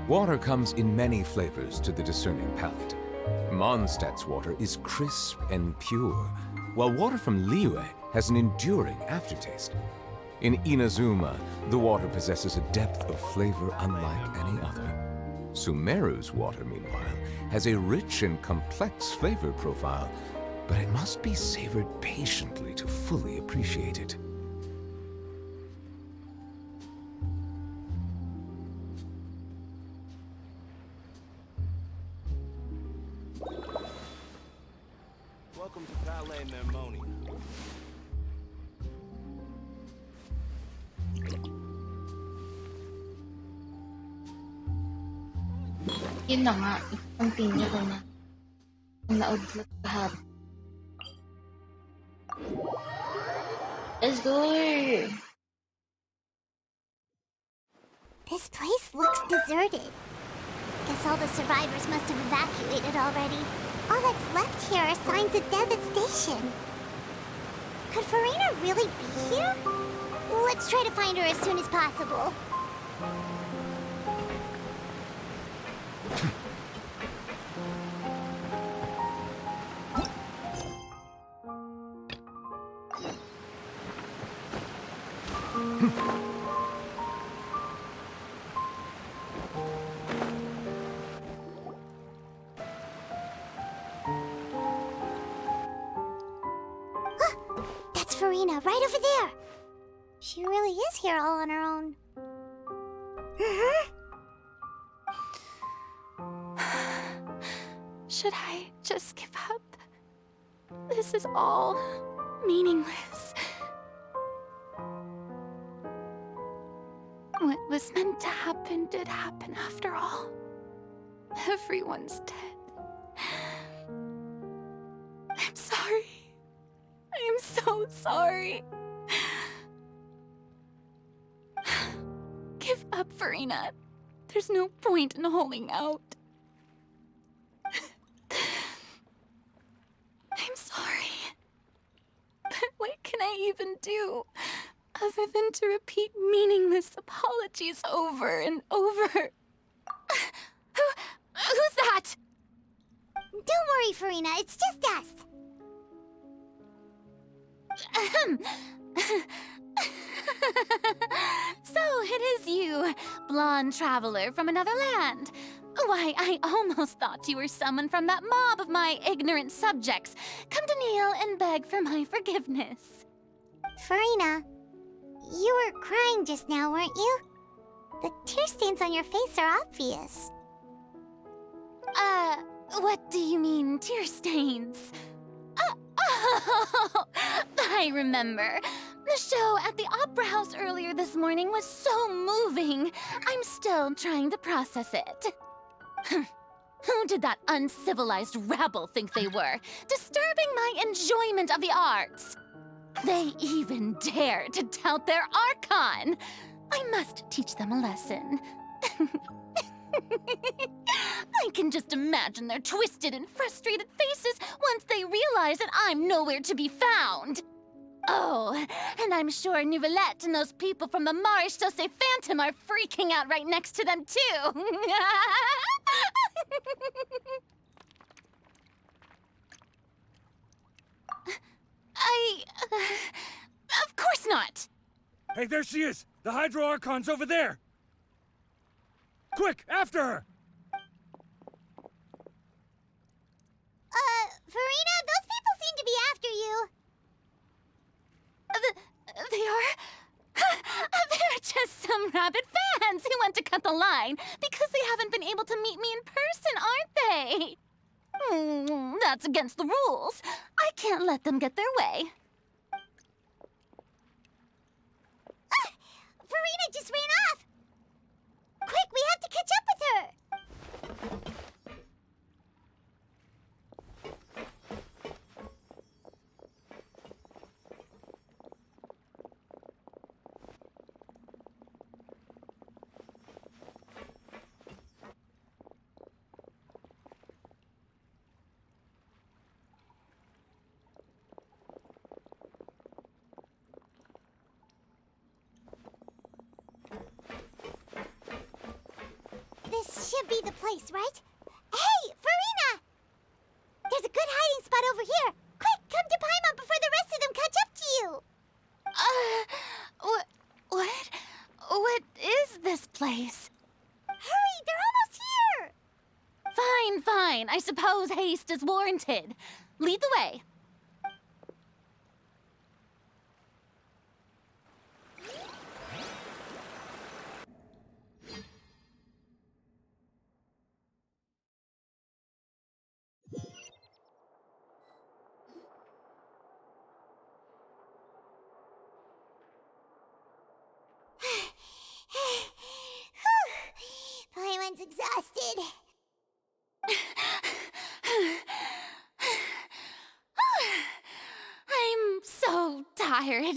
Water comes in many flavors to the discerning palate. Mondstadt's water is crisp and pure, while water from Liyue has an enduring aftertaste. In Inazuma, the water possesses a depth of flavor unlike any other. Sumeru's water, meanwhile, has a rich and complex flavor profile, but it must be savored patiently to fully appreciate it. Welcome to Palais Mermonia. Yun na nga, continue ko na. Ang naudlot lahat. Let's go! This place looks deserted. Guess all the survivors must have evacuated already. All that's left here are signs of devastation. Could Farina really be here? Let's try to find her as soon as possible. That's Farina, right over there. She really is here all on her own. Should I just give up? This is all meaningless. What was meant to happen did happen after all. Everyone's dead. I'm sorry. I'm so sorry. Give up, Farina. There's no point in holding out. I'm sorry. But what can I even do other than to repeat meaningless apologies over and over? Who's that? Don't worry, Farina, it's just us. So it is you, blonde traveler from another land. Why, I almost thought you were someone from that mob of my ignorant subjects, come to kneel and beg for my forgiveness. Farina, you were crying just now, weren't you? The tear stains on your face are obvious. What do you mean, tear stains? Oh, I remember. The show at the Opera House earlier this morning was so moving. I'm still trying to process it. Who did that uncivilized rabble think they were, disturbing my enjoyment of the arts? They even dare to tout their Archon! I must teach them a lesson. I can just imagine their twisted and frustrated faces once they realize that I'm nowhere to be found. Oh, and I'm sure Nouvellette and those people from the Maréchaussée Phantom are freaking out right next to them, too. Of course not. Hey, there she is! The Hydro Archon's over there! Quick, after her! Farina, those people seem to be after you. They are? They're just some rabid fans who want to cut the line because they haven't been able to meet me in person, aren't they? That's against the rules. I can't let them get their way. Farina just ran off! Quick, we have to catch up with her! This the place, right? Hey, Farina! There's a good hiding spot over here. Quick, come to Paimon before the rest of them catch up to you. What? What is this place? Hurry, they're almost here. Fine, fine. I suppose haste is warranted. Lead the way. Paimon's exhausted. I'm so tired.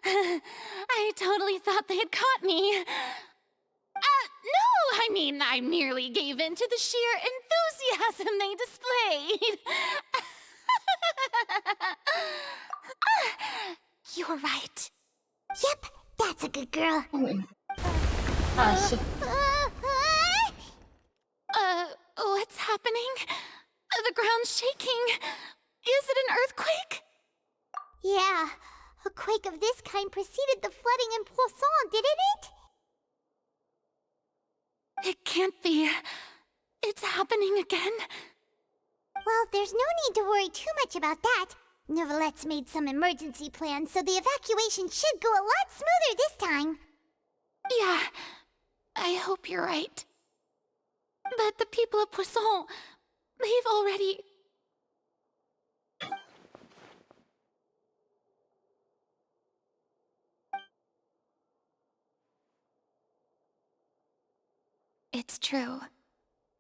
I totally thought they had caught me. No, I mean, I merely gave in to the sheer enthusiasm they displayed. You're right. Yep, that's a good girl. So, What's happening? The ground's shaking. Is it an earthquake? Yeah, a quake of this kind preceded the flooding in Poisson, didn't it? It can't be. It's happening again. Well, there's no need to worry too much about that. Neverlette's made some emergency plans, so the evacuation should go a lot smoother this time. Yeah, I hope you're right. But the people of Poisson, they've already... It's true.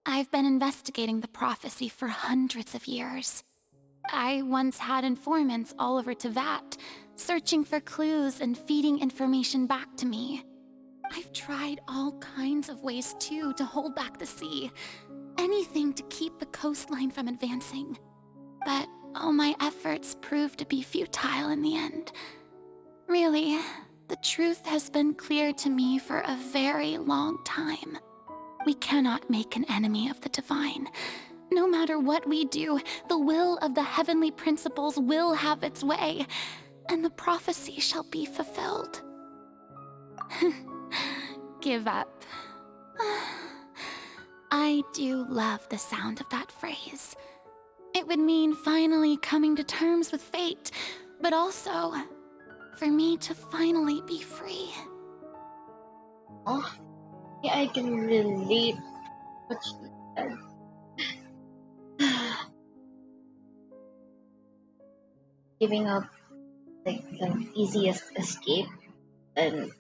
I've been investigating the prophecy for hundreds of years. I once had informants all over Tevat, searching for clues and feeding information back to me. I've tried all kinds of ways, too, to hold back the sea. Anything to keep the coastline from advancing. But all my efforts proved to be futile in the end. Really, the truth has been clear to me for a very long time. We cannot make an enemy of the divine. No matter what we do, the will of the heavenly principles will have its way, and the prophecy shall be fulfilled. Give up. I do love the sound of that phrase. It would mean finally coming to terms with fate, but also for me to finally be free. oh, yeah, I can relate what she said. Giving up like the easiest escape and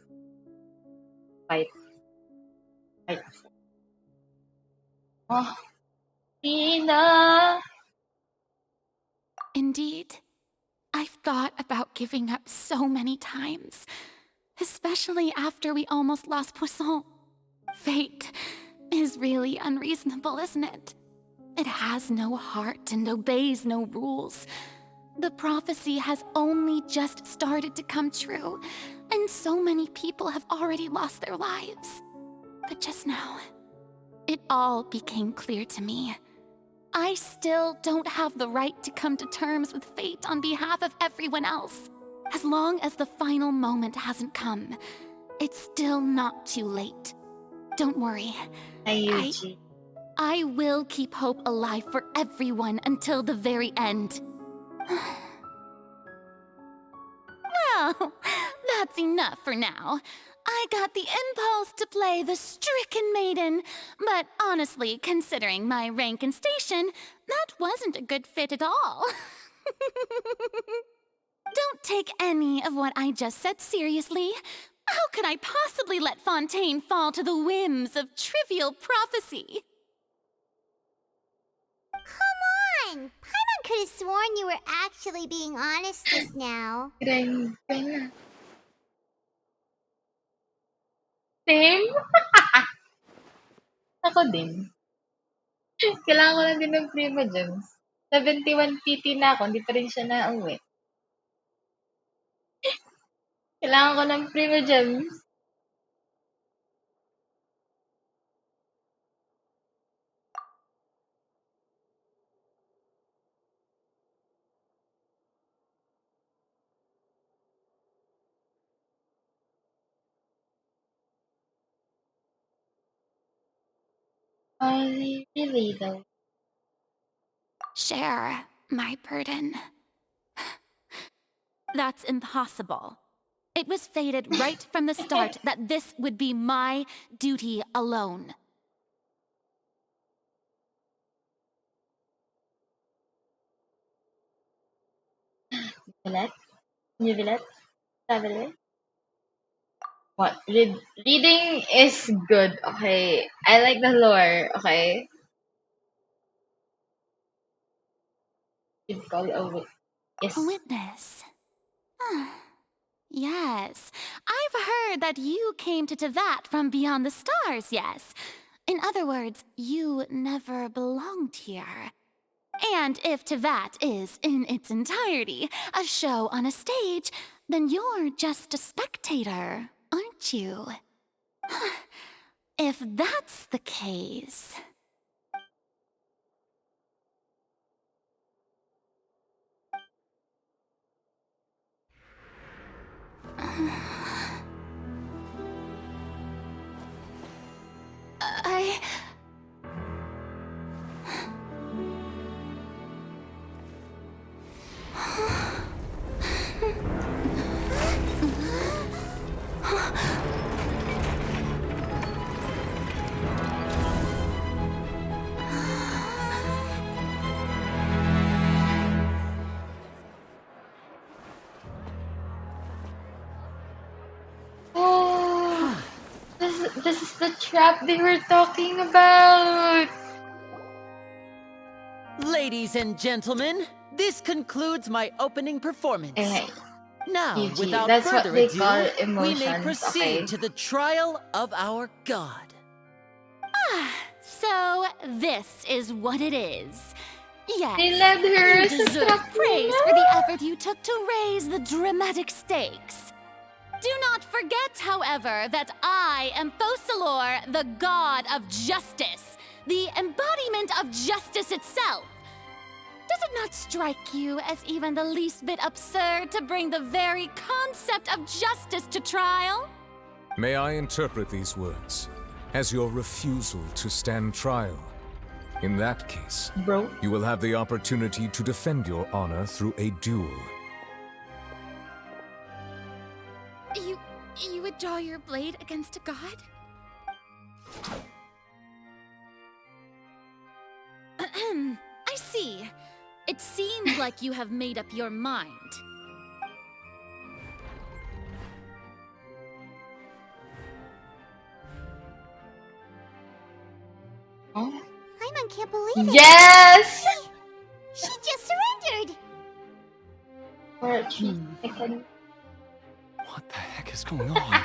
fight, fight. Oh, Tina! Indeed, I've thought about giving up so many times, especially after we almost lost Poisson. Fate is really unreasonable, isn't it? It has no heart and obeys no rules. The prophecy has only just started to come true, and so many people have already lost their lives. But just now, it all became clear to me. I still don't have the right to come to terms with fate on behalf of everyone else. As long as the final moment hasn't come, it's still not too late. Don't worry. Ayuji. I will keep hope alive for everyone until the very end. Well, that's enough for now. I got the impulse to play the stricken maiden, but honestly, considering my rank and station, that wasn't a good fit at all. Don't take any of what I just said seriously. How could I possibly let Fontaine fall to the whims of trivial prophecy? Come on! Paimon could have sworn you were actually being honest just now. Grabe na. Same? Ako din. Kailangan ko lang din ng Prima Gems. 71 PT na ako, hindi pa rin siya nauwi. Kailangan ko ng Prima Gems. Really though. Share my burden. That's impossible. It was fated right from the start that this would be my duty alone. Bilet? New bilet? Traveler? What? Reading is good, okay. I like the lore, okay. You'd call a wit. Yes. A witness. Yes, I've heard that you came to Tevat from beyond the stars, yes. In other words, you never belonged here. And if Tevat is, in its entirety, a show on a stage, then you're just a spectator, aren't you? If that's the case... I... Oh, this is the trap they were talking about. Ladies and gentlemen, this concludes my opening performance. Okay. Now, GG. without That's what further they ado, call we may emotions, proceed okay. to the trial of our god. So, this is what it is. Yes, They led her you sa deserve trap praise nila. for the effort you took to raise the dramatic stakes. Do not forget, however, that I am Fosalor, the god of justice, the embodiment of justice itself. Does it not strike you as even the least bit absurd to bring the very concept of justice to trial? May I interpret these words as your refusal to stand trial? In that case, Bro. you will have the opportunity to defend your honor through a duel. You would draw your blade against a god? I see. It seems like you have made up your mind. Oh. Paimon can't believe it. Yes! She just surrendered. Archon. I can... What the heck is going on?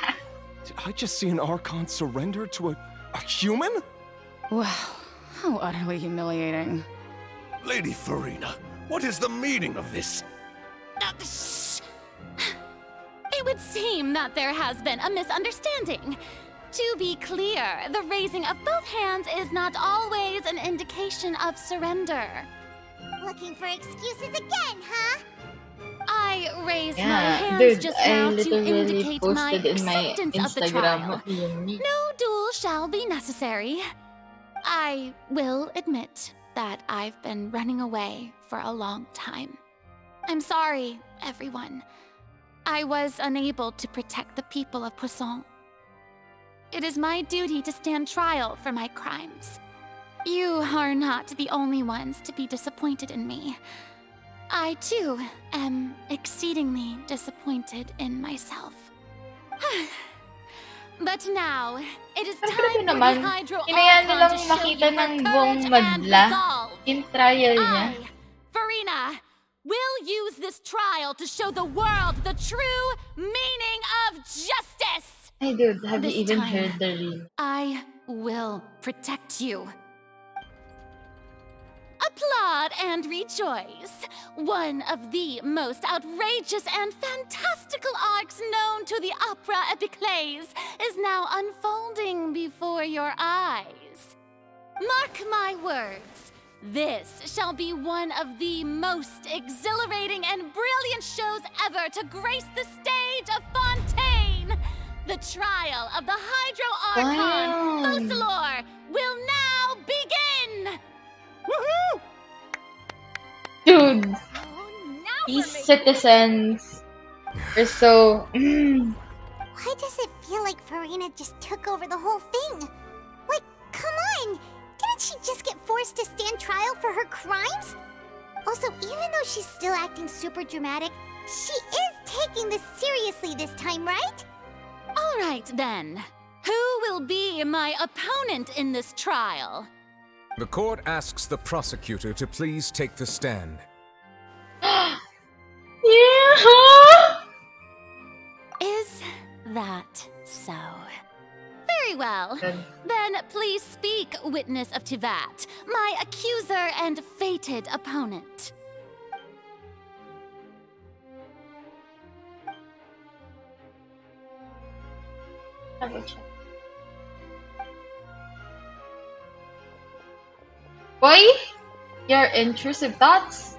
Did I just see an Archon surrender to a human? Wow, how utterly humiliating. Lady Farina, what is the meaning of this? Shh. It would seem that there has been a misunderstanding. To be clear, the raising of both hands is not always an indication of surrender. Looking for excuses again, huh? I raised my Yeah, hands dude, just I now to literally indicate my posted in my acceptance of the Instagram. trial. No duel shall be necessary. I will admit that I've been running away for a long time. I'm sorry, everyone. I was unable to protect the people of Poisson. It is my duty to stand trial for my crimes. You are not the only ones to be disappointed in me. I, too, am exceedingly disappointed in myself. But now, it is Pero time for naman, the Hydro kinaya Archon nilang to show makita you her ng buong courage and madla resolve. in trial niya. I, Farina, will use this trial to show the world the true meaning of justice. Hey dude, have This you even time, heard the real? I will protect you. Applaud and rejoice. One of the most outrageous and fantastical arcs known to the opera epiclese is now unfolding before your eyes. Mark my words, this shall be one of the most exhilarating and brilliant shows ever to grace the stage of Fontaine. The trial of the Hydro Archon, Wow. Fosalor, will now Dude, Oh, now these we're making citizens are so... Why does it feel like Farina just took over the whole thing? Like, come on! Didn't she just get forced to stand trial for her crimes? Also, even though she's still acting super dramatic, she is taking this seriously this time, right? All right, then. Who will be my opponent in this trial? The court asks the prosecutor to please take the stand. Yeah! Is that so? Very well. Then please speak, witness of Tivat, my accuser and fated opponent. Boy, your intrusive thoughts?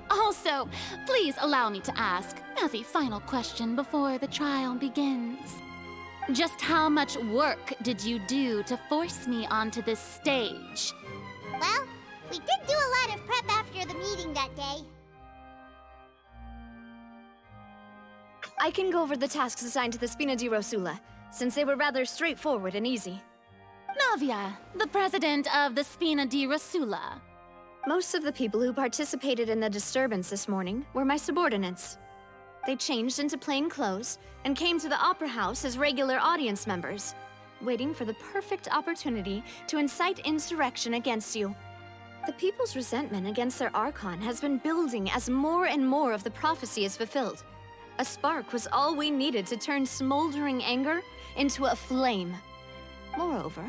Also, please allow me to ask, as a final question before the trial begins. Just how much work did you do to force me onto this stage? Well, we did do a lot of prep after the meeting that day. I can go over the tasks assigned to the Spina di Rosula, since they were rather straightforward and easy. Navia, the president of the Spina di Rosula. Most of the people who participated in the disturbance this morning were my subordinates. They changed into plain clothes and came to the Opera House as regular audience members, waiting for the perfect opportunity to incite insurrection against you. The people's resentment against their Archon has been building as more and more of the prophecy is fulfilled. A spark was all we needed to turn smoldering anger into a flame. Moreover,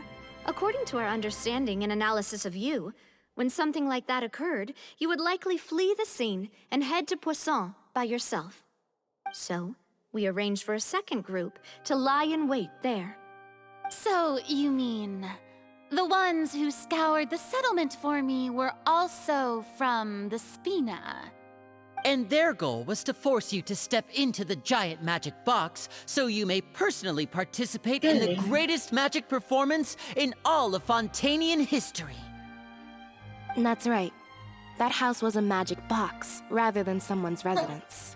according to our understanding and analysis of you, when something like that occurred, you would likely flee the scene and head to Poisson by yourself. So, we arranged for a second group to lie in wait there. So, you mean... the ones who scoured the settlement for me were also from the Spina? And their goal was to force you to step into the giant magic box so you may personally participate in the greatest magic performance in all of Fontanian history. That's right. That house was a magic box, rather than someone's residence.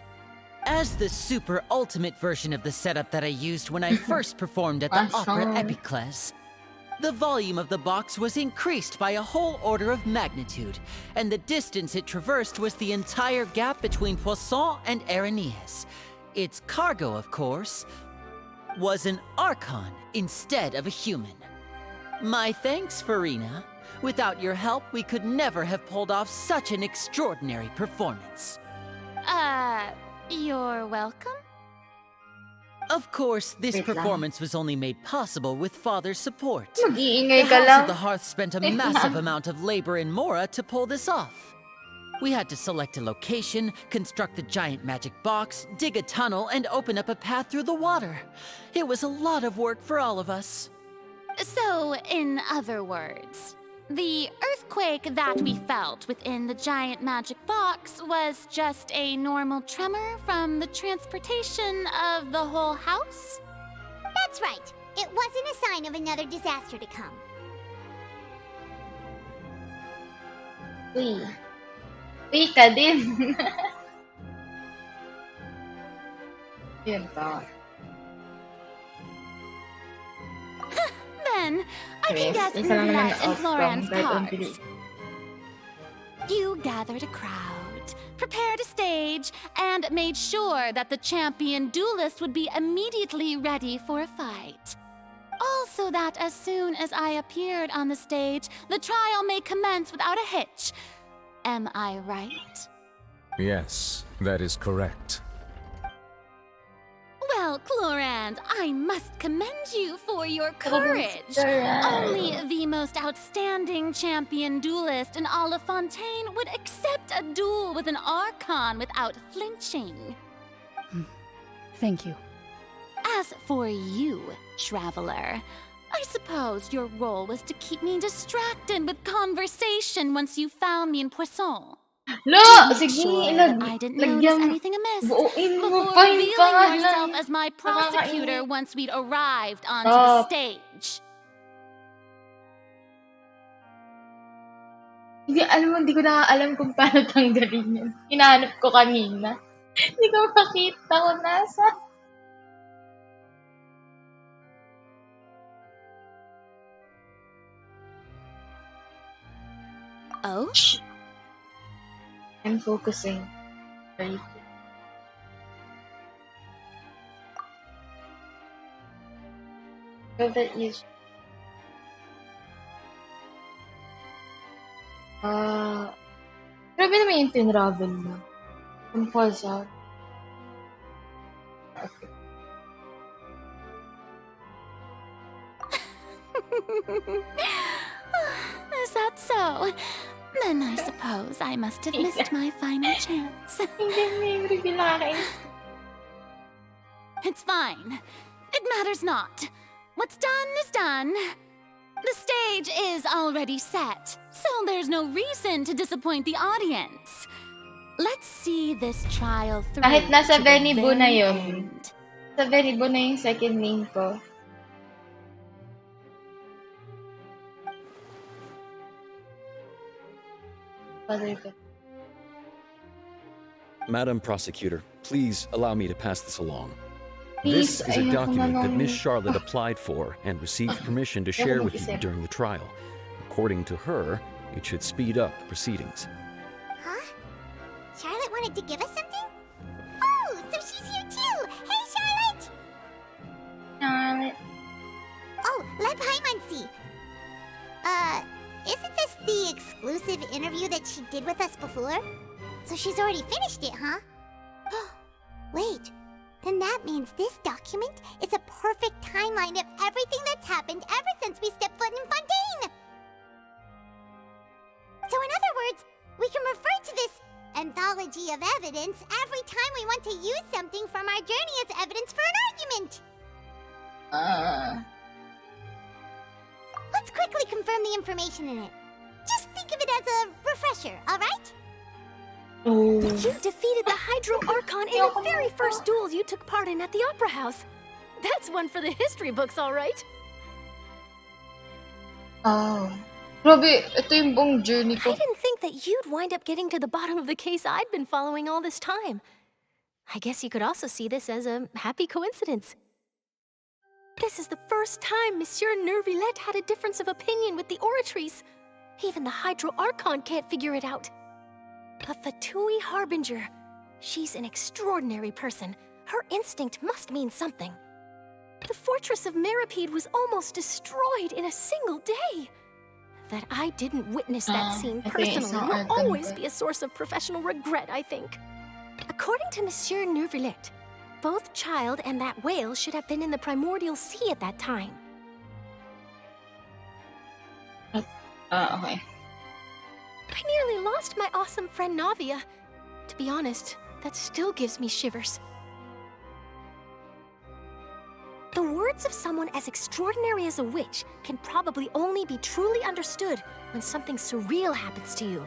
As the super ultimate version of the setup that I used when I first performed at the Opera Epiclese, the volume of the box was increased by a whole order of magnitude, and the distance it traversed was the entire gap between Poisson and Aranias. Its cargo, of course, was an Archon instead of a human. My thanks, Farina. Without your help, we could never have pulled off such an extraordinary performance. You're welcome? Of course, this performance was only made possible with Father's support. Mag-iingay The ka House lang. of the Hearth spent a massive amount of labor in Mora to pull this off. We had to select a location, construct the giant magic box, dig a tunnel, and open up a path through the water. It was a lot of work for all of us. So, in other words, the earthquake that we felt within the giant magic box was just a normal tremor from the transportation of the whole house? That's right. It wasn't a sign of another disaster to come. Uy. Uy ka din. Yun to. Then, I can Yes, guess isa lang naman Nicolette and outcome, Florence kahit parts. unti. You gathered a crowd, prepared a stage, and made sure that the champion duelist would be immediately ready for a fight. Also that as soon as I appeared on the stage, the trial may commence without a hitch. Am I right? Yes, that is correct. Well, Clorand, I must commend you for your courage. Clorand. Only the most outstanding champion duelist in all of Fontaine would accept a duel with an Archon without flinching. Thank you. As for you, Traveler, I suppose your role was to keep me distracted with conversation once you found me in Poisson. Lo! Make Sige, sure ilag... that I didn't notice lagyan... anything amiss Buuin mo before pa yung revealing pangalan. yourself as my prosecutor Nakakainit. once we'd arrived onto the Oh. stage. Hindi ko na alam kung paano tanggalin yun. Hinahanap ko kanina. Hindi ko makita kung nasa. Oh? I'm focusing. Very good. So that is... grabe naman yung tinravel mo. From falls out. Okay. Is that so? Then I suppose I must have missed my final chance. It's fine. It matters not. What's done is done. The stage is already set, so there's no reason to disappoint the audience. Let's see this trial through. Kahit nasa to the Venibu na very yun. end. Sa Venibu na yung second name ko. Madam Prosecutor, please allow me to pass this along. Please, This is a ayoko document that naman. Miss Charlotte applied for and received permission to share with you during the trial. According to her, it should speed up the proceedings. Huh? Charlotte wanted to give us something? Oh, so she's here too! Hey, Charlotte! Charlotte. Oh, Leb Hymancy! Isn't this the exclusive interview that she did with us before? So she's already finished it, huh? Wait, then that means this document is a perfect timeline of everything that's happened ever since we stepped foot in Fontaine! So in other words, we can refer to this anthology of evidence every time we want to use something from our journey as evidence for an argument! Let's quickly confirm the information in it. Just think of it as a refresher, alright? Oh. You defeated the Hydro Archon in the very first duel you took part in at the Opera House. That's one for the history books, all right. Oh. Grabe, ito yung buong journey ko. I didn't think that you'd wind up getting to the bottom of the case I'd been following all this time. I guess you could also see this as a happy coincidence. This is the first time Monsieur Nervillette had a difference of opinion with the Oratrice. Even the Hydro Archon can't figure it out. A Fatui Harbinger. She's an extraordinary person. Her instinct must mean something. The fortress of Meripede was almost destroyed in a single day. That I didn't witness that scene personally will always be a source of professional regret, I think. According to Monsieur Nervillette, both Child and that whale should have been in the primordial sea at that time. Okay. I nearly lost my awesome friend Navia. To be honest, that still gives me shivers. The words of someone as extraordinary as a witch can probably only be truly understood when something surreal happens to you.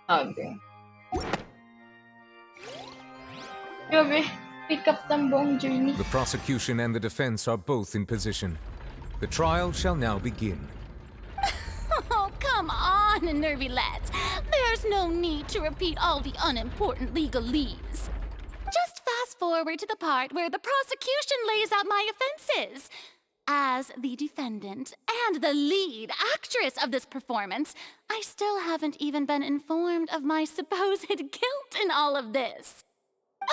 Okay. Grabe, pick up ng buong journey. The prosecution and the defense are both in position. The trial shall now begin. Oh, come on, Nervillette. There's no need to repeat all the unimportant legalese. Just fast forward to the part where the prosecution lays out my offenses. As the defendant and the lead actress of this performance, I still haven't even been informed of my supposed guilt in all of this.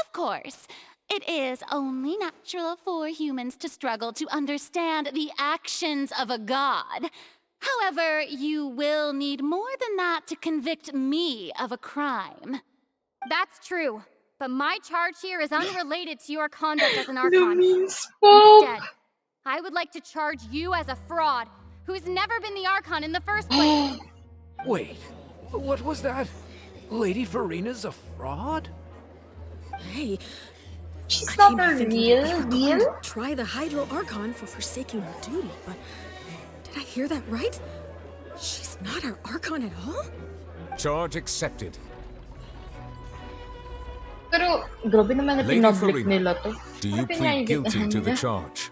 Of course, it is only natural for humans to struggle to understand the actions of a god. However, you will need more than that to convict me of a crime. That's true, but my charge here is unrelated to your conduct as an Archon. Instead, I would like to charge you as a fraud who's never been the Archon in the first place. Wait, what was that? Lady Farina's a fraud? Hey, she's not a real. Try the Hydro Archon for forsaking her duty, but did I hear that right? She's not our Archon at all? Charge accepted. Pero, grabe naman na Lady pinoblik Farina, nila to. do you Ano plead guilty to the niya? charge?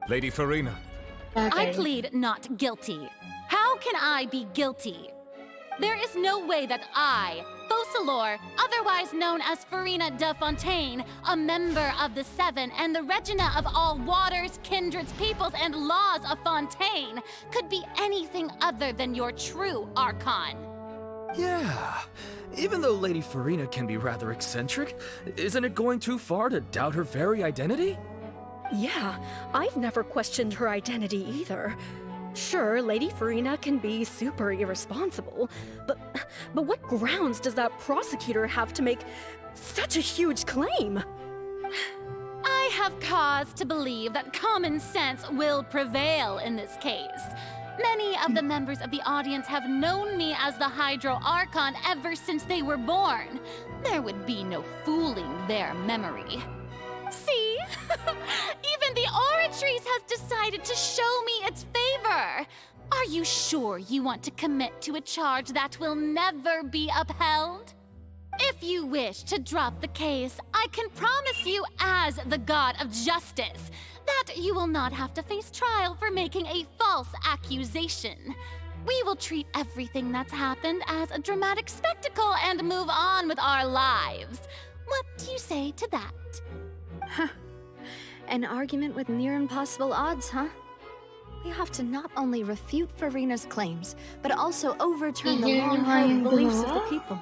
Lady Farina. I plead not guilty. How can I be guilty? There is no way that I, Focalor, otherwise known as Farina de Fontaine, a member of the Seven and the Regina of all waters, kindreds, peoples, and laws of Fontaine, could be anything other than your true Archon. Yeah. Even though Lady Farina can be rather eccentric, isn't it going too far to doubt her very identity? Yeah, I've never questioned her identity either. Sure, Lady Farina can be super irresponsible, but what grounds does that prosecutor have to make such a huge claim? I have cause to believe that common sense will prevail in this case. Many of the members of the audience have known me as the Hydro Archon ever since they were born. There would be no fooling their memory. See? Even the Oratrice has decided to show me its favor. Are you sure you want to commit to a charge that will never be upheld? If you wish to drop the case, I can promise you as the God of Justice that you will not have to face trial for making a false accusation. We will treat everything that's happened as a dramatic spectacle and move on with our lives. What do you say to that? Huh. An argument with near impossible odds, huh? We have to not only refute Farina's claims, but also overturn the long-held beliefs of the people.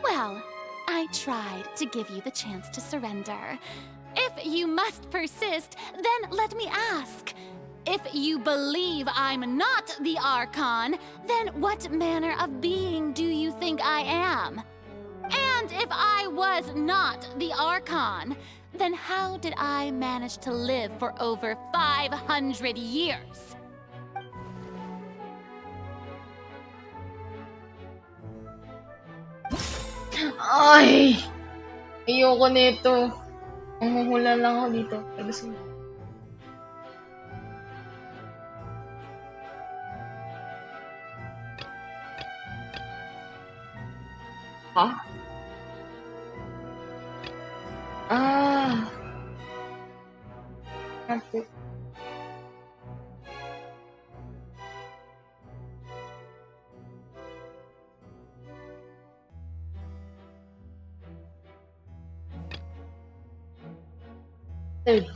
Well, I tried to give you the chance to surrender. If you must persist, then let me ask. If you believe I'm not the Archon, then what manner of being do you think I am? And if I was not the Archon, then how did I manage to live for over 500 years? Ay! Ayoko nito. Manghuhula lang ako dito. Huh? Ah. Okay.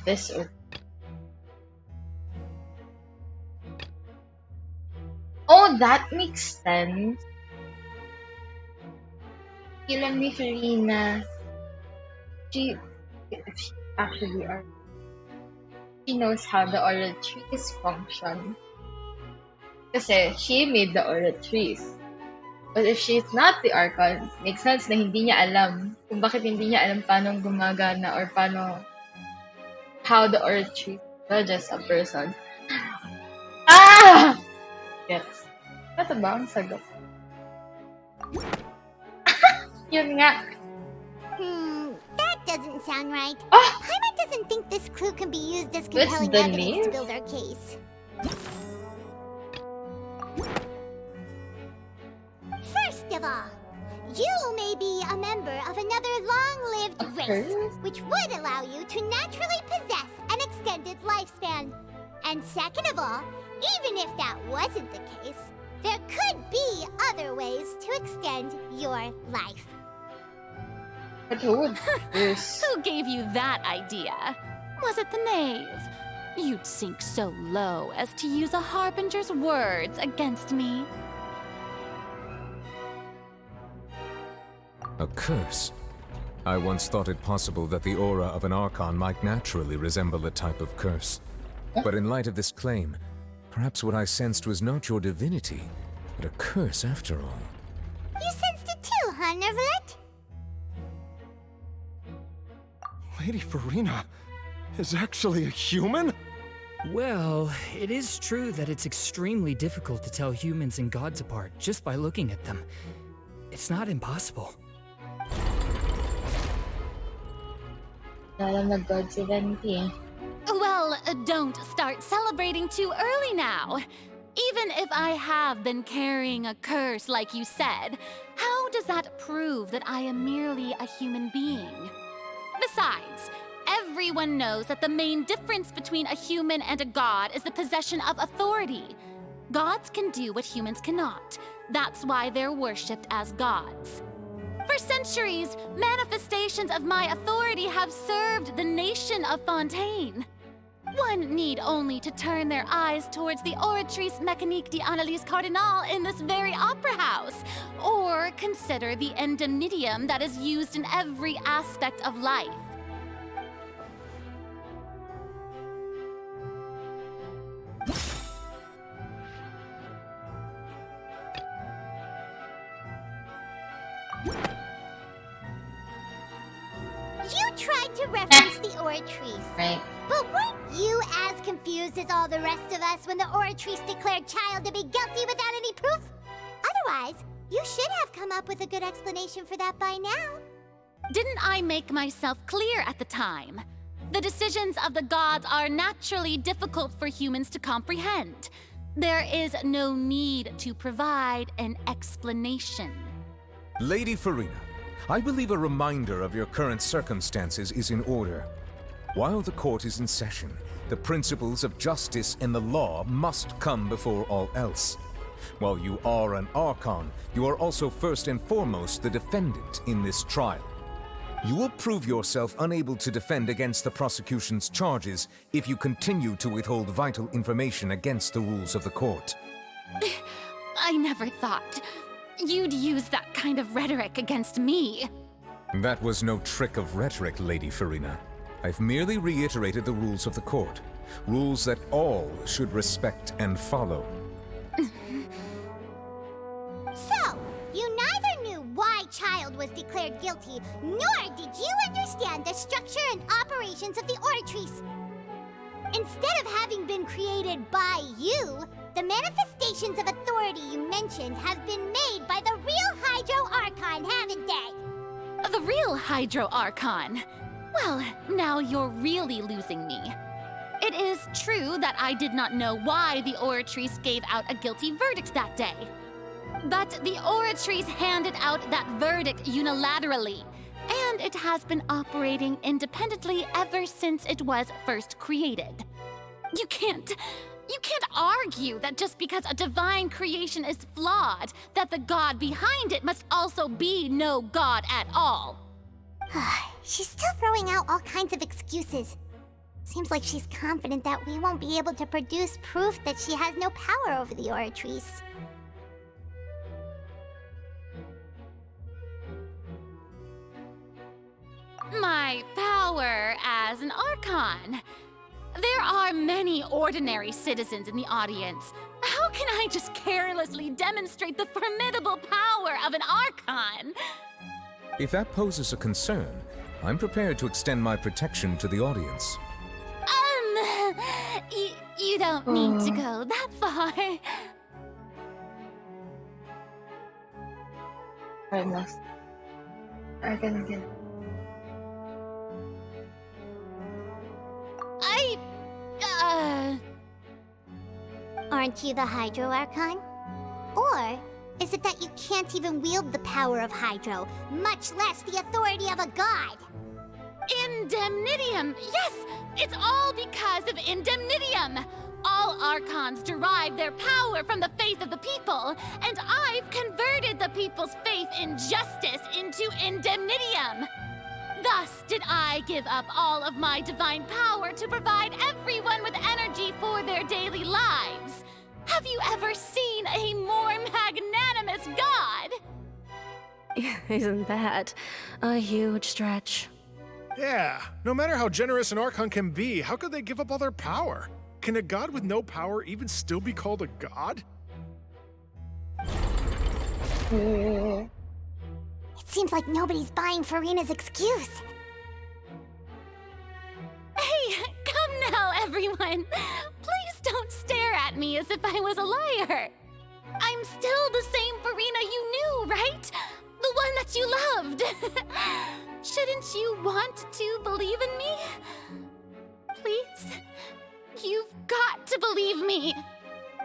This or oh, that makes sense. Ilan ni Farina, she actually she knows how the Oratrice function. Kasi she made the Oratrice. But if she's not the Archon, makes sense na hindi niya alam kung bakit hindi niya alam paano gumagana or how the Oratrice judges a person. Ah! Yes. Ano ba ang sagot? Yun nga. That doesn't sound right. Oh! Paimon doesn't think this clue can be used as compelling evidence to build our case. First of all, you may be a member of another long-lived race, which would allow you to naturally possess an extended lifespan. And second of all, even if that wasn't the case, there could be other ways to extend your life. But who would this? Who gave you that idea? Was it the knave? You'd sink so low as to use a harbinger's words against me. A curse? I once thought it possible that the aura of an Archon might naturally resemble a type of curse. But in light of this claim, perhaps what I sensed was not your divinity, but a curse after all. You sensed it too, huh, Nervalet? Lady Farina is actually a human? Well, it is true that it's extremely difficult to tell humans and gods apart just by looking at them. It's not impossible. Alam na God si Venti. Well, Well, don't start celebrating too early now. Even if I have been carrying a curse like you said, how does that prove that I am merely a human being? Besides, everyone knows that the main difference between a human and a god is the possession of authority. Gods can do what humans cannot. That's why they're worshipped as gods. For centuries, manifestations of my authority have served the nation of Fontaine. One need only to turn their eyes towards the Oratrice Mécanique d'Analyse Cardinal in this very opera house, or consider the indemnitium that is used in every aspect of life. You tried to reference the Oratrice. Right. But weren't you as confused as all the rest of us when the Oratrice declared Child to be guilty without any proof? Otherwise, you should have come up with a good explanation for that by now. Didn't I make myself clear at the time? The decisions of the gods are naturally difficult for humans to comprehend. There is no need to provide an explanation. Lady Farina, I believe a reminder of your current circumstances is in order. While the court is in session, the principles of justice and the law must come before all else. While you are an Archon, you are also first and foremost the defendant in this trial. You will prove yourself unable to defend against the prosecution's charges if you continue to withhold vital information against the rules of the court. I never thought you'd use that kind of rhetoric against me. That was no trick of rhetoric, Lady Farina. I've merely reiterated the rules of the court. Rules that all should respect and follow. So, you neither knew why Child was declared guilty, nor did you understand the structure and operations of the Oratrice. Instead of having been created by you, the manifestations of authority you mentioned have been made by the real Hydro Archon, haven't they? The real Hydro Archon? Well, now you're really losing me. It is true that I did not know why the Oratrice gave out a guilty verdict that day. But the Oratrice handed out that verdict unilaterally, and it has been operating independently ever since it was first created. You can't argue that just because a divine creation is flawed, that the god behind it must also be no god at all. She's still throwing out all kinds of excuses. Seems like she's confident that we won't be able to produce proof that she has no power over the Oratrice. My power as an Archon. There are many ordinary citizens in the audience. How can I just carelessly demonstrate the formidable power of an Archon? If that poses a concern, I'm prepared to extend my protection to the audience. You don't need to go that far. Almost. I'm gonna get. Aren't you the Hydro Archon? Or is it that you can't even wield the power of Hydro, much less the authority of a god? Indemnitium! Yes! It's all because of Indemnitium! All Archons derive their power from the faith of the people, and I've converted the people's faith in justice into Indemnitium! Thus did I give up all of my divine power to provide everyone with energy for their daily lives. Have you ever seen a more magnanimous god? Isn't that a huge stretch? Yeah, no matter how generous an Archon can be, how could they give up all their power? Can a god with no power even still be called a god? It seems like nobody's buying Farina's excuse. Hey, come now, everyone. Please don't stare at me as if I was a liar. I'm still the same Farina you knew, right? The one that you loved. Shouldn't you want to believe in me? please? You've got to believe me.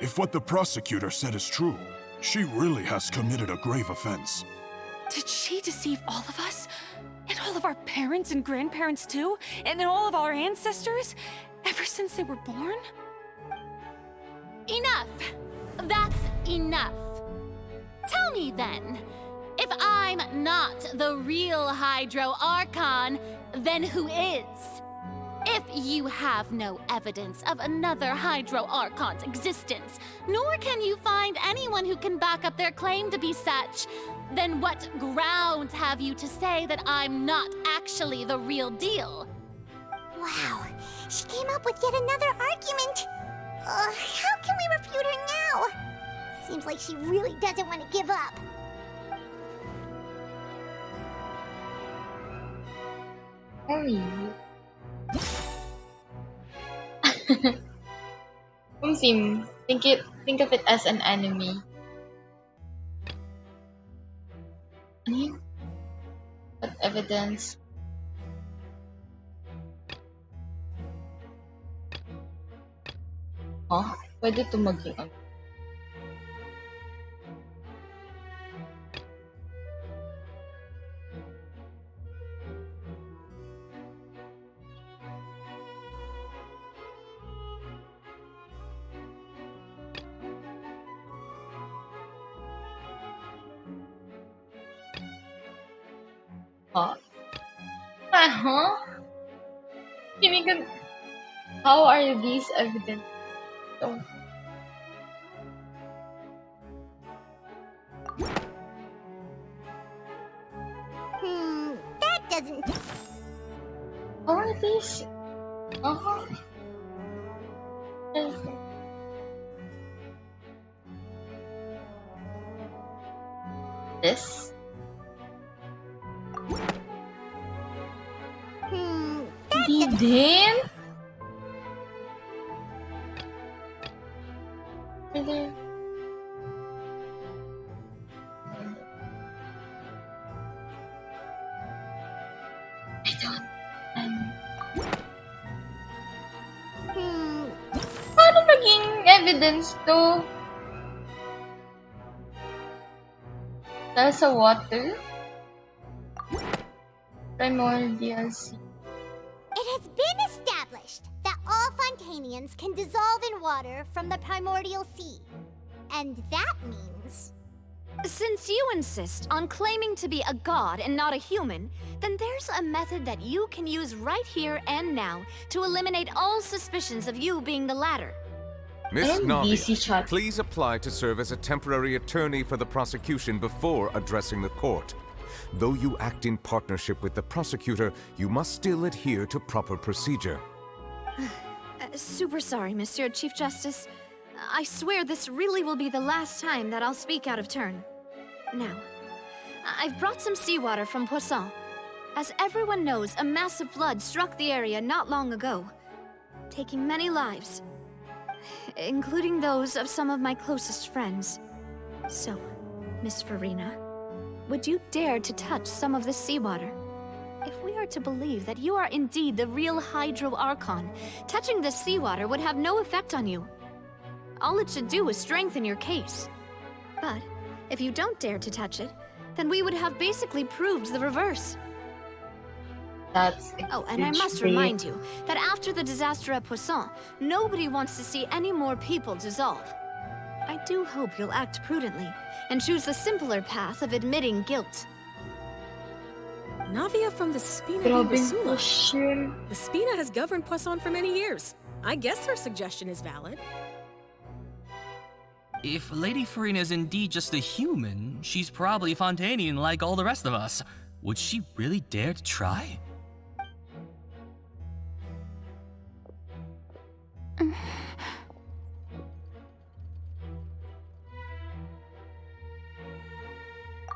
If what the prosecutor said is true, she really has committed a grave offense. Did she deceive all of us? And all of our parents and grandparents too? And then all of our ancestors? Ever since they were born? Enough! That's enough. Tell me then, if I'm not the real Hydro Archon, then who is? If you have no evidence of another Hydro Archon's existence, nor can you find anyone who can back up their claim to be such, then what grounds have you to say that I'm not actually the real deal? Wow, she came up with yet another argument. How can we refute her now? Seems like she really doesn't want to give up. Think of it as an enemy. What evidence? Pwede ito maging ano. How are these evidence? That doesn't... How are these? This? That Din? Paano naging evidence to? Dahil sa water? Primordial sea. It has been established that all Fontanians can dissolve in water from the primordial sea. And that means... Since you insist on claiming to be a god and not a human, then there's a method that you can use right here and now to eliminate all suspicions of you being the latter. Miss Navia, please apply to serve as a temporary attorney for the prosecution before addressing the court. Though you act in partnership with the prosecutor, you must still adhere to proper procedure. Super sorry, Monsieur Chief Justice. I swear this really will be the last time that I'll speak out of turn. Now, I've brought some seawater from Poisson. As everyone knows, a massive flood struck the area not long ago, taking many lives, including those of some of my closest friends. So, Miss Farina, would you dare to touch some of this seawater? If we are to believe that you are indeed the real Hydro Archon, touching this seawater would have no effect on you. All it should do is strengthen your case. But if you don't dare to touch it, then we would have basically proved the reverse. That's Oh, and I must remind you that after the disaster at Poisson, nobody wants to see any more people dissolve. I do hope you'll act prudently and choose the simpler path of admitting guilt. Navia from the Spina di Rosula. The Spina has governed Poisson for many years. I guess her suggestion is valid. If Lady Farina is indeed just a human, she's probably Fontanian like all the rest of us. Would she really dare to try?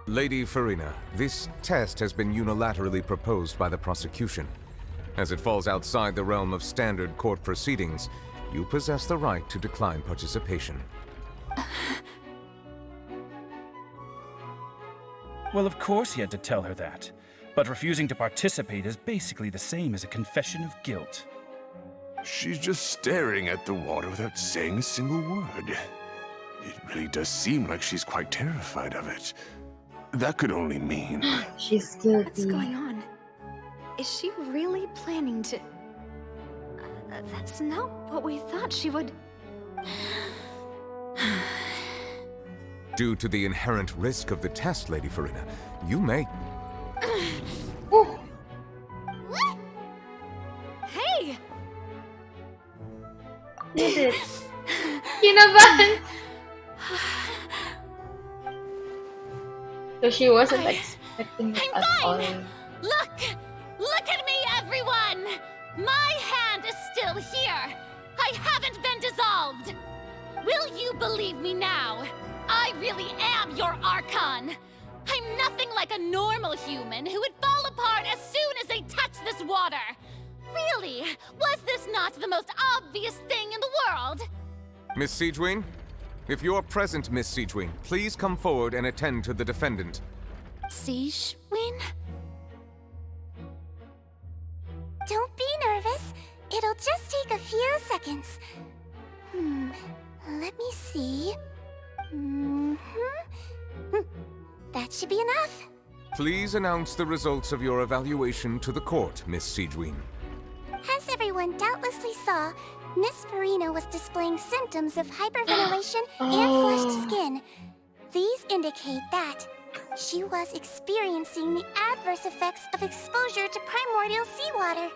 Lady Farina, this test has been unilaterally proposed by the prosecution. As it falls outside the realm of standard court proceedings, you possess the right to decline participation. Well, of course he had to tell her that. But refusing to participate is basically the same as a confession of guilt. She's just staring at the water without saying a single word. It really does seem like she's quite terrified of it. That could only mean... She's guilty. What's going on? Is she really planning to... that's not what we thought she would... Due to the inherent risk of the test, Lady Farina, you may... Hey! Did it? Kinabahan! So she wasn't expecting it at all. Look at me, everyone! My hand is still here. I haven't been dissolved. Will you believe me now? I really am your Archon. I'm nothing like a normal human who would fall apart as soon as they touch this water. Really? Was this not the most obvious thing in the world? Miss Siegewien? If you're present, Miss Siegewien, please come forward and attend to the defendant. Siegewien? Don't be nervous. It'll just take a few seconds. Let me see. That should be enough. Please announce the results of your evaluation to the court, Miss Siegewien. As everyone doubtlessly saw, Miss Farina was displaying symptoms of hyperventilation and flushed skin. These indicate that she was experiencing the adverse effects of exposure to primordial seawater.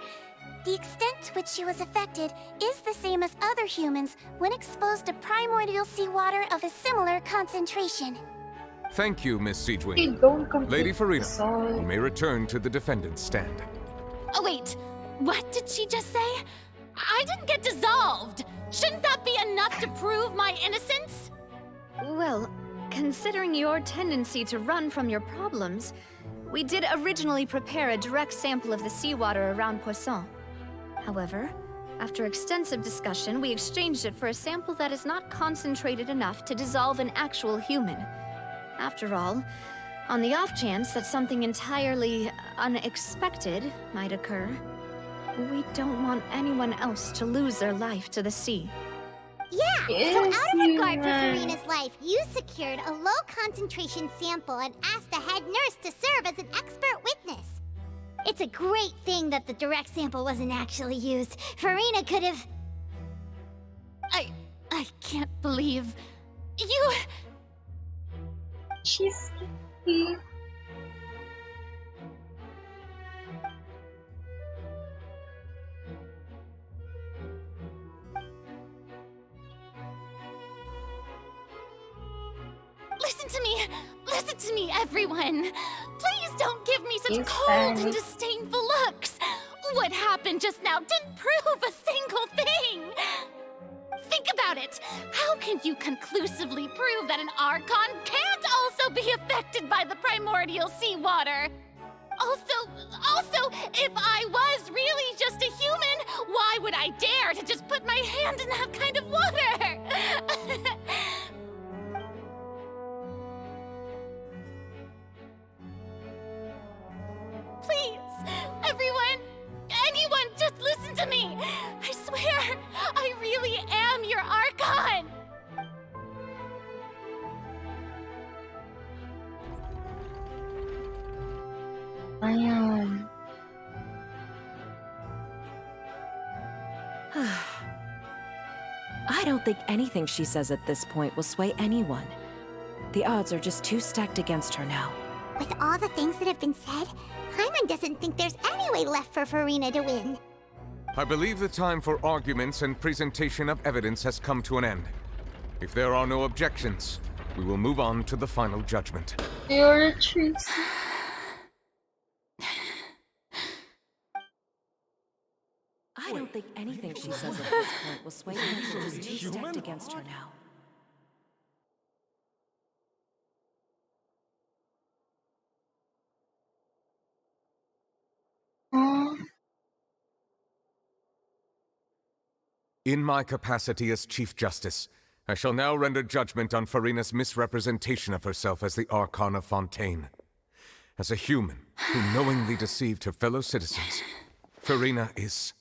The extent to which she was affected is the same as other humans when exposed to primordial seawater of a similar concentration. Thank you, Miss Siegewien. Lady Farina, you may return to the defendant's stand. Oh, wait. What did she just say? I didn't get dissolved. Shouldn't that be enough to prove my innocence? Well, considering your tendency to run from your problems, we did originally prepare a direct sample of the seawater around Poisson. However, after extensive discussion, we exchanged it for a sample that is not concentrated enough to dissolve an actual human. After all, on the off chance that something entirely unexpected might occur, we don't want anyone else to lose their life to the sea. Yeah, so out of regard for Farina's life, you secured a low-concentration sample and asked the head nurse to serve as an expert witness. It's a great thing that the direct sample wasn't actually used. Farina could have... I can't believe... You... She's guilty. Listen to me, everyone. Please don't give me such cold and disdainful looks. What happened just now didn't prove a single thing. Think about it. How can you conclusively prove that an Archon can't also be affected by the primordial seawater? Also, if I was really just a human, why would I dare to just put my hand in that kind of water? Please, everyone, anyone, just listen to me. I swear, I really am your Archon. I am. I don't think anything she says at this point will sway anyone. The odds are just too stacked against her now. With all the things that have been said, Paimon doesn't think there's any way left for Farina to win. I believe the time for arguments and presentation of evidence has come to an end. If there are no objections, we will move on to the final judgment. You're a Tracy. I don't think anything she says at this point will sway anyone. She's too stacked against her now. In my capacity as Chief Justice, I shall now render judgment on Farina's misrepresentation of herself as the Archon of Fontaine. As a human who knowingly deceived her fellow citizens, Farina is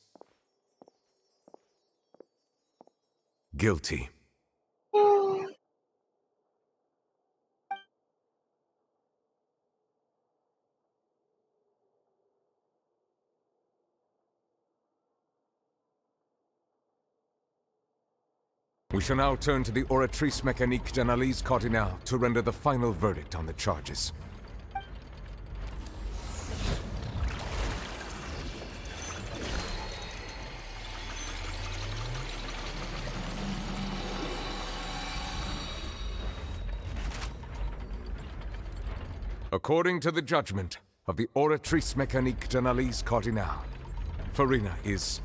guilty. We shall now turn to the Oratrice Mécanique d'Analyse Cardinale to render the final verdict on the charges. According to the judgment of the Oratrice Mécanique d'Analyse Cardinale, Farina is...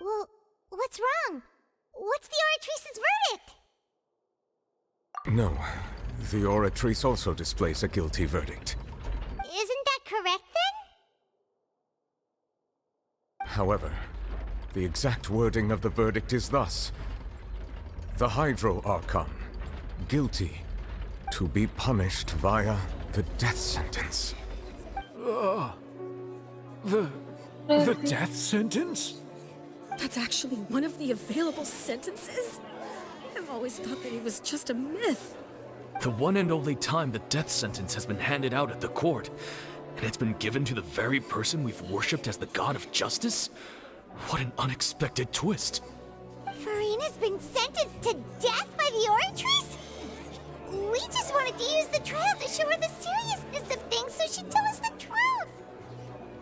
Well, what's wrong? What's the Oratrice's verdict? No, the Oratrice also displays a guilty verdict. Isn't that correct then? However, the exact wording of the verdict is thus. The Hydro Archon, guilty, to be punished via the death sentence. The death sentence? That's actually one of the available sentences? I've always thought that it was just a myth. The one and only time the death sentence has been handed out at the court, and it's been given to the very person we've worshipped as the god of justice? What an unexpected twist. Farina's been sentenced to death by the Oratrice? We just wanted to use the trial to show her the seriousness of things so she'd tell us the truth.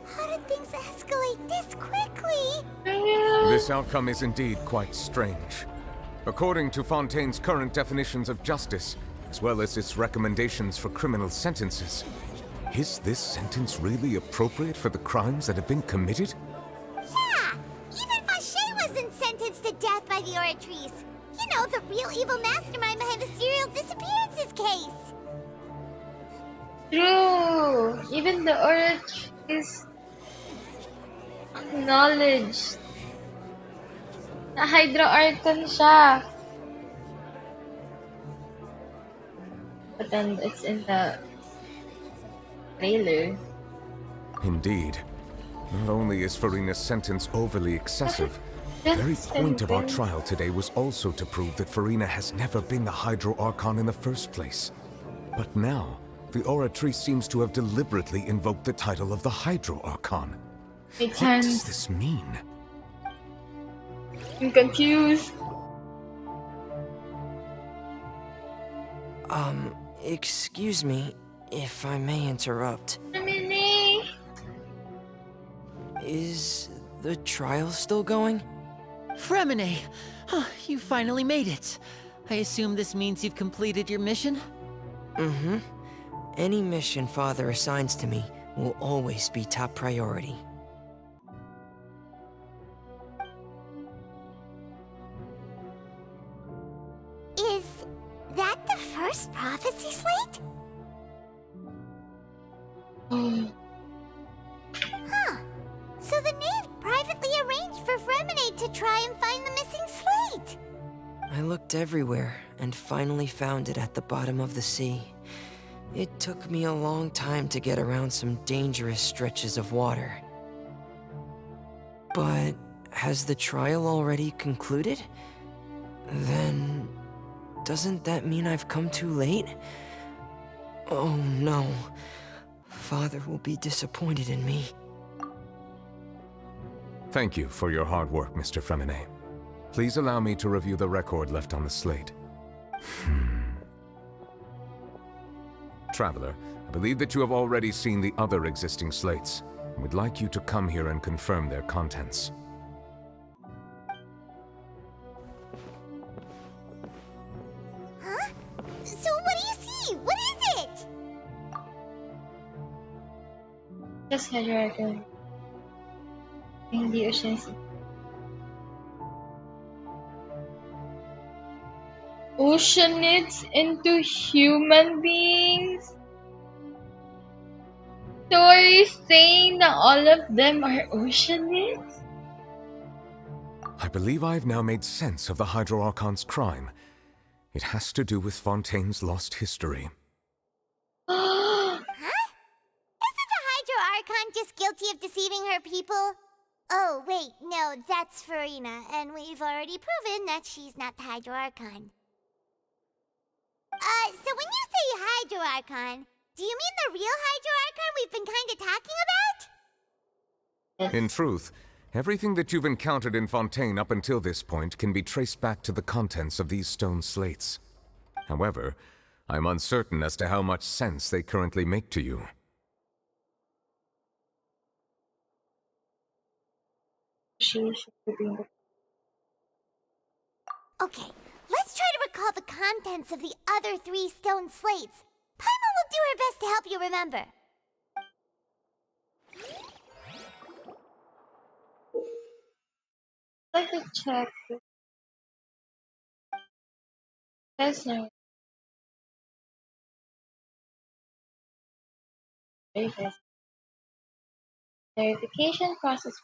How did things escalate this quickly? This outcome is indeed quite strange. According to Fontaine's current definitions of justice, as well as its recommendations for criminal sentences, is this sentence really appropriate for the crimes that have been committed? Yeah! Even Fauché wasn't sentenced to death by the Oratrice. You know, the real evil mastermind behind the serial disappearances case. True! Even the Oratrice acknowledged na Hydro Archon siya. But then it's in the trailer. Indeed. Not only is Farina's sentence overly excessive, the very point of our trial today was also to prove that Farina has never been the Hydro Archon in the first place. But now, the Oratrice seems to have deliberately invoked the title of the Hydro Archon. What does this mean? I'm confused. Excuse me, if I may interrupt. Is the trial still going? Fremine! You finally made it. I assume this means you've completed your mission? Mm-hmm. Any mission Father assigns to me will always be top priority. Is that the first prophecy slate? Huh. So the knave privately arranged for Fremine to try and find the missing slate. I looked everywhere and finally found it at the bottom of the sea. It took me a long time to get around some dangerous stretches of water. But has the trial already concluded? Then doesn't that mean I've come too late? Oh no. Father will be disappointed in me. Thank you for your hard work, Mr. Fremine. Please allow me to review the record left on the slate. Traveler, I believe that you have already seen the other existing slates, and would like you to come here and confirm their contents. Huh? So what do you see? What is it? Just Hydro Archon. Hindi siya oceanids into human beings? So are you saying that all of them are oceanids? I believe I've now made sense of the Hydro Archon's crime. It has to do with Fontaine's lost history. Huh? Isn't the Hydro Archon just guilty of deceiving her people? Oh, wait, no, that's Farina, and we've already proven that she's not the Hydro Archon. So when you say Hydro Archon, do you mean the real Hydro Archon we've been kinda talking about? In truth, everything that you've encountered in Fontaine up until this point can be traced back to the contents of these stone slates. However, I'm uncertain as to how much sense they currently make to you. Okay, let's try to recall the contents of the other 3 stone slates. Paimon will do her best to help you remember. Let me check. There's no verification process.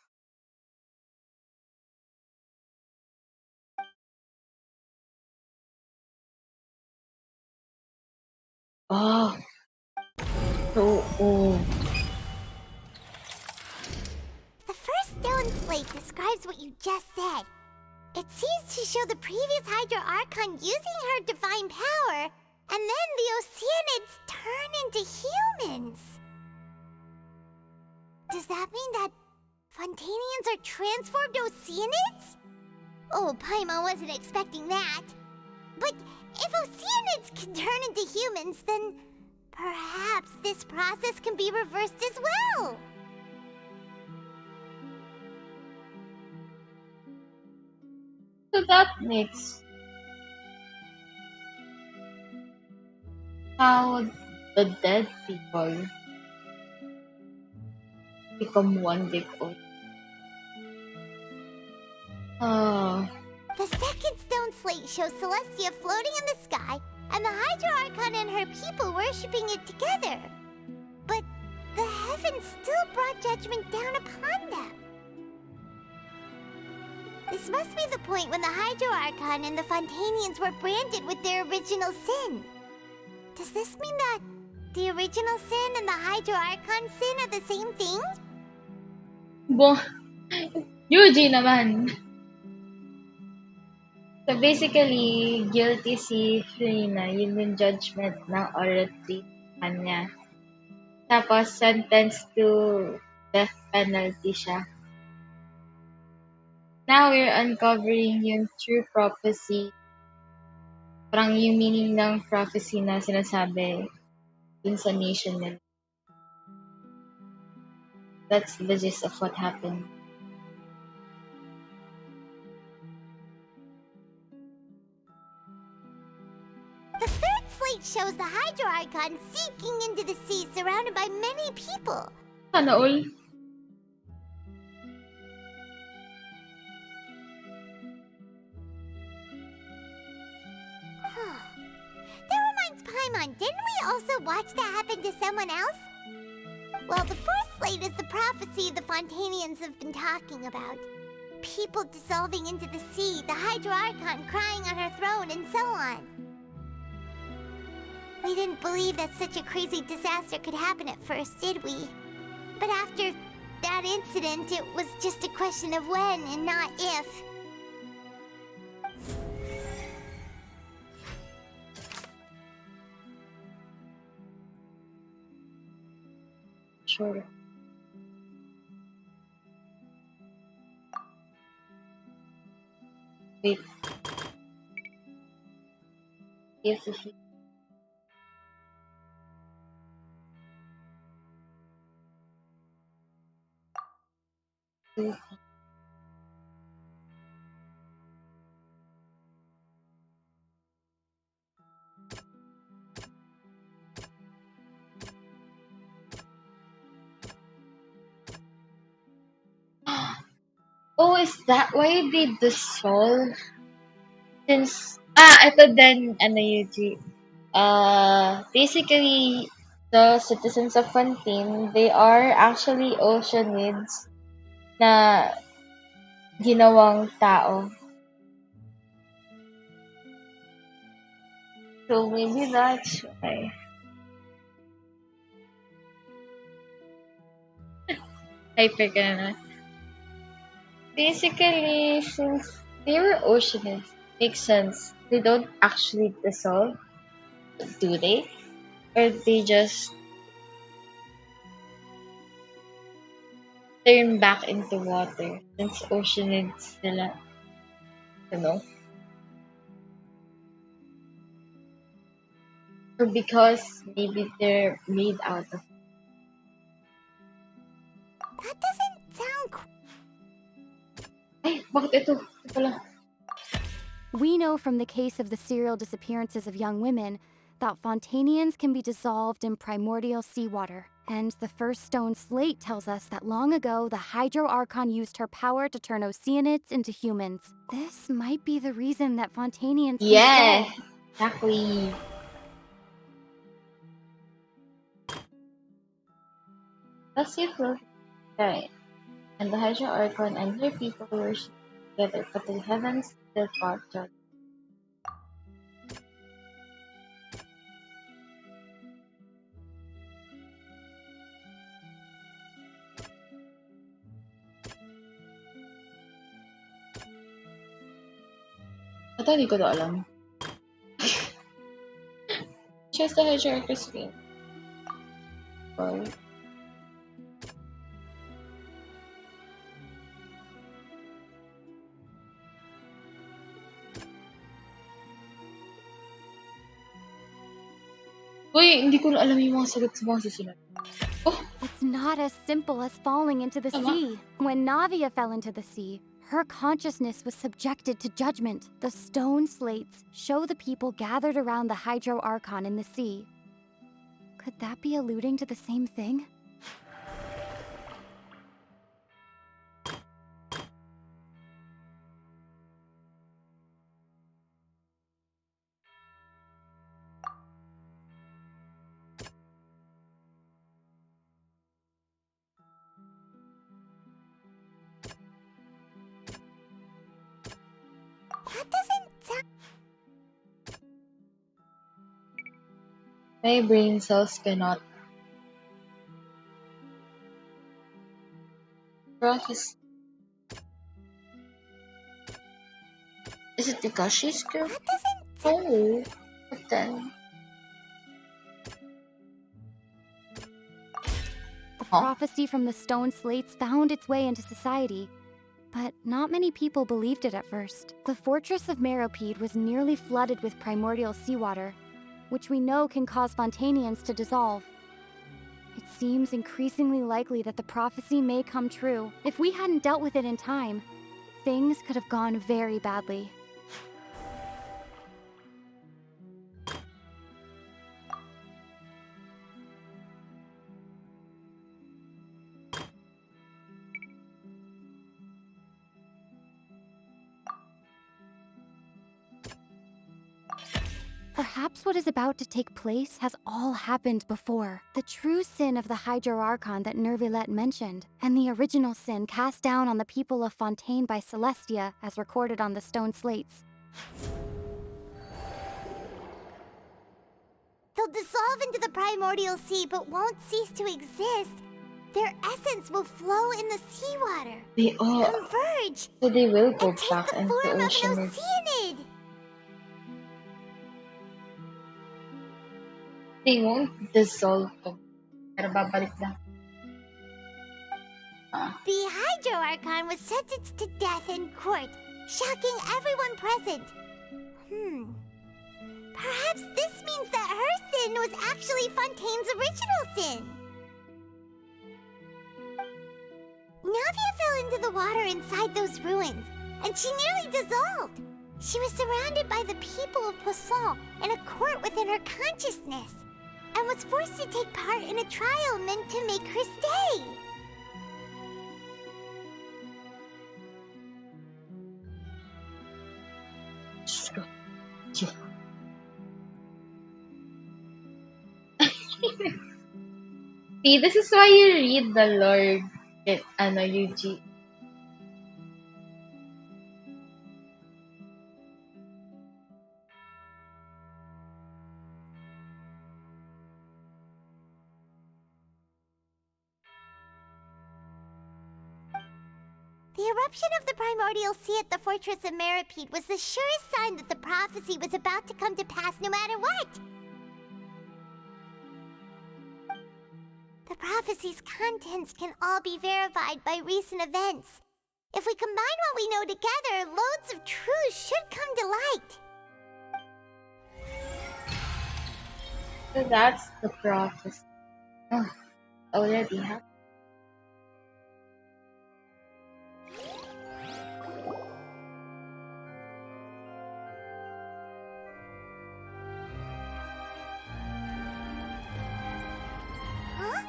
Oh. Oh. The first stone slate describes what you just said. It seems to show the previous Hydro Archon using her divine power, and then the Oceanids turn into humans. Does that mean that Fontanians are transformed Oceanids? Oh, Paimon wasn't expecting that. But if Oceanids can turn into humans, then perhaps this process can be reversed as well. So that makes how the dead people become one big old. Oh. The second stone slate shows Celestia floating in the sky, and the Hydro Archon and her people worshipping it together. But the heavens still brought judgment down upon them. This must be the point when the Hydro Archon and the Fontanians were branded with their original sin. Does this mean that the original sin and the Hydro Archon sin are the same thing? Yuji naman! So basically, guilty si Frina. Yun yung judgment ng oratory sa kanya. Tapos, sentenced to death penalty siya. Now we're uncovering yung true prophecy. Parang yung meaning ng prophecy na sinasabi dun sa nation nila. That's the gist of what happened. The third slate shows the Hydro Archon sinking into the sea surrounded by many people. Sana all. That reminds Paimon, didn't we also watch that happen to someone else? Well, the fourth slate is the prophecy the Fontanians have been talking about. People dissolving into the sea, the Hydro Archon crying on her throne, and so on. We didn't believe that such a crazy disaster could happen at first, did we? But after that incident, it was just a question of when and not if. Sure. Wait. Yes, if you... Oh, is that why they dissolve? Since, ito din, Yuji. Basically, the citizens of Fontaine, they are actually oceanids na ginawang tao. So maybe that's why. Hyper ka na. Basically, since they were oceanists, makes sense. They don't actually dissolve, do they? Or they just turn back into water since oceanids sila, you know? Or because maybe they're made out of. That doesn't sound. Ay, bakit ito? Ito pala. We know from the case of the serial disappearances of young women that Fontanians can be dissolved in primordial seawater. And the first stone slate tells us that long ago, the Hydro Archon used her power to turn Oceanids into humans. This might be the reason that Fontanians can Yes, dissolve. exactly. Let's see if we're right. And the Hydra Archon and her people worship together, but the heavens still fought judgment. Ito hindi ko na alam. Just the Hydra Archon. Oh. Uy, hindi ko na alam yung mga sagot sa mga susunod. It's not as simple as falling into the sea. When Navia fell into the sea, her consciousness was subjected to judgment. The stone slates show the people gathered around the Hydro Archon in the sea. Could that be alluding to the same thing? That doesn't sound. My brain cells cannot process. Is it because she's good? That doesn't. Oh, but then. The prophecy from the stone slates found its way into society, but not many people believed it at first. The fortress of Meropide was nearly flooded with primordial seawater, which we know can cause Fontanians to dissolve. It seems increasingly likely that the prophecy may come true. If we hadn't dealt with it in time, things could have gone very badly. Perhaps what is about to take place has all happened before. The true sin of the Hydro Archon that Nervilette mentioned, and the original sin cast down on the people of Fontaine by Celestia as recorded on the stone slates. They'll dissolve into the primordial sea but won't cease to exist. Their essence will flow in the seawater. They all converge. So they will go and take back the into form the of ocean. an oceanid. They won't dissolve them. Pero babalik lang. The Hydro Archon was sentenced to death in court, shocking everyone present. Perhaps this means that her sin was actually Fontaine's original sin. Navia fell into the water inside those ruins, and she nearly dissolved. She was surrounded by the people of Poisson in a court within her consciousness, and was forced to take part in a trial meant to make her stay. See, this is why you read the Lord, UG. The The eruption of the primordial sea at the fortress of Meripede was the surest sign that the prophecy was about to come to pass no matter what. The prophecy's contents can all be verified by recent events. If we combine what we know together, loads of truths should come to light. So that's the prophecy. Oh, already happened. Huh?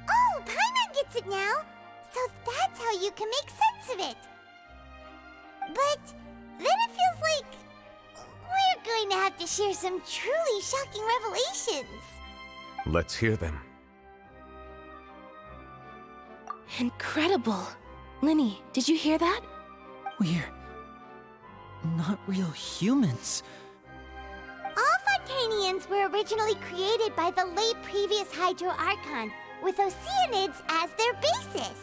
Oh, Paimon gets it now! So that's how you can make sense of it! But then it feels like we're going to have to share some truly shocking revelations! Let's hear them. Incredible. Linny, did you hear that? We're not real humans. All Fontanians were originally created by the late previous Hydro Archon, with Oceanids as their basis.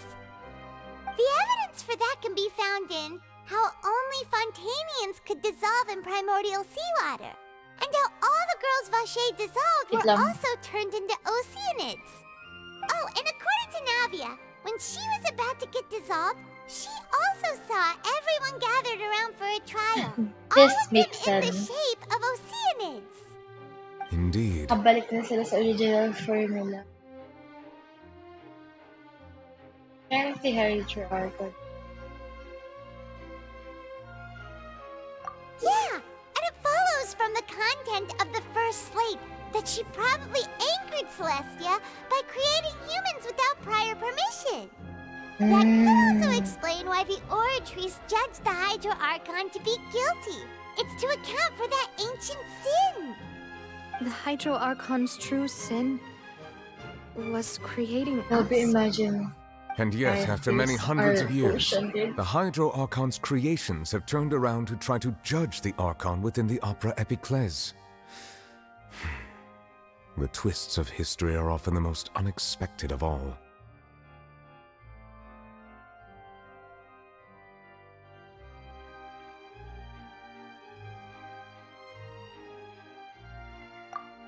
The evidence for that can be found in how only Fontanians could dissolve in primordial seawater, and how all the girls Vache dissolved were also turned into Oceanids. Oh, and according to Navia, when she was about to get dissolved, she also saw everyone gathered around for a trial. This all of makes them in sense. the shape of Oceanids. Indeed. Kabalik na sila sa original formula. Kaya si Hydro Archon. Yeah, and it follows from the content of the first slate that she probably anchored Celestia by creating humans without prior permission. That could also explain why the Oratrice judged the Hydro Archon to be guilty. It's to account for that ancient sin. The Hydro Archon's true sin was creating Help us. imagine. And yet, after many Archons hundreds are of years, ocean-did. the Hydro Archon's creations have turned around to try to judge the Archon within the Opera Epiclese. The twists of history are often the most unexpected of all.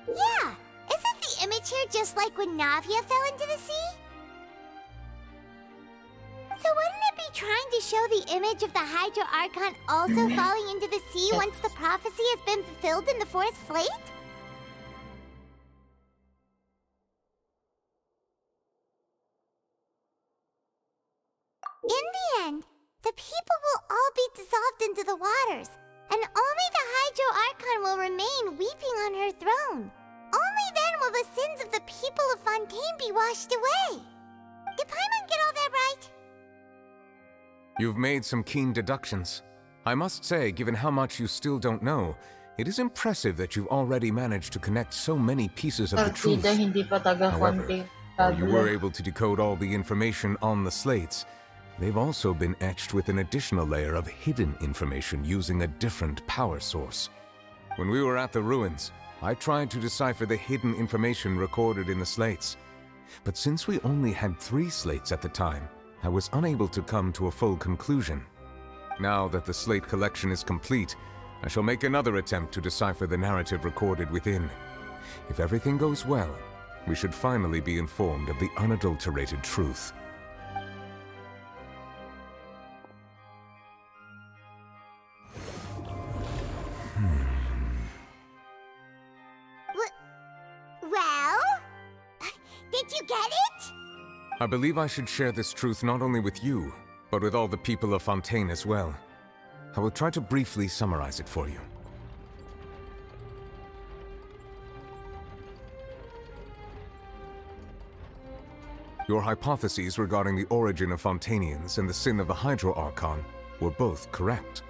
Yeah, isn't the image here just like when Navia fell into the sea? So wouldn't it be trying to show the image of the Hydro Archon also falling into the sea once the prophecy has been fulfilled in the fourth slate? In the end, the people will all be dissolved into the waters, and only the Hydro Archon will remain weeping on her throne. Only then will the sins of the people of Fontaine be washed away. Did Paimon get all that right? You've made some keen deductions. I must say, given how much you still don't know, it is impressive that you've already managed to connect so many pieces of the truth. Partida hindi pa taga However, Fontaine. while you were able to decode all the information on the slates, they've also been etched with an additional layer of hidden information using a different power source. When we were at the ruins, I tried to decipher the hidden information recorded in the slates. But since we only had 3 slates at the time, I was unable to come to a full conclusion. Now that the slate collection is complete, I shall make another attempt to decipher the narrative recorded within. If everything goes well, we should finally be informed of the unadulterated truth. Well? Did you get it? I believe I should share this truth not only with you, but with all the people of Fontaine as well. I will try to briefly summarize it for you. Your hypotheses regarding the origin of Fontainians and the sin of the Hydro Archon were both correct.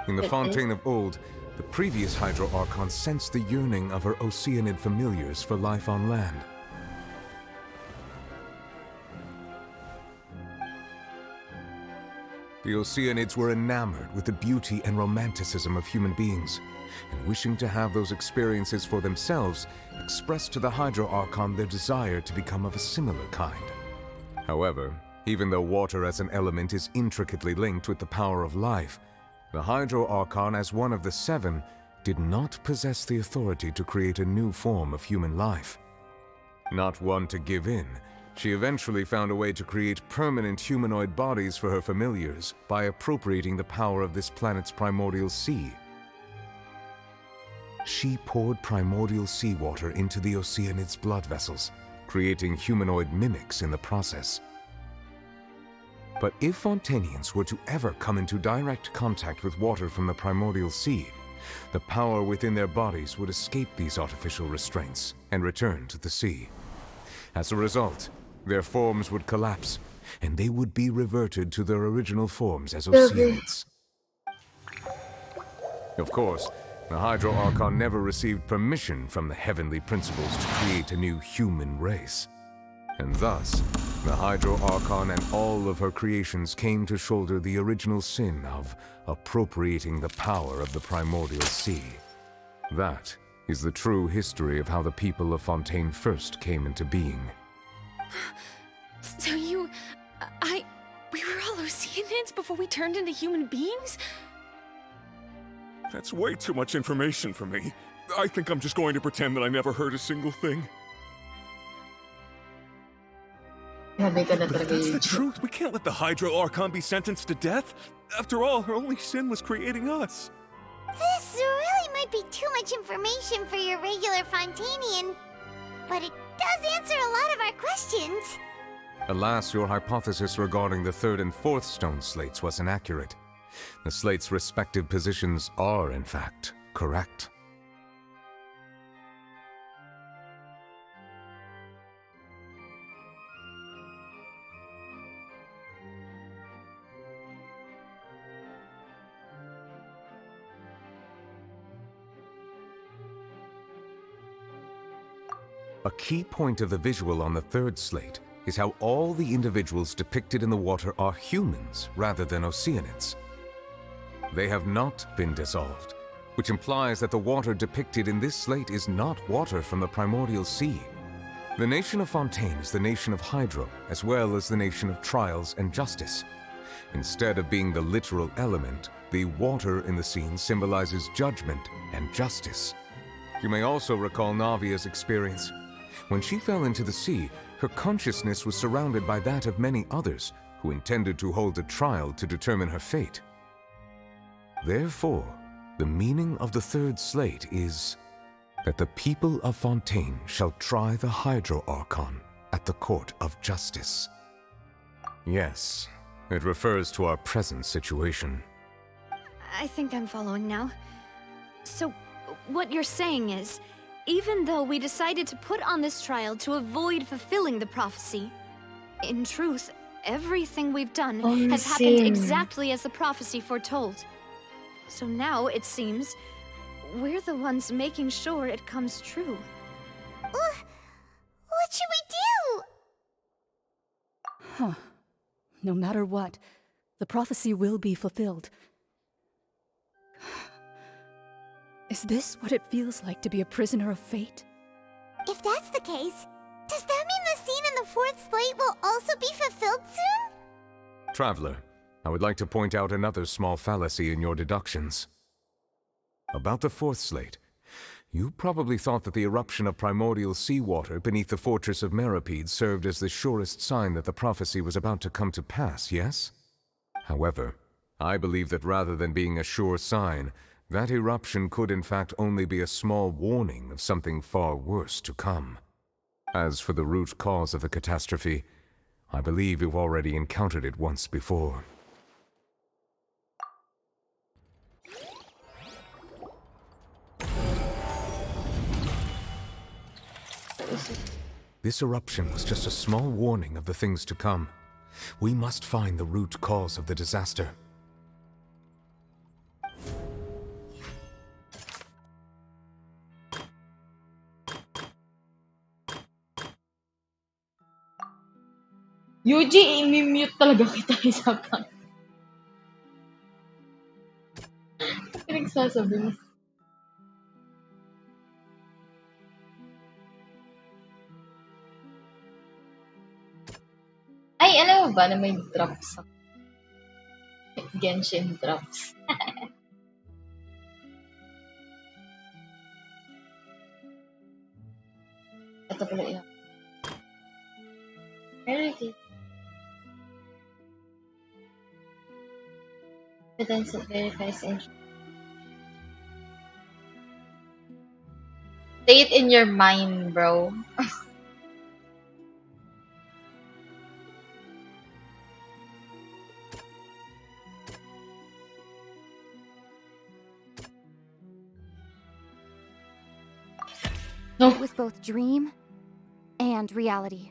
In the Fontaine of old, the previous Hydro Archon sensed the yearning of her Oceanid familiars for life on land. The Oceanids were enamored with the beauty and romanticism of human beings, and wishing to have those experiences for themselves, expressed to the Hydro Archon their desire to become of a similar kind. However, Even though water as an element is intricately linked with the power of life, the Hydro Archon, as one of the seven, did not possess the authority to create a new form of human life. Not one to give in, she eventually found a way to create permanent humanoid bodies for her familiars by appropriating the power of this planet's primordial sea. She poured primordial seawater into the Oceanid's blood vessels, creating humanoid mimics in the process. But if Fontanians were to ever come into direct contact with water from the primordial sea, the power within their bodies would escape these artificial restraints and return to the sea. As a result, their forms would collapse, and they would be reverted to their original forms as Oceanids. Of course, the Hydro Archon never received permission from the heavenly principles to create a new human race. And thus, the Hydro Archon and all of her creations came to shoulder the original sin of appropriating the power of the primordial sea. That is the true history of how the people of Fontaine first came into being. So we were all Oceanids before we turned into human beings? That's way too much information for me. I think I'm just going to pretend that I never heard a single thing. But if that's the truth, we can't let the Hydro Archon be sentenced to death. After all, her only sin was creating us. This really might be too much information for your regular Fontanian, but it does answer a lot of our questions. Alas, your hypothesis regarding the third and fourth stone slates was inaccurate. The slates' respective positions are, in fact, correct. A key point of the visual on the third slate is how all the individuals depicted in the water are humans rather than Oceanids. They have not been dissolved, which implies that the water depicted in this slate is not water from the primordial sea. The nation of Fontaine is the nation of Hydro, as well as the nation of trials and justice. Instead of being the literal element, the water in the scene symbolizes judgment and justice. You may also recall Navia's experience. When she fell into the sea, her consciousness was surrounded by that of many others who intended to hold a trial to determine her fate. Therefore, the meaning of the third slate is that the people of Fontaine shall try the Hydro Archon at the court of justice. Yes, it refers to our present situation. I think I'm following now. So, what you're saying is, even though we decided to put on this trial to avoid fulfilling the prophecy, in truth, everything we've done has happened exactly as the prophecy foretold. So now, it seems, we're the ones making sure it comes true. What should we do? Huh. No matter what, the prophecy will be fulfilled. Is this what it feels like to be a prisoner of fate? If that's the case, does that mean the scene in the fourth slate will also be fulfilled soon? Traveler, I would like to point out another small fallacy in your deductions. About the fourth slate, you probably thought that the eruption of primordial seawater beneath the fortress of Meropide served as the surest sign that the prophecy was about to come to pass, yes? However, I believe that rather than being a sure sign, that eruption could in fact only be a small warning of something far worse to come. As for the root cause of the catastrophe, I believe you've already encountered it once before. This eruption was just a small warning of the things to come. We must find the root cause of the disaster. Yuji, i-mute talaga kita isa pa. Pinagsasabi mo. Ay, alam mo ba na may drops ako? Genshin drops. Ito pala yun. Very evidence that verifies entry. Say it in your mind, bro. It was both dream and reality.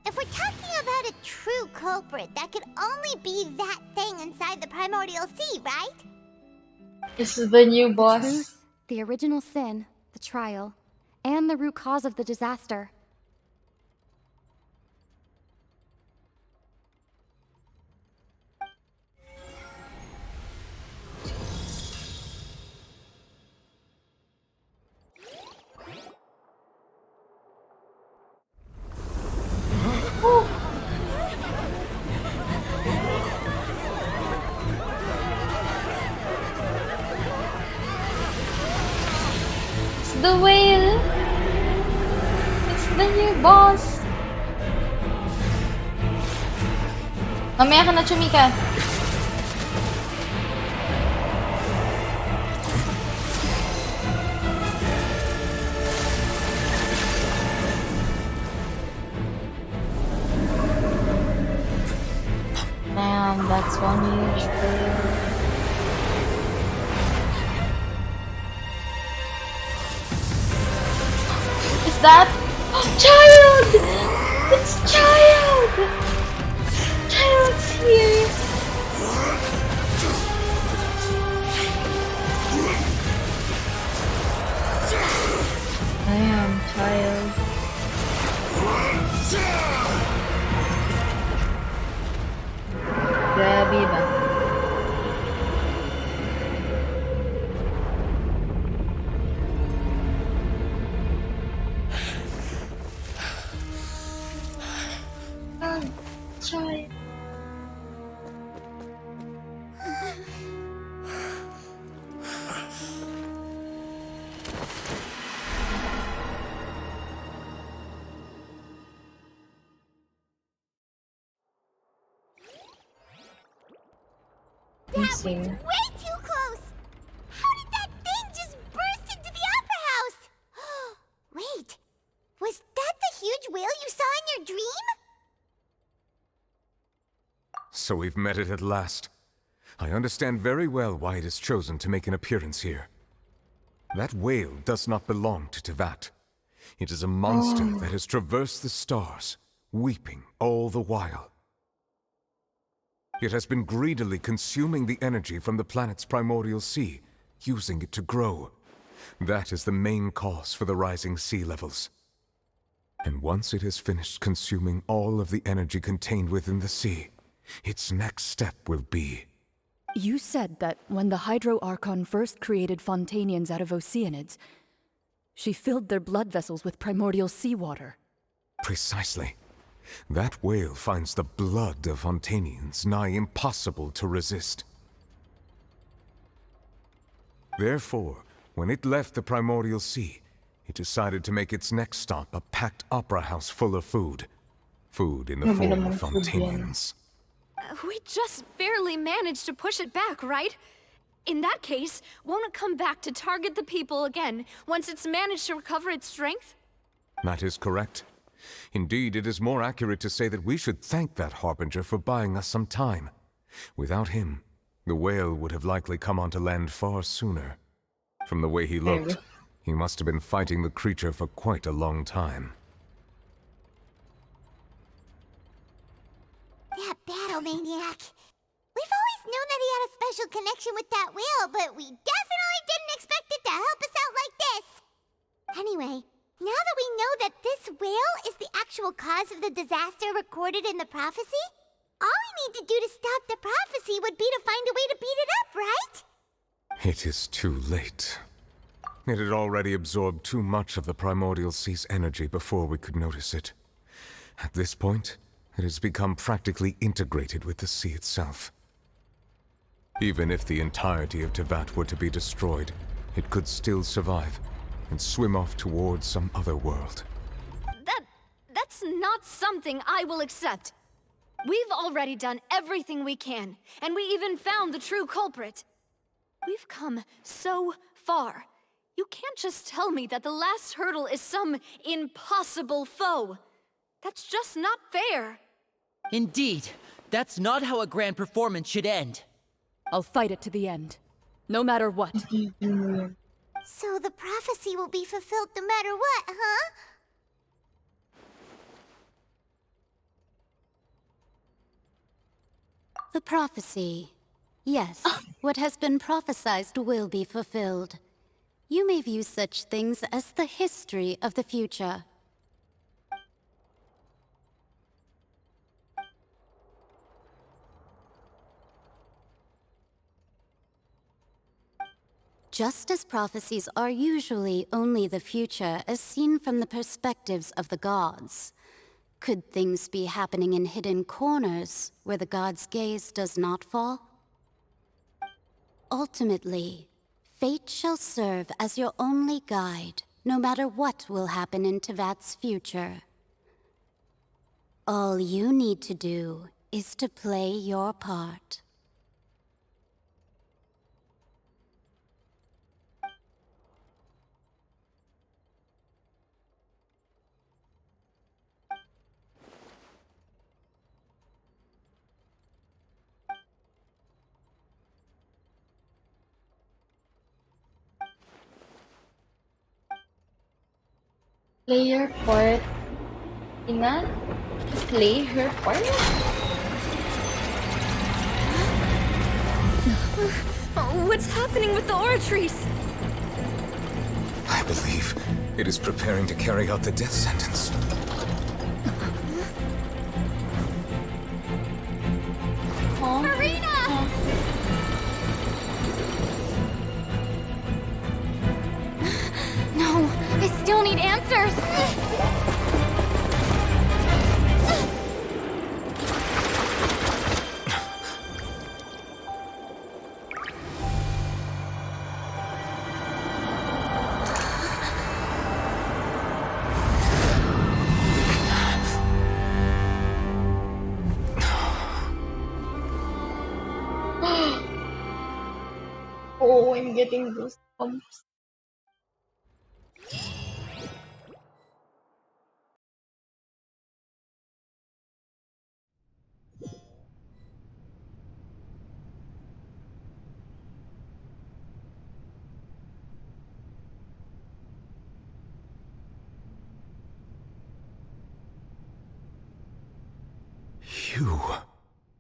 If we're talking about a true culprit, that could only be that thing inside the primordial sea, right? This is the new boss. The truth, the original sin, the trial, and the root cause of the disaster. It's the whale. It's the new boss. Mamaya ka na, Chumika. Damn, that's one huge whale. Is that child? It's child. Child's here. I am child. Grabe ba? Child. That was way too close! How did that thing just burst into the opera house? Wait, was that the huge whale you saw in your dream? So we've met it at last. I understand very well why it has chosen to make an appearance here. That whale does not belong to Tevat. It is a monster that has traversed the stars, weeping all the while. It has been greedily consuming the energy from the planet's primordial sea, using it to grow. That is the main cause for the rising sea levels. And once it has finished consuming all of the energy contained within the sea, its next step will be... You said that when the Hydro Archon first created Fontanians out of Oceanids, she filled their blood vessels with primordial seawater. Precisely. That whale finds the blood of Fontanians nigh impossible to resist. Therefore, when it left the primordial sea, it decided to make its next stop a packed opera house full of food. Food in the form of Fontanians. We just barely managed to push it back, right? In that case, won't it come back to target the people again once it's managed to recover its strength? That is correct. Indeed, it is more accurate to say that we should thank that Harbinger for buying us some time. Without him, the whale would have likely come onto land far sooner. From the way he looked, he must have been fighting the creature for quite a long time. That battle maniac. We've always known that he had a special connection with that whale, but we definitely didn't expect it to help us out like this. Anyway, now that we know that this whale is the actual cause of the disaster recorded in the prophecy, all we need to do to stop the prophecy would be to find a way to beat it up, right? It is too late. It had already absorbed too much of the primordial sea's energy before we could notice it. At this point, it has become practically integrated with the sea itself. Even if the entirety of Tevat were to be destroyed, it could still survive and swim off towards some other world. That's not something I will accept. We've already done everything we can, and we even found the true culprit. We've come so far. You can't just tell me that the last hurdle is some impossible foe. That's just not fair. Indeed, that's not how a grand performance should end. I'll fight it to the end, no matter what. So the prophecy will be fulfilled no matter what, huh? The prophecy. Yes, what has been prophesied will be fulfilled. You may view such things as the history of the future. Just as prophecies are usually only the future as seen from the perspectives of the gods, could things be happening in hidden corners where the gods' gaze does not fall? Ultimately, fate shall serve as your only guide, no matter what will happen in Tevat's future. All you need to do is to play your part. Play your part. Ina? Play her part? What's happening with the aura trees? I believe it is preparing to carry out the death sentence. Marina! No, I still need answers. Oh, I'm getting goosebumps.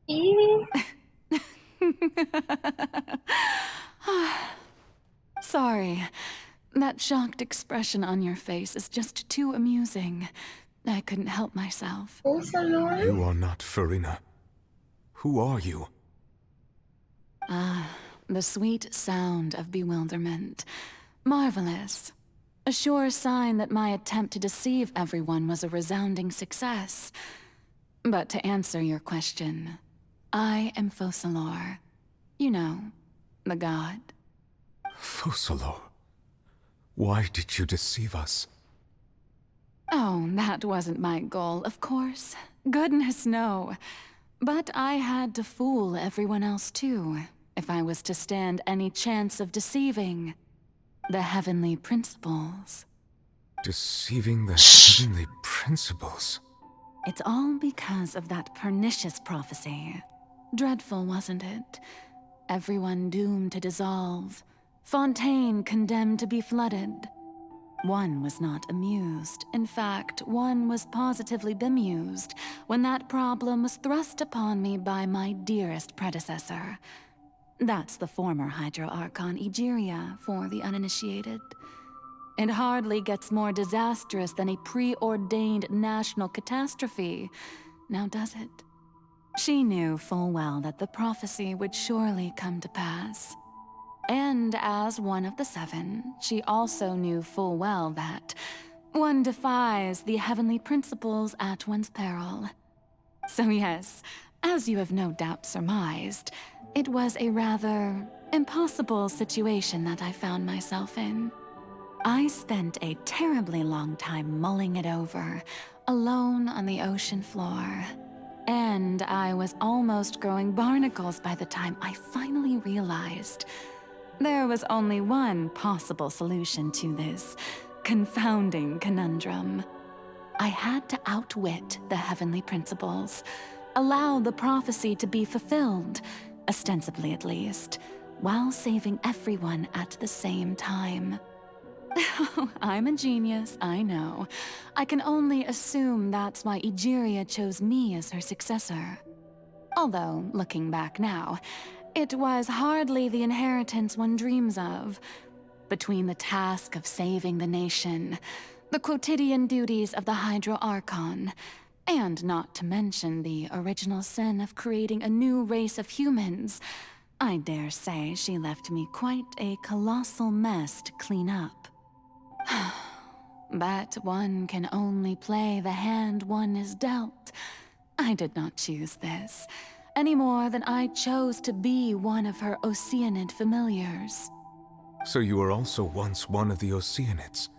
You. Sorry. That shocked expression on your face is just too amusing. I couldn't help myself. You are not Farina. Who are you? The sweet sound of bewilderment. Marvelous. A sure sign that my attempt to deceive everyone was a resounding success. But to answer your question, I am Focalor. You know, the god. Focalor? Why did you deceive us? Oh, that wasn't my goal, of course. Goodness, no. But I had to fool everyone else too, if I was to stand any chance of deceiving the heavenly principles. Deceiving the heavenly principles? It's all because of that pernicious prophecy. Dreadful, wasn't it? Everyone doomed to dissolve. Fontaine condemned to be flooded. One was not amused. In fact, one was positively bemused when that problem was thrust upon me by my dearest predecessor. That's the former Hydro Archon Egeria for the uninitiated. It hardly gets more disastrous than a preordained national catastrophe, now does it? She knew full well that the prophecy would surely come to pass. And And as one of the seven, she also knew full well that one defies the heavenly principles at one's peril. So yes, as you have no doubt surmised, it was a rather impossible situation that I found myself in. I spent a terribly long time mulling it over, alone on the ocean floor. And I was almost growing barnacles by the time I finally realized there was only one possible solution to this confounding conundrum. I had to outwit the heavenly principles, allow the prophecy to be fulfilled, ostensibly at least, while saving everyone at the same time. I'm a genius, I know. I can only assume that's why Egeria chose me as her successor. Although, looking back now, it was hardly the inheritance one dreams of. Between the task of saving the nation, the quotidian duties of the Hydro Archon, and not to mention the original sin of creating a new race of humans, I dare say she left me quite a colossal mess to clean up. But one can only play the hand one is dealt. I did not choose this, any more than I chose to be one of her Oceanid familiars. So you were also once one of the Oceanids,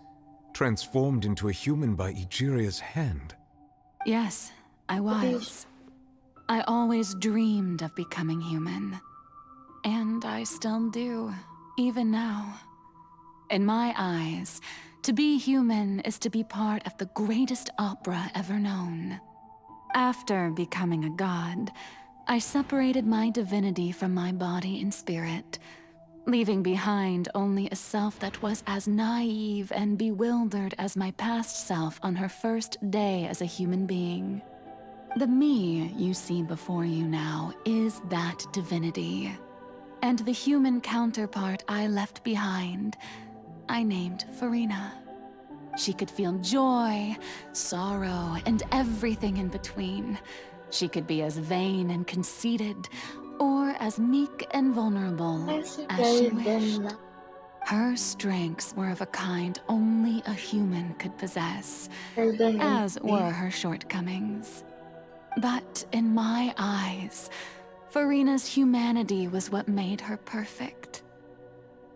transformed into a human by Egeria's hand? Yes, I was. I always dreamed of becoming human. And I still do, even now. In my eyes, to be human is to be part of the greatest opera ever known. After becoming a god, I separated my divinity from my body and spirit, leaving behind only a self that was as naive and bewildered as my past self on her first day as a human being. The me you see before you now is that divinity. And the human counterpart I left behind, I named Farina. She could feel joy, sorrow, and everything in between. She could be as vain and conceited, or as meek and vulnerable as she wished. Her strengths were of a kind only a human could possess, as were her shortcomings. But in my eyes, Farina's humanity was what made her perfect.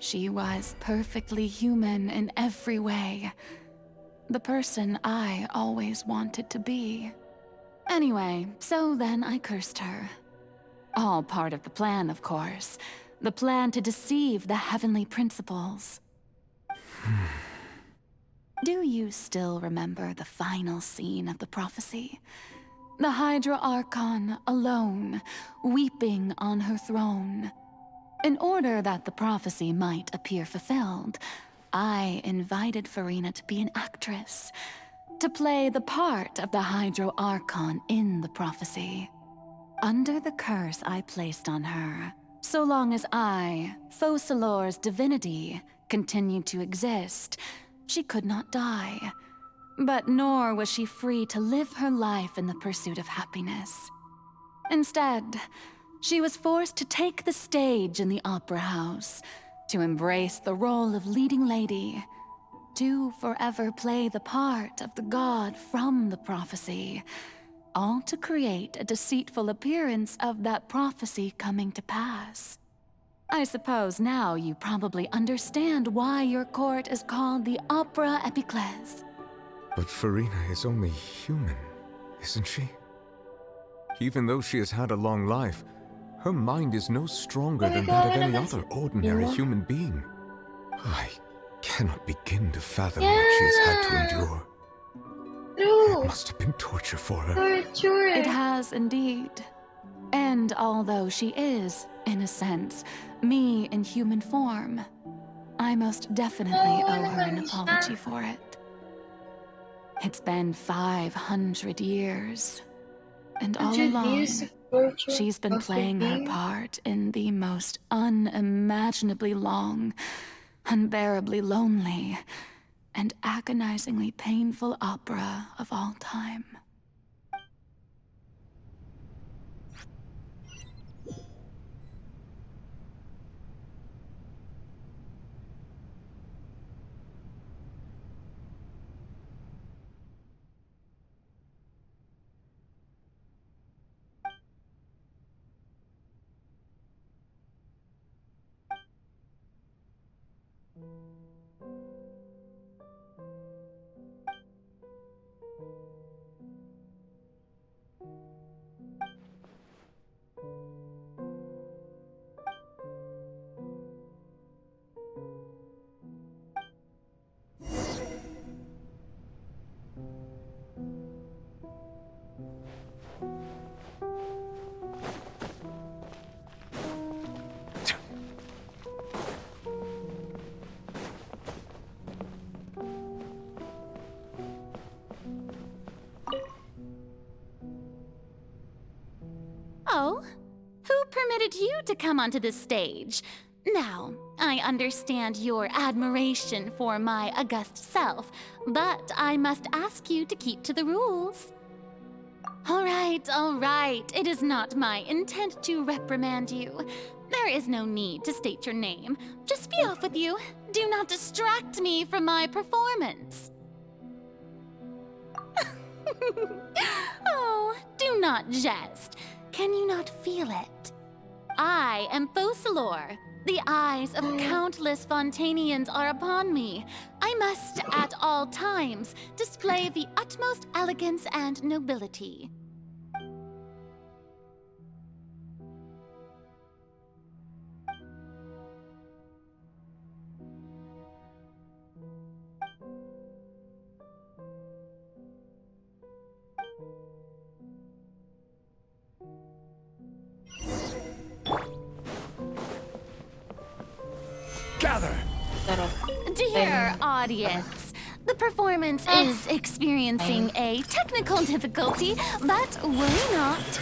She was perfectly human in every way. The person I always wanted to be. Anyway, so then I cursed her. All part of the plan, of course. The plan to deceive the heavenly principles. Do you still remember the final scene of the prophecy? The Hydra Archon alone, weeping on her throne. In order that the prophecy might appear fulfilled, I invited Farina to be an actress, to play the part of the Hydro Archon in the prophecy. Under the curse I placed on her, so long as I, Focalor's divinity, continued to exist, she could not die. But nor was she free to live her life in the pursuit of happiness. Instead, she was forced to take the stage in the opera house, to embrace the role of leading lady, to forever play the part of the god from the prophecy, all to create a deceitful appearance of that prophecy coming to pass. I suppose now you probably understand why your court is called the Opera Epiclese. But Farina is only human, isn't she? Even though she has had a long life, her mind is no stronger than that of any other ordinary human being. I cannot begin to fathom what she has had to endure. It must have been torture for her. It has indeed. And although she is, in a sense, me in human form, I most definitely owe her an apology for it. It's been 500 years, and all along, she's been playing her part in the most unimaginably long, unbearably lonely, and agonizingly painful opera of all time. wanted you to come onto this stage. Now, I understand your admiration for my august self, but I must ask you to keep to the rules. All right. It is not my intent to reprimand you. There is no need to state your name. Just be off with you. Do not distract me from my performance. Oh, do not jest. Can you not feel it? I am Focalor. The eyes of countless Fontanians are upon me. I must, at all times, display the utmost elegance and nobility. Gather! Dear audience, the performance is experiencing a technical difficulty, but worry not.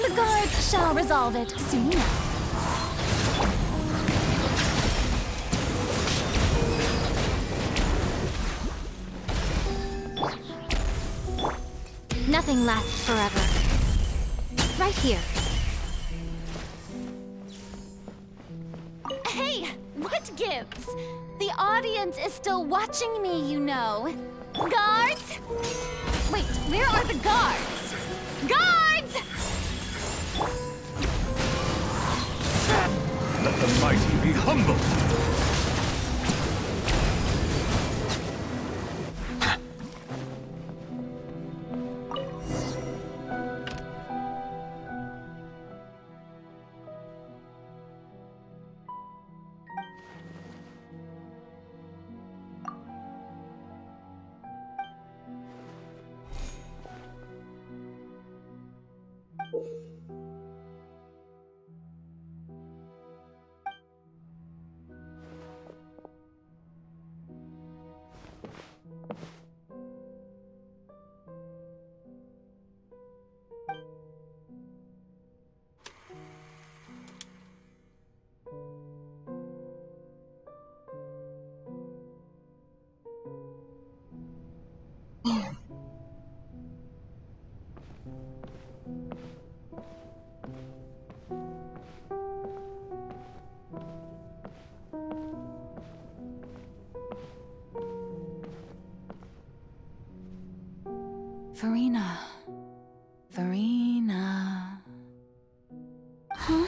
The guards shall resolve it soon enough. Nothing lasts forever. Right here. Hey, what gives? The audience is still watching me, you know. Guards? Wait, where are the guards? Guards! Let the mighty be humble! Farina. Huh?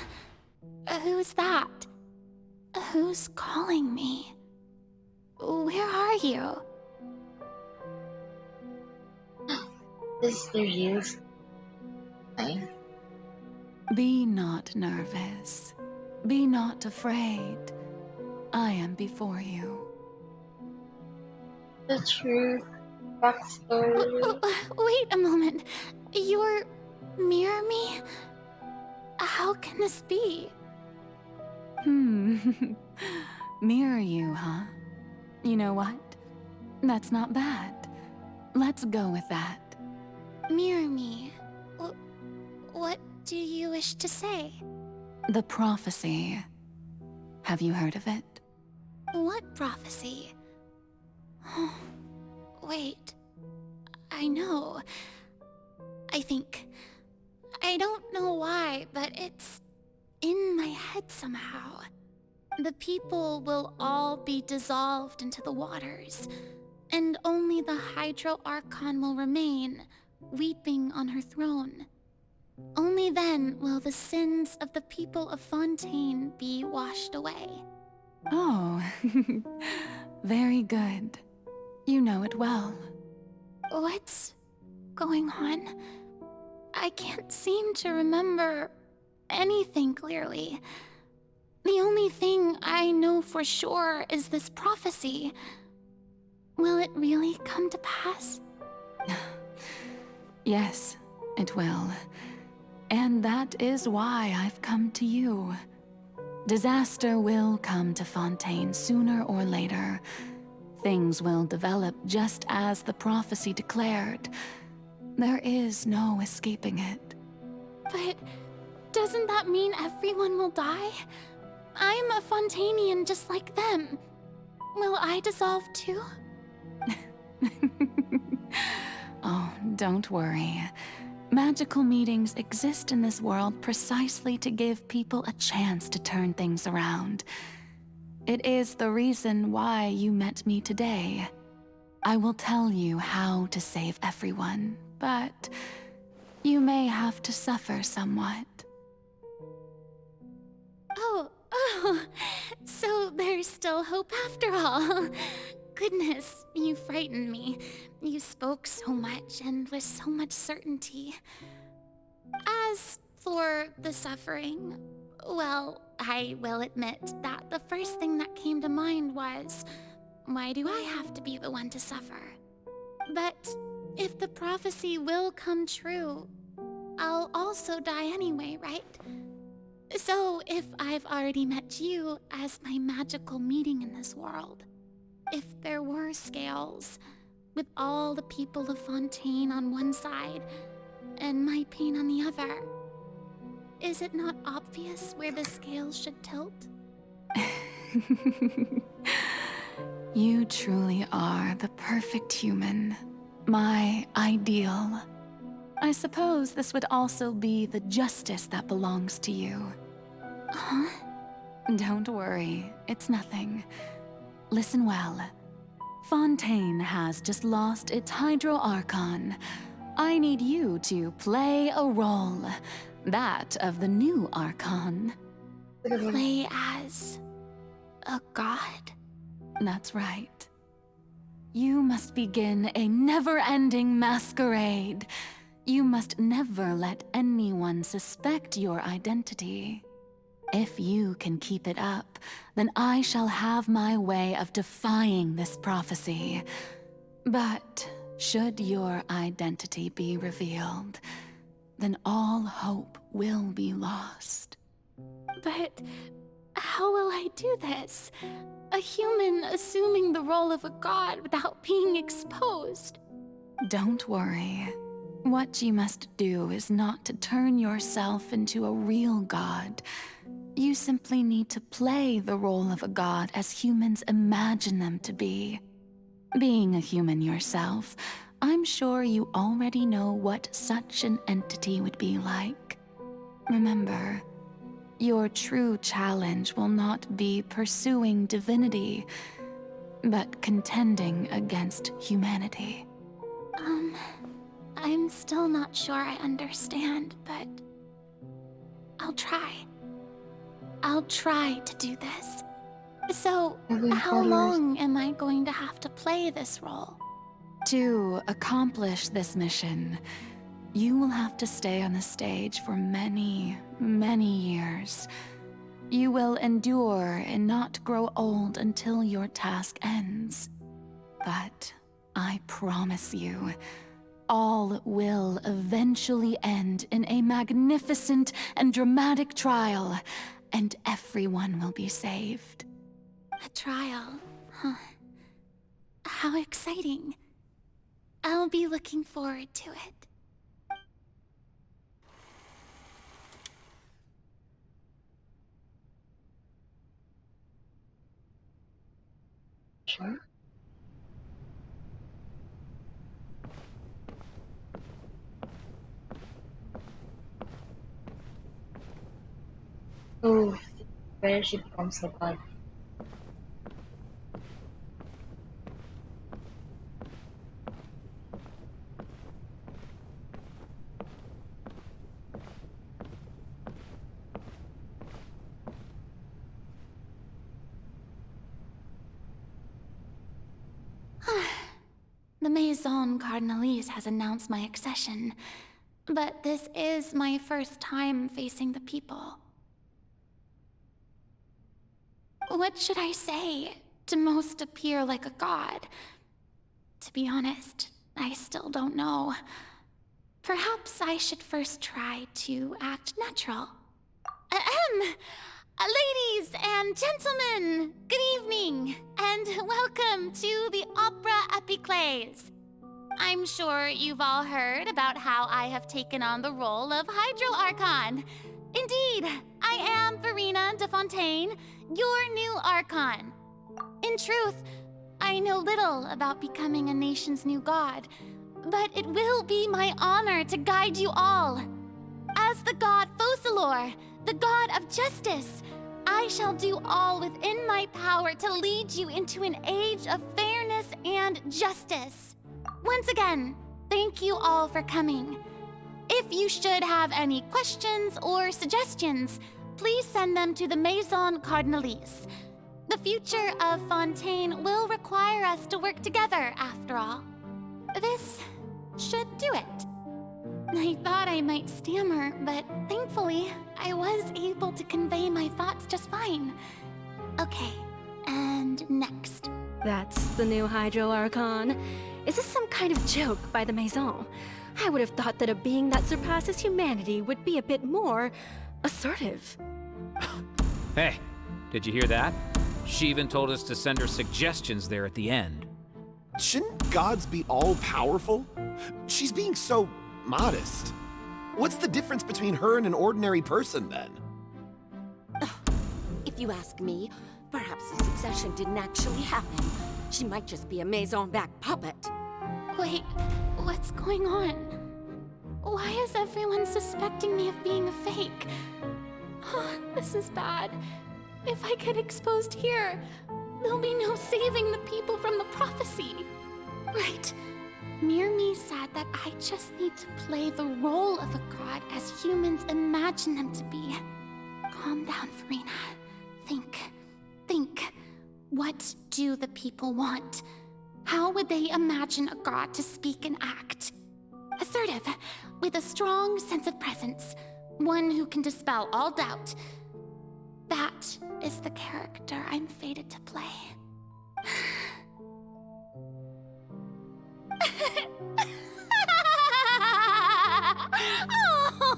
Who's that? Who's calling me? Where are you? This is the real thing. Be not nervous. Be not afraid. I am before you. The true backstory. Wait a moment. You're mirror me? How can this be? Mirror you, huh? You know what? That's not bad. Let's go with that. Mirror me. What do you wish to say? The prophecy. Have you heard of it? What prophecy? Wait. I know. I think. I don't know why, but it's in my head somehow. The people will all be dissolved into the waters, and only the Hydro Archon will remain, weeping on her throne. Only then will the sins of the people of Fontaine be washed away. Oh, very good. You know it well. What's going on? I can't seem to remember anything clearly. The only thing I know for sure is this prophecy. Will it really come to pass? Yes, it will. And that is why I've come to you. Disaster will come to Fontaine sooner or later. Things will develop just as the prophecy declared. There is no escaping it. But Doesn't that mean everyone will die? I'm a Fontanian just like them. Will I dissolve too? Oh, don't worry. Magical meetings exist in this world precisely to give people a chance to turn things around. It is the reason why you met me today. I will tell you how to save everyone, but you may have to suffer somewhat. Oh, so there's still hope after all. Goodness, you frightened me. You spoke so much and with so much certainty. As for the suffering, well, I will admit that the first thing that came to mind was, why do I have to be the one to suffer? But if the prophecy will come true, I'll also die anyway, right? So if I've already met you as my magical meeting in this world, if there were scales, with all the people of Fontaine on one side and my pain on the other, is it not obvious where the scales should tilt? You truly are the perfect human, my ideal. I suppose this would also be the justice that belongs to you. Huh? Don't worry, it's nothing. Listen well. Fontaine has just lost its Hydro Archon. I need you to play a role, that of the new Archon. Play as a god? That's right. You must begin a never-ending masquerade. You must never let anyone suspect your identity. If you can keep it up, then I shall have my way of defying this prophecy. But should your identity be revealed, then all hope will be lost. But how will I do this? A human assuming the role of a god without being exposed? Don't worry. What you must do is not to turn yourself into a real god. You simply need to play the role of a god as humans imagine them to be. Being a human yourself, I'm sure you already know what such an entity would be like. Remember, your true challenge will not be pursuing divinity, but contending against humanity. I'm still not sure I understand, but I'll try. I'll try to do this. So, how long am I going to have to play this role? To accomplish this mission, you will have to stay on the stage for many, many years. You will endure and not grow old until your task ends. But I promise you, all will eventually end in a magnificent and dramatic trial, and everyone will be saved. A trial, huh? How exciting. I'll be looking forward to it. Sure. Oh, where she becomes a god. The Maison Cardinalise has announced my accession, but this is my first time facing the people. What should I say to most appear like a god? To be honest, I still don't know. Perhaps I should first try to act natural. Ladies and gentlemen, good evening, and welcome to the Opera Epiclese. I'm sure you've all heard about how I have taken on the role of Hydro Archon. Indeed, I am Verena de Fontaine, your new Archon. In truth, I know little about becoming a nation's new god, but it will be my honor to guide you all. As the god Focalor, the god of justice, I shall do all within my power to lead you into an age of fairness and justice. Once again, thank you all for coming. If you should have any questions or suggestions, please send them to the Maison Cardinalise. The future of Fontaine will require us to work together, after all. This should do it. I thought I might stammer, but thankfully, I was able to convey my thoughts just fine. Okay, and next. That's the new Hydro Archon. Is this some kind of joke by the Maison? I would have thought that a being that surpasses humanity would be a bit more assertive. Hey, did you hear that? She even told us to send her suggestions there at the end. Shouldn't gods be all-powerful? She's being so modest. What's the difference between her and an ordinary person, then? If you ask me, perhaps the succession didn't actually happen. She might just be a Maison-back puppet. Wait, what's going on? Why is everyone suspecting me of being a fake? This is bad. If I get exposed here, there'll be no saving the people from the prophecy. Right. Mirmi said that I just need to play the role of a god as humans imagine them to be. Calm down, Verena. Think. What do the people want? How would they imagine a god to speak and act? Assertive, with a strong sense of presence. One who can dispel all doubt. That is the character I'm fated to play.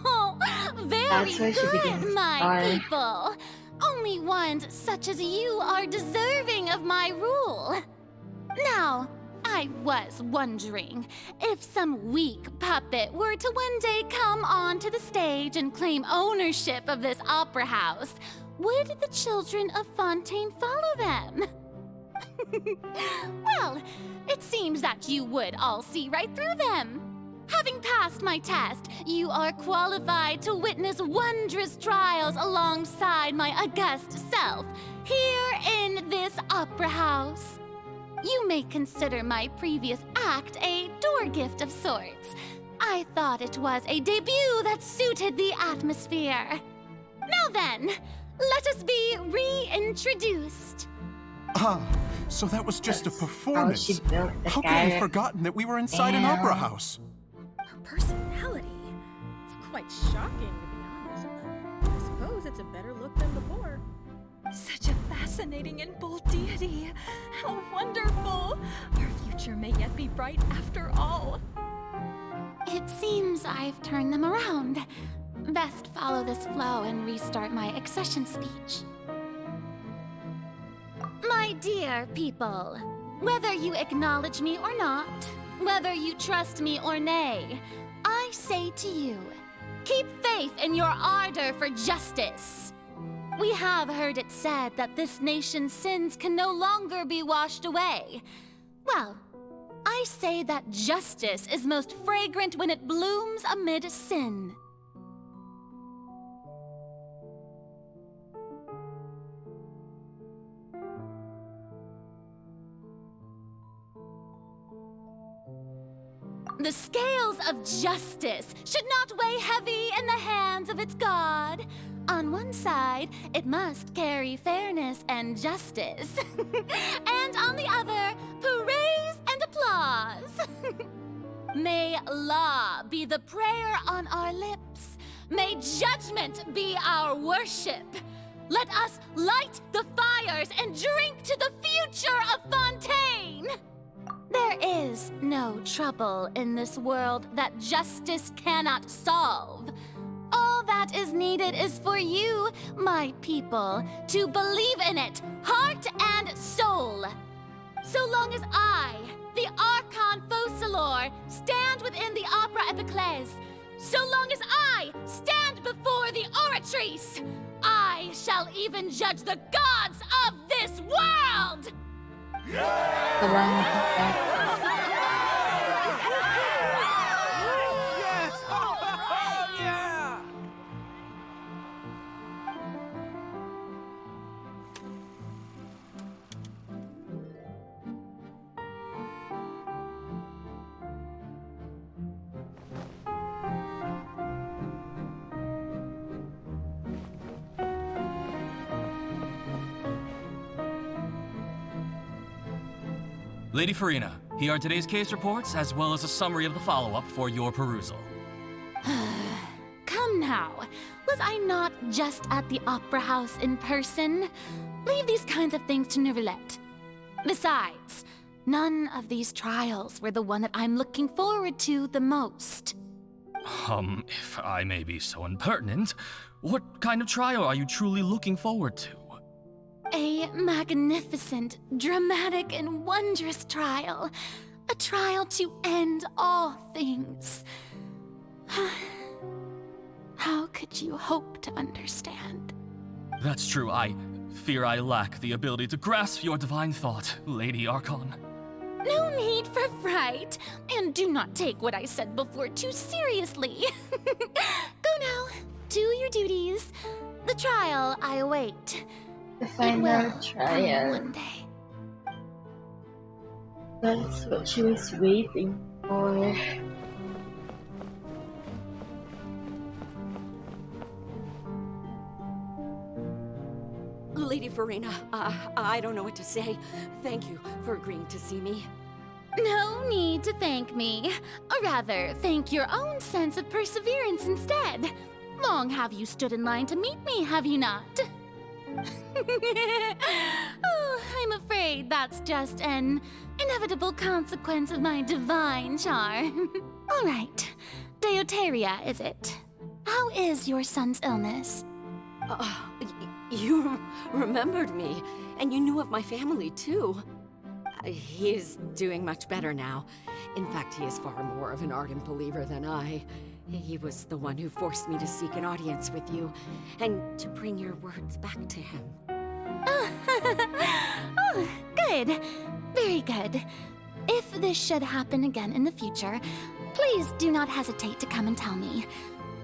Oh, very good, my people. Only ones such as you are deserving of my rule. Now, I was wondering if some weak puppet were to one day come onto the stage and claim ownership of this opera house, would the children of Fontaine follow them? Well, it seems that you would all see right through them. Having passed my test, you are qualified to witness wondrous trials alongside my august self, here in this opera house. You may consider my previous act a door gift of sorts. I thought it was a debut that suited the atmosphere. Now then, let us be reintroduced. Ah, so that was just a performance. How could I have forgotten that we were inside an opera house? Her personality. It's quite shocking, to be honest, but I suppose it's a better look than before. Such a fascinating and bold deity. How wonderful! Our future may yet be bright after all. It seems I've turned them around. Best follow this flow and restart my accession speech. My dear people, whether you acknowledge me or not, whether you trust me or nay, I say to you, keep faith in your ardor for justice. We have heard it said that this nation's sins can no longer be washed away. Well, I say that justice is most fragrant when it blooms amid sin. The scales of justice should not weigh heavy in the hands of its god. On one side, it must carry fairness and justice. And on the other, praise and applause. May law be the prayer on our lips. May judgment be our worship. Let us light the fires and drink to the future of Fontaine. There is no trouble in this world that justice cannot solve. All that is needed is for you, my people, to believe in it, heart and soul. So long as I, the Archon Focalor, stand within the Opera Epiclese, So long as I stand before the Oratrice, I shall even judge the gods of this world! Lady Farina, here are today's case reports, as well as a summary of the follow-up for your perusal. Come now, was I not just at the Opera House in person? Leave these kinds of things to Neuvillette. Besides, none of these trials were the one that I'm looking forward to the most. If I may be so impertinent, what kind of trial are you truly looking forward to? A magnificent, dramatic, and wondrous trial. A trial to end all things. How could you hope to understand? That's true. I fear I lack the ability to grasp your divine thought, Lady Archon. No need for fright, and do not take what I said before too seriously. Go now, do your duties. The trial I await. The final trial. One day. That's what she was waiting for. Lady Farina, I don't know what to say. Thank you for agreeing to see me. No need to thank me. Or rather, thank your own sense of perseverance instead. Long have you stood in line to meet me, have you not? Oh, I'm afraid that's just an inevitable consequence of my divine charm. All right, Deoteria, is it? How is your son's illness? You remembered me, and you knew of my family, too. He is doing much better now. In fact, he is far more of an ardent believer than I. He was the one who forced me to seek an audience with you, and to bring your words back to him. Oh, good. Very good. If this should happen again in the future, please do not hesitate to come and tell me.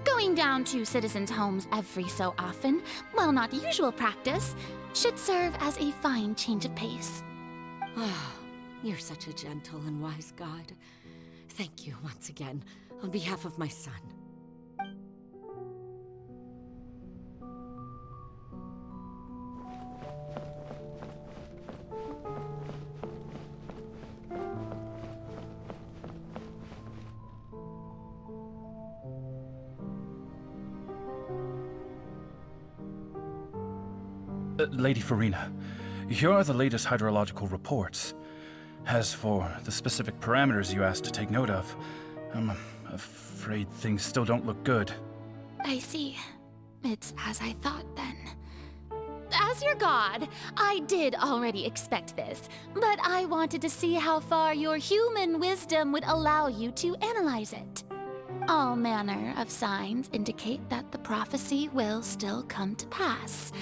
Going down to citizens' homes every so often, while not usual practice, should serve as a fine change of pace. You're such a gentle and wise god. Thank you once again, on behalf of my son. Lady Farina, here are the latest hydrological reports. As for the specific parameters you asked to take note of, I'm afraid things still don't look good. I see. It's as I thought then. As your god, I did already expect this, but I wanted to see how far your human wisdom would allow you to analyze it. All manner of signs indicate that the prophecy will still come to pass.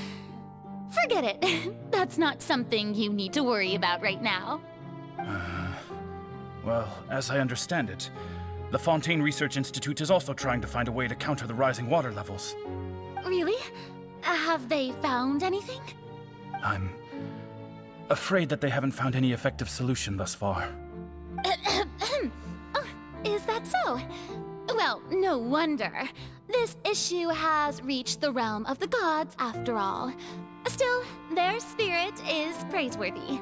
Forget it. That's not something you need to worry about right now. Well, as I understand it, the Fontaine Research Institute is also trying to find a way to counter the rising water levels. Really? Have they found anything? I'm afraid that they haven't found any effective solution thus far. Oh, is that so? Well, no wonder. This issue has reached the realm of the gods, after all. Still, their spirit is praiseworthy.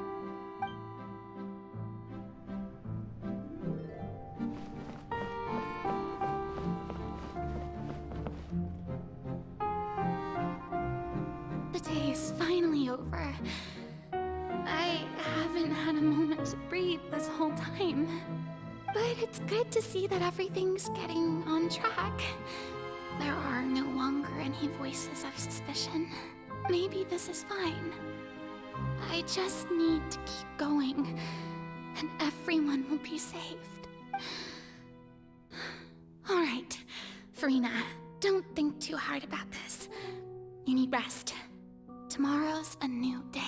The day is finally over. I haven't had a moment to breathe this whole time. But it's good to see that everything's getting on track. There are no longer any voices of suspicion. Maybe this is fine. I just need to keep going, and everyone will be saved. All right, Farina, don't think too hard about this. You need rest. Tomorrow's a new day.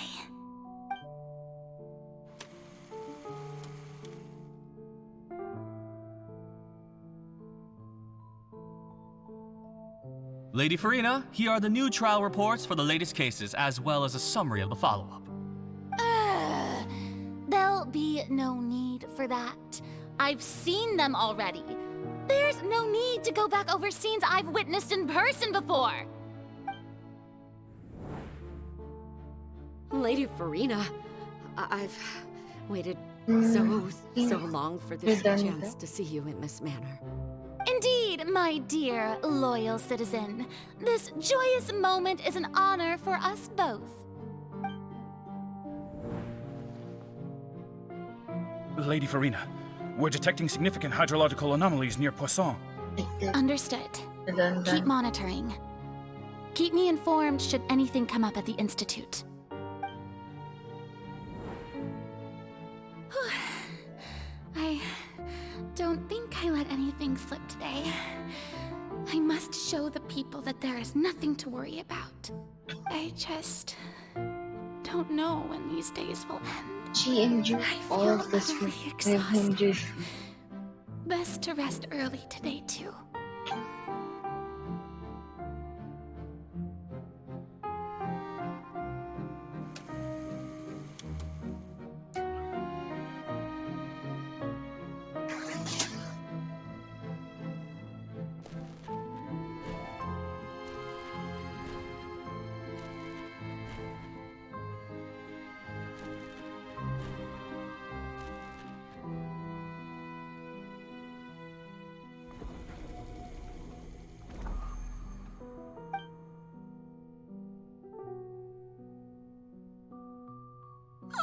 Lady Farina, here are the new trial reports for the latest cases, as well as a summary of the follow-up. There'll be no need for that. I've seen them already. There's no need to go back over scenes I've witnessed in person before. Lady Farina, I've waited so long for this chance to see you in this manner. Indeed, my dear, loyal citizen. This joyous moment is an honor for us both. Lady Farina, we're detecting significant hydrological anomalies near Poisson. Understood. Keep monitoring. Keep me informed should anything come up at the Institute. I don't think I let anything slip today. I must show the people that there is nothing to worry about. I just don't know when these days will end. She endured all of this with him just... Best to rest early today, too.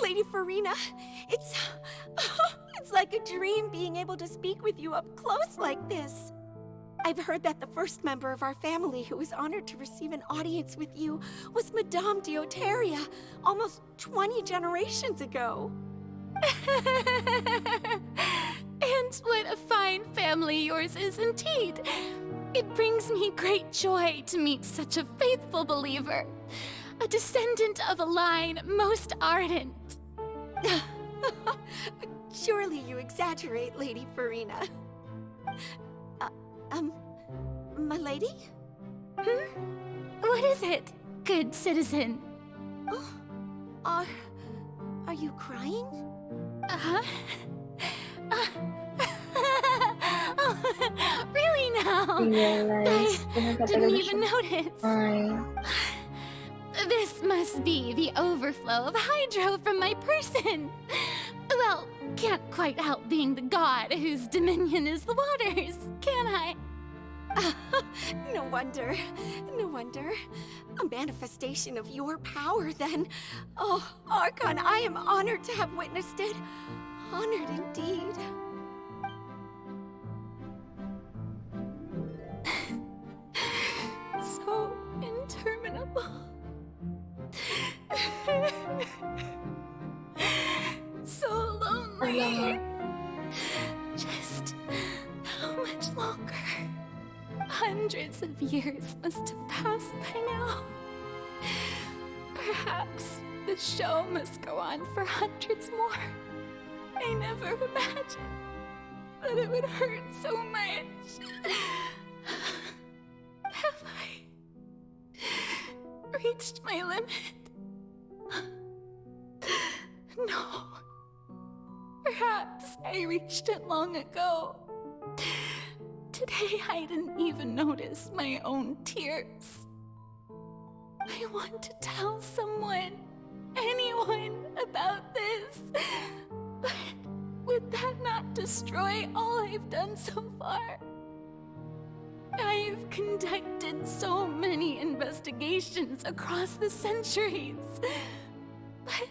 Lady Farina, it's like a dream being able to speak with you up close like this. I've heard that the first member of our family who was honored to receive an audience with you was Madame Deoteria, almost 20 generations ago. And what a fine family yours is indeed. It brings me great joy to meet such a faithful believer. A descendant of a line most ardent. Surely you exaggerate, Lady Farina. My lady? What is it, good citizen? Are you crying? Really now? I didn't even notice. This must be the overflow of hydro from my person. Well, can't quite help being the god whose dominion is the waters, can I? No wonder. No wonder. A manifestation of your power, then. Oh, Archon, I am honored to have witnessed it. Honored indeed. So interminable. So lonely. Just how much longer? Hundreds of years must have passed by now. Perhaps the show must go on for hundreds more. I never imagined that it would hurt so much. Have I reached my limit? No. Perhaps I reached it long ago. Today I didn't even notice my own tears. I want to tell someone, anyone, about this. But would that not destroy all I've done so far? I've conducted so many investigations across the centuries. But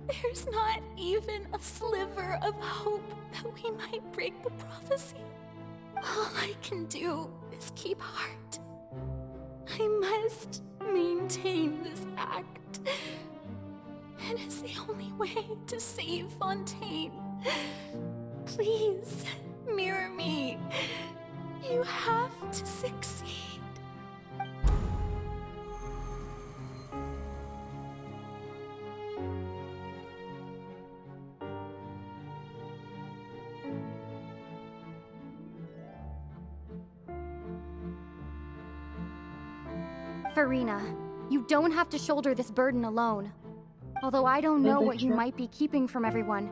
there's not even a sliver of hope that we might break the prophecy. All I can do is keep heart. I must maintain this act. It is the only way to save Fontaine. Please, mirror me. You have to succeed. Farina, you don't have to shoulder this burden alone. Although I don't know what you might be keeping from everyone,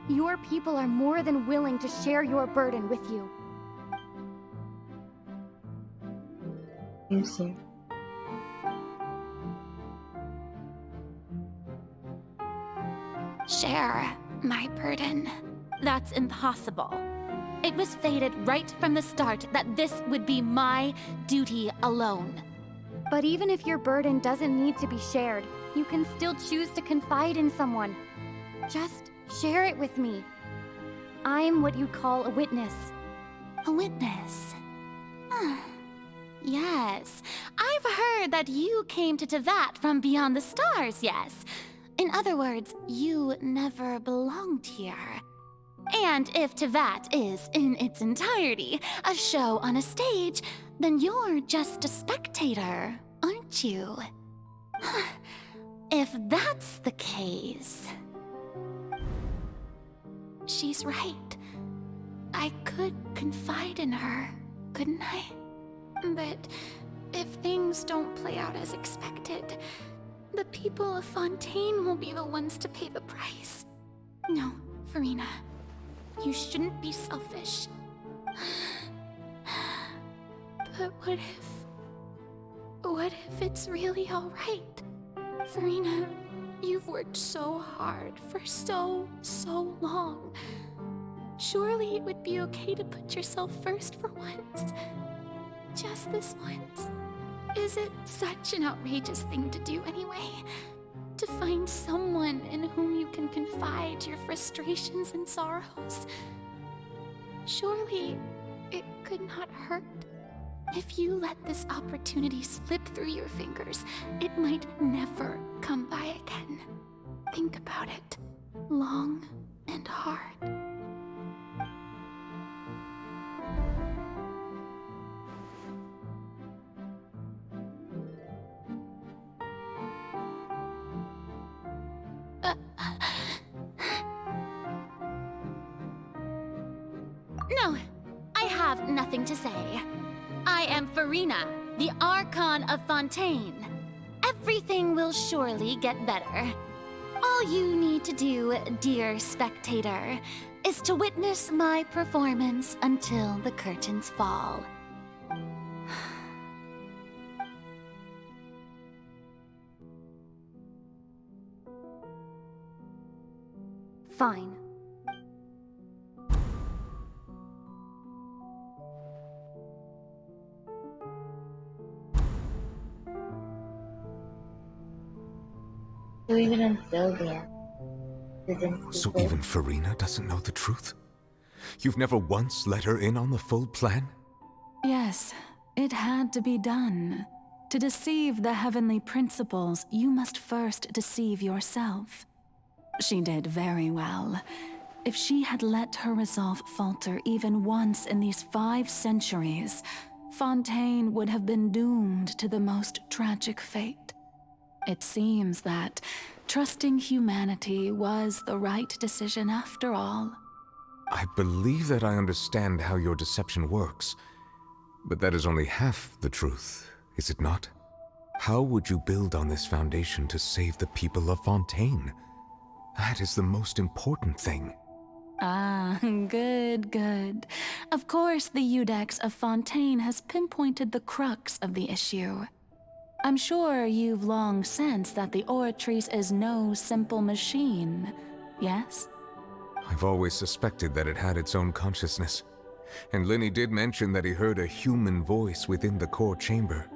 your people are more than willing to share your burden with you. You see. Share my burden. That's impossible. It was fated right from the start that this would be my duty alone. But even if your burden doesn't need to be shared, you can still choose to confide in someone. Just share it with me. I'm what you'd call a witness. A witness? Yes. I've heard that you came to Tevat from beyond the stars, yes. In other words, you never belonged here. And if Tevat is, in its entirety, a show on a stage, then you're just a spectator, aren't you? If that's the case... She's right. I could confide in her, couldn't I? But if things don't play out as expected, the people of Fontaine will be the ones to pay the price. No, Farina. You shouldn't be selfish. But what if it's really alright? Farina, you've worked so hard for so long. Surely it would be okay to put yourself first for once. Just this once. Is it such an outrageous thing to do anyway? To find someone in whom you can confide your frustrations and sorrows? Surely it could not hurt. If you let this opportunity slip through your fingers, it might never come by again. Think about it long and hard. No, I have nothing to say. I am Farina, the Archon of Fontaine. Everything will surely get better. All you need to do, dear spectator, is to witness my performance until the curtains fall. Fine. So even until then, didn't So people- even Farina doesn't know the truth? You've never once let her in on the full plan? Yes, it had to be done. To deceive the heavenly principles, you must first deceive yourself. She did very well. If she had let her resolve falter even once in these 5 centuries, Fontaine would have been doomed to the most tragic fate. It seems that trusting humanity was the right decision after all. I believe that I understand how your deception works, but that is only half the truth, is it not? How would you build on this foundation to save the people of Fontaine? That is the most important thing. Ah, good. Of course, the Iudex of Fontaine has pinpointed the crux of the issue. I'm sure you've long sensed that the Oratrice is no simple machine, yes? I've always suspected that it had its own consciousness. And Lenny did mention that he heard a human voice within the core chamber.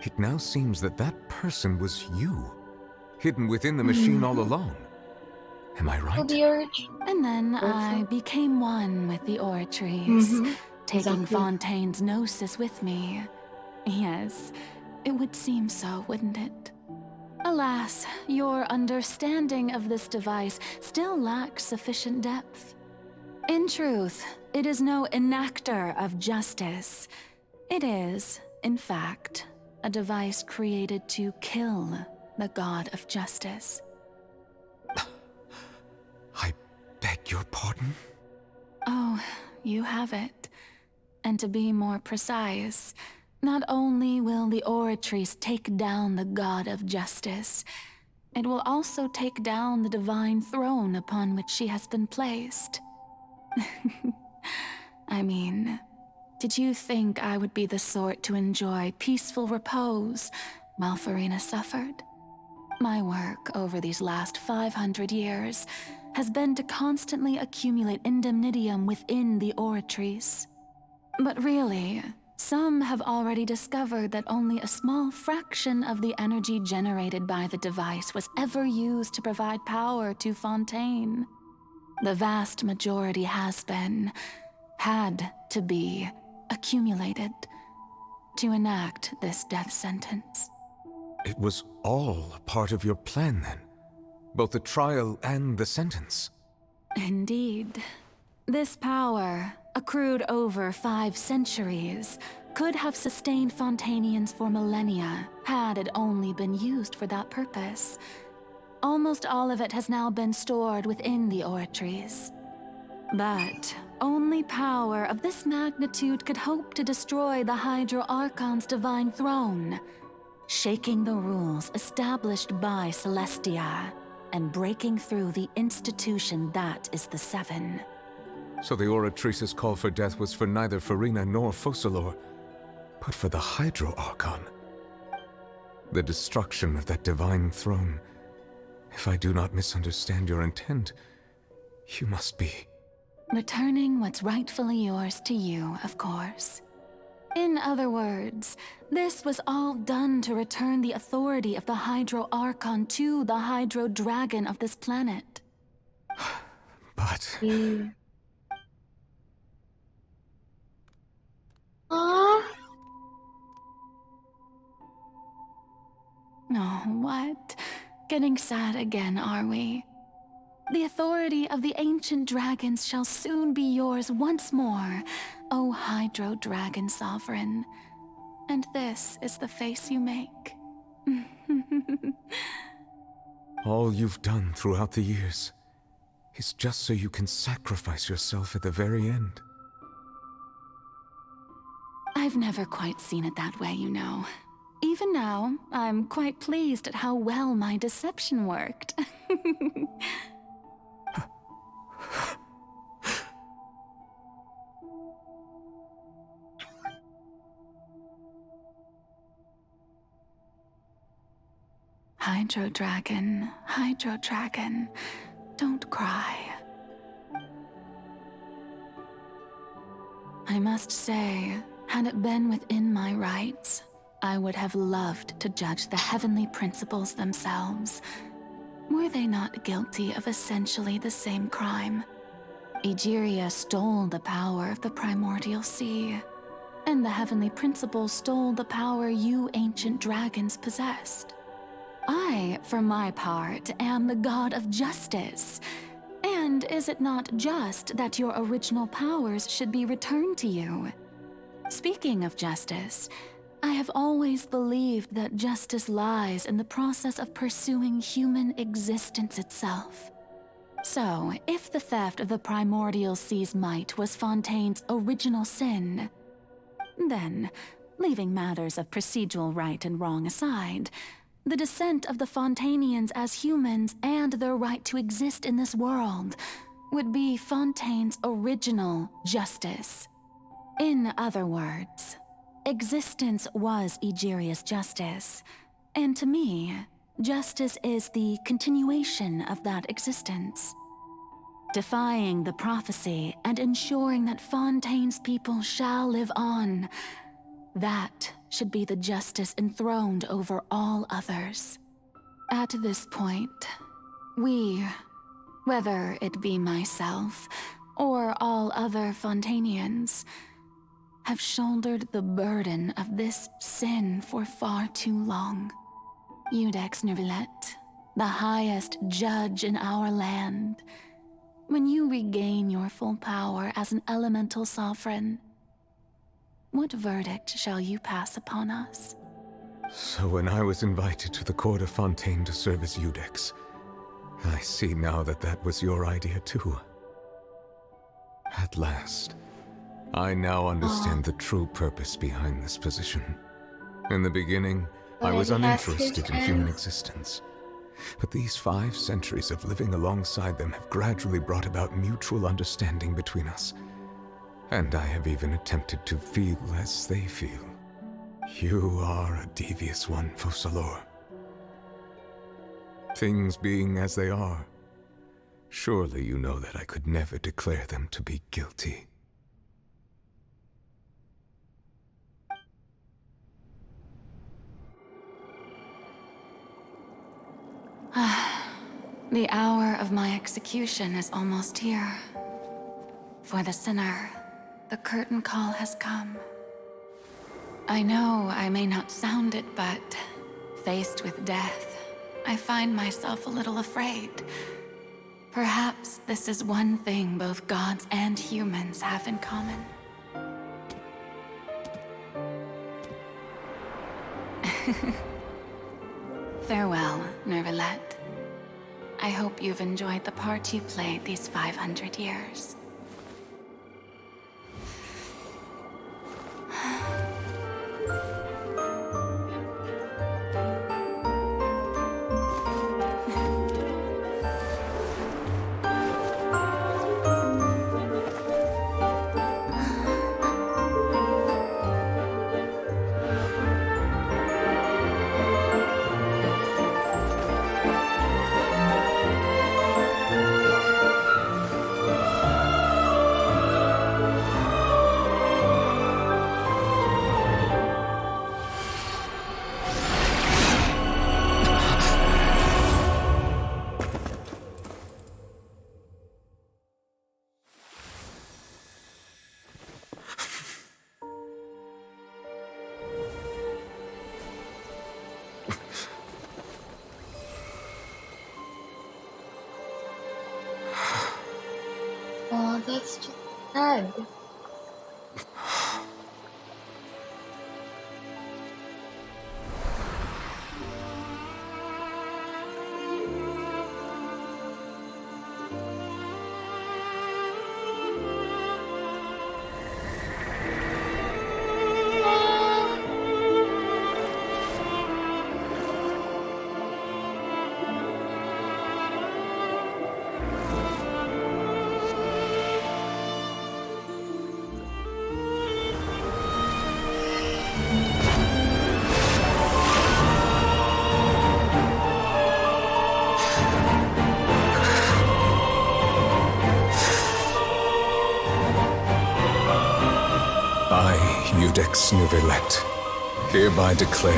It now seems that that person was you, hidden within the machine all along. Am I right? And then I became one with the Oratrice, taking Exactly. Fontaine's gnosis with me. Yes, it would seem so, wouldn't it? Alas, your understanding of this device still lacks sufficient depth. In truth, it is no enactor of justice. It is, in fact, a device created to kill the god of justice. I beg your pardon? Oh, you have it. And to be more precise, not only will the Oratrice take down the god of justice, it will also take down the divine throne upon which she has been placed. I mean, did you think I would be the sort to enjoy peaceful repose while Farina suffered? My work over these last 500 years has been to constantly accumulate indemnitium within the Oratrice. But really, some have already discovered that only a small fraction of the energy generated by the device was ever used to provide power to Fontaine. The vast majority had to be, accumulated to enact this death sentence. It was all a part of your plan, then? Both the trial and the sentence? Indeed. This power, accrued over 5 centuries, could have sustained Fontainians for millennia had it only been used for that purpose. Almost all of it has now been stored within the Oratrice. But only power of this magnitude could hope to destroy the Hydro Archon's divine throne, shaking the rules established by Celestia and breaking through the institution that is the Seven. So the Oratrice's call for death was for neither Farina nor Focalor, but for the Hydro Archon. The destruction of that divine throne. If I do not misunderstand your intent, you must be... Returning what's rightfully yours to you, of course. In other words, this was all done to return the authority of the Hydro Archon to the Hydro Dragon of this planet. But... Oh, what? Getting sad again, are we? The authority of the ancient dragons shall soon be yours once more, O Hydro Dragon Sovereign. And this is the face you make. All you've done throughout the years is just so you can sacrifice yourself at the very end. I've never quite seen it that way, you know. Even now, I'm quite pleased at how well my deception worked. Hydro Dragon, don't cry. I must say, had it been within my rights, I would have loved to judge the heavenly principles themselves. Were they not guilty of essentially the same crime? Egeria stole the power of the primordial sea, and the heavenly principles stole the power you ancient dragons possessed. I, for my part, am the god of justice. And is it not just that your original powers should be returned to you? Speaking of justice, I have always believed that justice lies in the process of pursuing human existence itself. So, if the theft of the primordial sea's might was Fontaine's original sin, then, leaving matters of procedural right and wrong aside, the descent of the Fontainians as humans and their right to exist in this world would be Fontaine's original justice. In other words, existence was Egeria's justice, and to me, justice is the continuation of that existence. Defying the prophecy and ensuring that Fontaine's people shall live on, that should be the justice enthroned over all others. At this point, we, whether it be myself or all other Fontainians, have shouldered the burden of this sin for far too long. Iudex Nervillet, the highest judge in our land, When you regain your full power as an elemental sovereign, what verdict shall you pass upon us? So when I was invited to the court of Fontaine to serve as Eudex, I see now that that was your idea too. At last, I now understand the true purpose behind this position. In the beginning, I was uninterested in human existence. But these 5 centuries of living alongside them have gradually brought about mutual understanding between us. And I have even attempted to feel as they feel. You are a devious one, Focalor. Things being as they are, surely you know that I could never declare them to be guilty. The hour of my execution is almost here. For the sinner, the curtain call has come. I know I may not sound it, but faced with death, I find myself a little afraid. Perhaps this is one thing both gods and humans have in common. Farewell, Nervalette. I hope you've enjoyed the part you played these 500 years. Oh, that's just sad. I, Eudex Nervalette, hereby declare,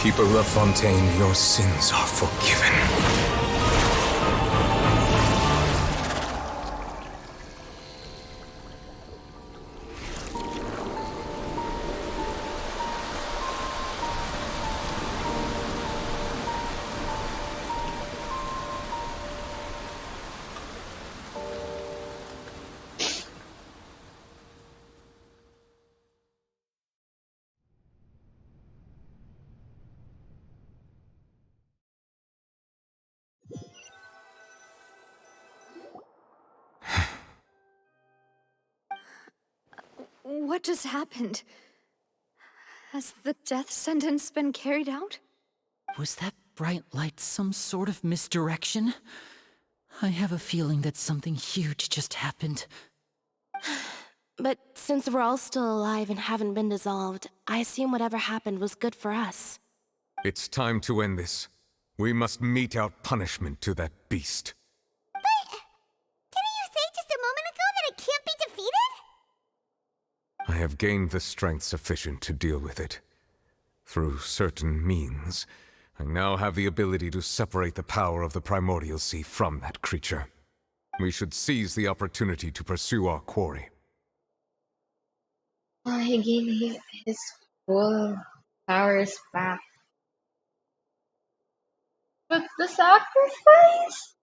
people of Fontaine, your sins are forgiven. What just happened? Has the death sentence been carried out? Was that bright light some sort of misdirection? I have a feeling that something huge just happened. But since we're all still alive and haven't been dissolved, I assume whatever happened was good for us. It's time to end this. We must mete out punishment to that beast. Didn't you say just a moment ago that it can't be defeated? I have gained the strength sufficient to deal with it. Through certain means, I now have the ability to separate the power of the Primordial Sea from that creature. We should seize the opportunity to pursue our quarry. He gained his full powers back. But the sacrifice?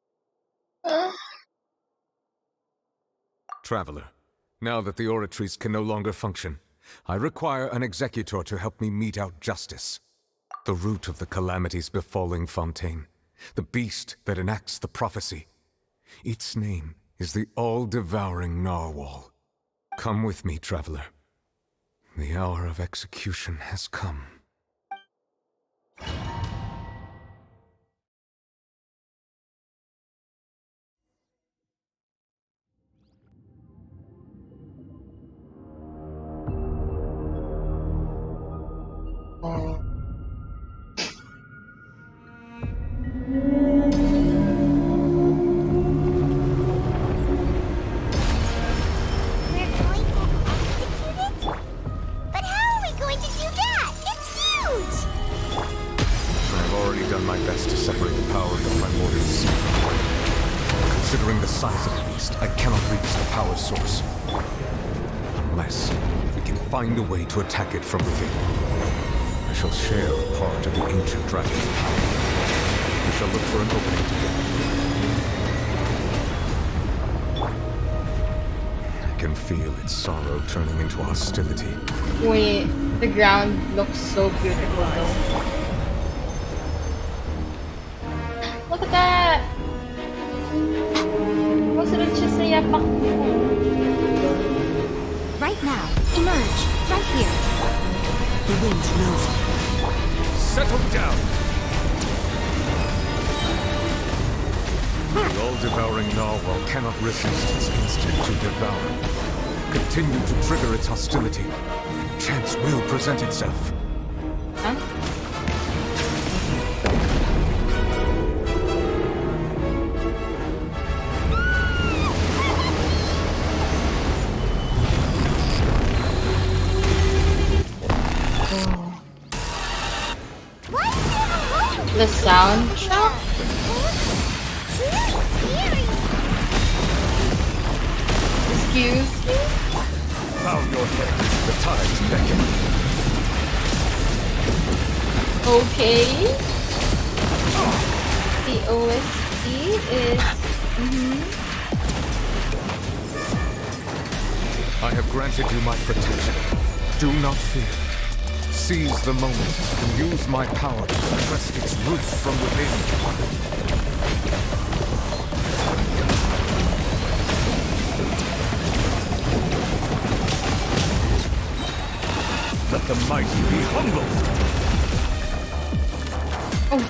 Traveler, now that the oratories can no longer function, I require an executor to help me mete out justice. The root of the calamities befalling Fontaine, the beast that enacts the prophecy. Its name is the all-devouring narwhal. Come with me, traveler. The hour of execution has come. But how are we going to do that? It's huge! I have already done my best to separate the power of the primordial sea from the wind. Considering the size of the beast, I cannot reach the power source. Unless we can find a way to attack it from within. I shall share a part of the ancient dragon's power. We shall look for an opening together. I can feel its sorrow turning into hostility. Wait, the ground looks so beautiful though. Look at that! Masunod siya sa yapak mo. Right now, emerge. Right here. The wind knows it. Settle down! The all-devouring narwhal cannot resist its instinct to devour. Continue to trigger its hostility. Chance will present itself. Huh? The soundtrack? Excuse me? Bow your head. The tides beckon. Okay. The OST is... I have granted you my protection. Do not fear. Seize the moment and use my power to suppress its roots from within. Let the mighty be humbled! Oh.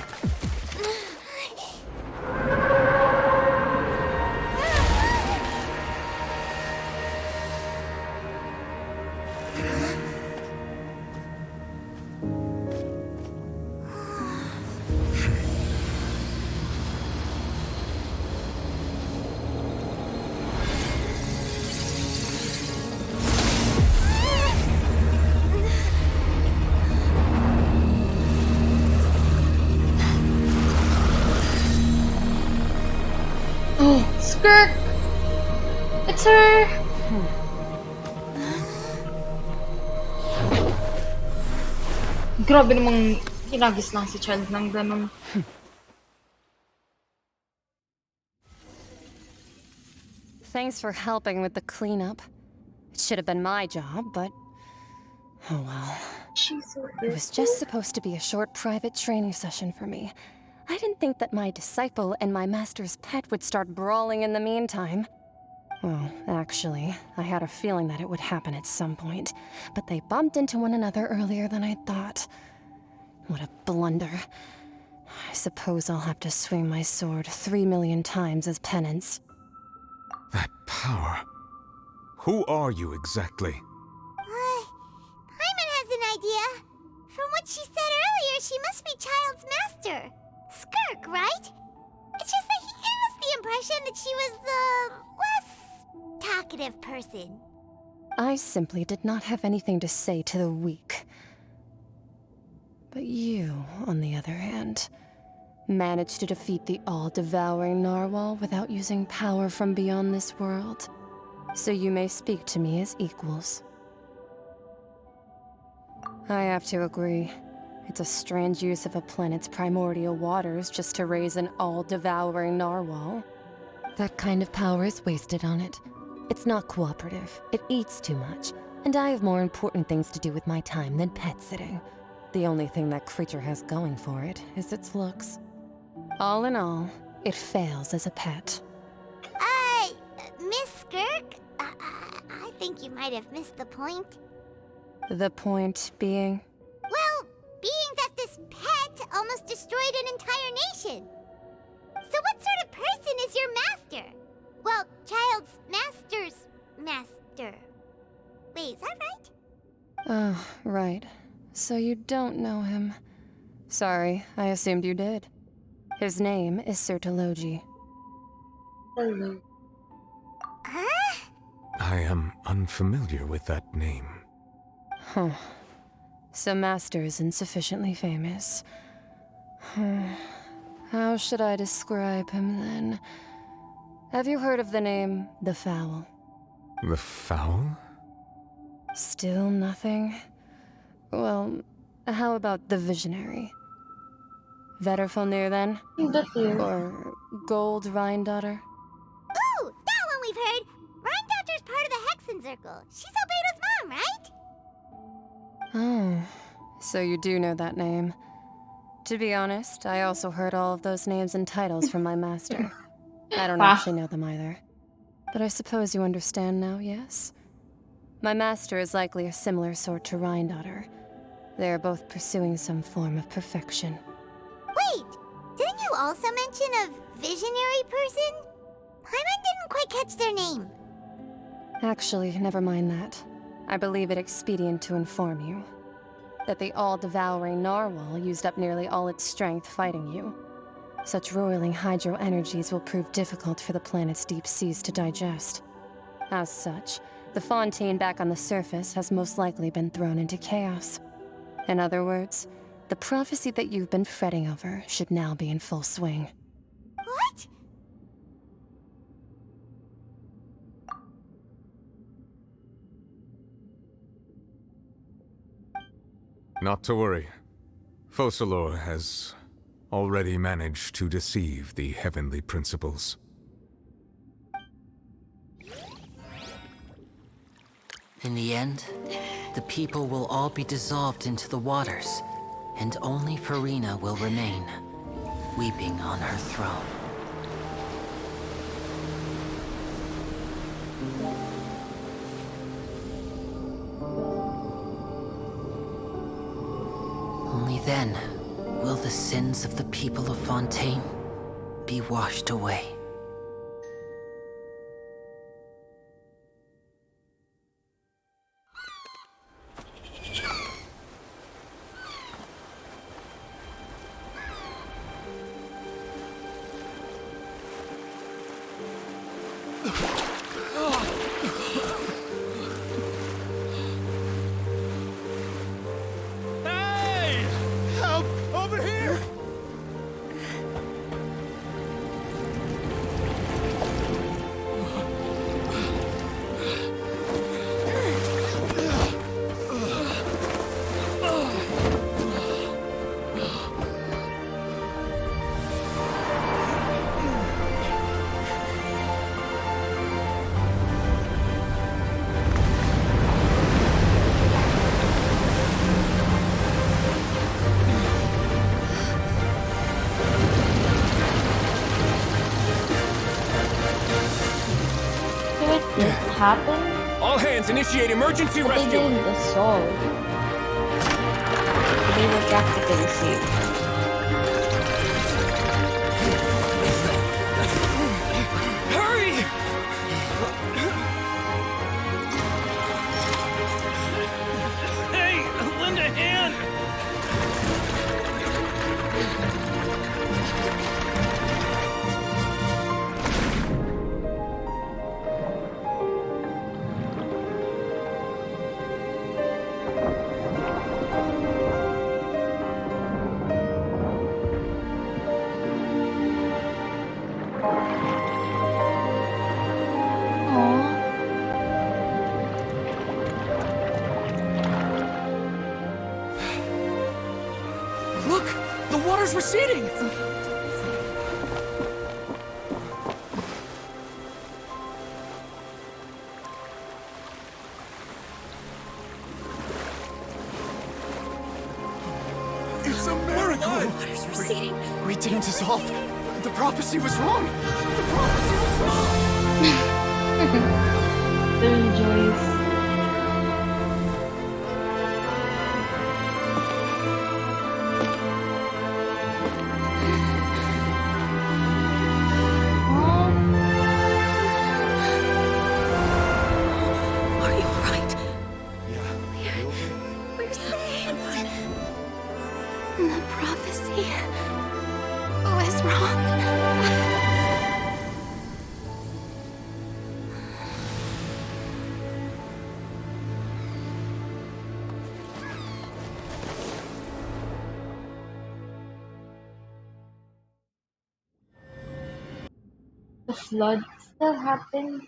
Skirt! It's her! Grabe namang hinagis lang si Child ng ganun. Thanks for helping with the cleanup. It should have been my job, but... oh well. It was just supposed to be a short private training session for me. I didn't think that my disciple and my master's pet would start brawling in the meantime. Well, actually, I had a feeling that it would happen at some point, but they bumped into one another earlier than I thought. What a blunder. I suppose I'll have to swing my sword 3 million times as penance. That power. Who are you exactly? Paimon has an idea. From what she said earlier, she must be Child's master. Skirk, right? It's just that he gave us the impression that she was the less talkative person. I simply did not have anything to say to the weak. But you, on the other hand, managed to defeat the all-devouring narwhal without using power from beyond this world. So you may speak to me as equals. I have to agree. It's a strange use of a planet's primordial waters just to raise an all-devouring narwhal. That kind of power is wasted on it. It's not cooperative. It eats too much. And I have more important things to do with my time than pet sitting. The only thing that creature has going for it is its looks. All in all, it fails as a pet. Miss Skirk? I think you might have missed the point. The point being? Well, being that this pet almost destroyed an entire nation. So what sort of person is your master? Well, child's master's master. Wait, is that right? Oh, right. So you don't know him. Sorry, I assumed you did. His name is Sir Taloji. I am unfamiliar with that name. Huh. So Master isn't sufficiently famous. How should I describe him then? Have you heard of the name The Fowl? The Fowl? Still nothing? Well, how about the Visionary? Vetterfulnir then? Or Gold Rhindaughter? Ooh, that one we've heard! Rhindaughter's part of the Hexen Circle. She's Albedo's mom, right? Oh, so you do know that name. To be honest, I also heard all of those names and titles from my master. I don't actually know them either. But I suppose you understand now, yes? My master is likely a similar sort to Rhindaughter. They are both pursuing some form of perfection. Wait, didn't you also mention a visionary person? Paimon didn't quite catch their name. Actually, never mind that. I believe it expedient to inform you that the all-devouring narwhal used up nearly all its strength fighting you. Such roiling hydro energies will prove difficult for the planet's deep seas to digest. As such, the fontaine back on the surface has most likely been thrown into chaos. In other words, the prophecy that you've been fretting over should now be in full swing. What? Not to worry. Focalor has already managed to deceive the heavenly principles. In the end, the people will all be dissolved into the waters, and only Farina will remain, weeping on her throne. Only then will the sins of the people of Fontaine be washed away. Hey! Help! Over here! This happened? All hands, initiate emergency But rescue! they didn't dissolve. They were practically safe. Hurry! Hey, lend a hand! Look! The water's receding! proceeding. We didn't dissolve. The prophecy was wrong. The prophecy was wrong. The rejoice. Are you alright? Yeah. We're saved. The prophecy was wrong. The flood still happened.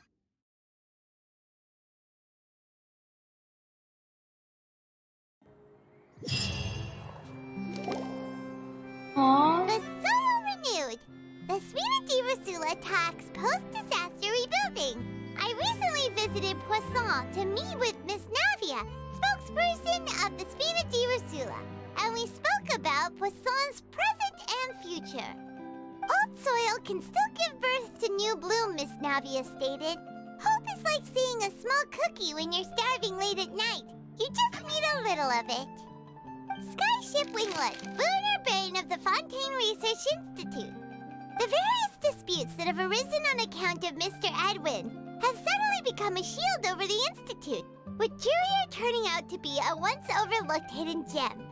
Aww. The soil renewed. The Svina di Rasula tax post-disaster rebuilding. I recently visited Poisson to meet with Miss Navia, spokesperson of the Svina di Rasula, and we spoke about Poisson's present and future. Old soil can still give birth to new bloom, Miss Navia stated. Hope is like seeing a small cookie when you're starving late at night. You just need a little of it. Skyship Winglet, lunar brain of the Fontaine Research Institute. The various disputes that have arisen on account of Mr. Edwin have suddenly become a shield over the Institute, with Jurier turning out to be a once overlooked hidden gem.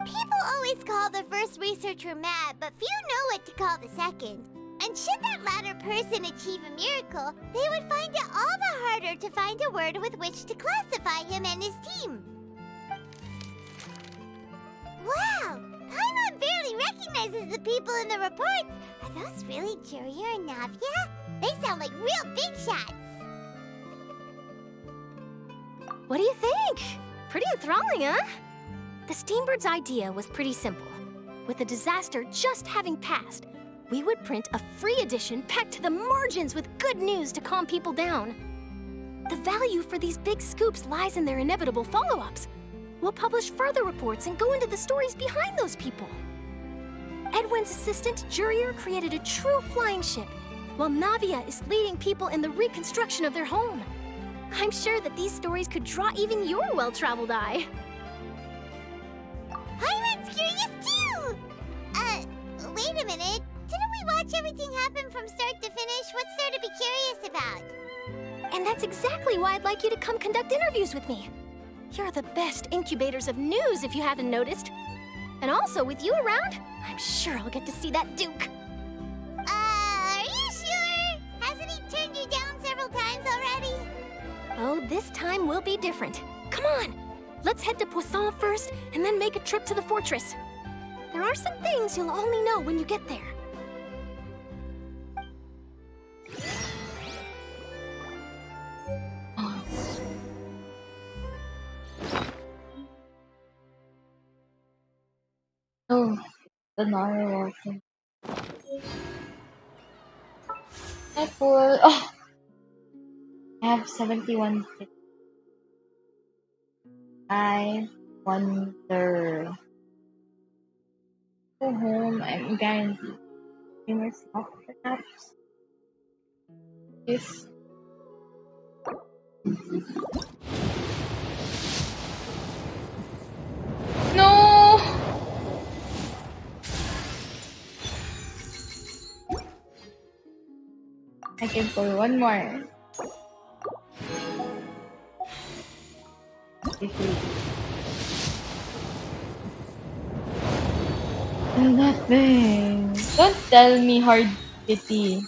People always call the first researcher mad, but few know what to call the second. And should that latter person achieve a miracle, they would find it all the harder to find a word with which to classify him and his team. Wow! Paimon barely recognizes the people in the reports. Are those really Jurier and Navia? They sound like real big shots. What do you think? Pretty enthralling, huh? The Steambird's idea was pretty simple. With the disaster just having passed, we would print a free edition packed to the margins with good news to calm people down. The value for these big scoops lies in their inevitable follow-ups. We'll publish further reports and go into the stories behind those people. Edwin's assistant, Jurier, created a true flying ship, while Navia is leading people in the reconstruction of their home. I'm sure that these stories could draw even your well-traveled eye. Paimon's curious too! Wait a minute. Didn't we watch everything happen from start to finish? What's there to be curious about? And that's exactly why I'd like you to come conduct interviews with me. You're the best incubators of news, if you haven't noticed. And also, with you around, I'm sure I'll get to see that Duke. Are you sure? Hasn't he turned you down several times already? Oh, this time will be different. Come on! Let's head to Poisson first, and then make a trip to the fortress. There are some things you'll only know when you get there. Oh, the narwhal thing. Hi, Paul. Oh, I have 71 tickets. I wonder. Go home. I'm guaranteed. Gamer stuff, perhaps. If. No! I can pull one more. Nothing. Don't tell me hard kitty.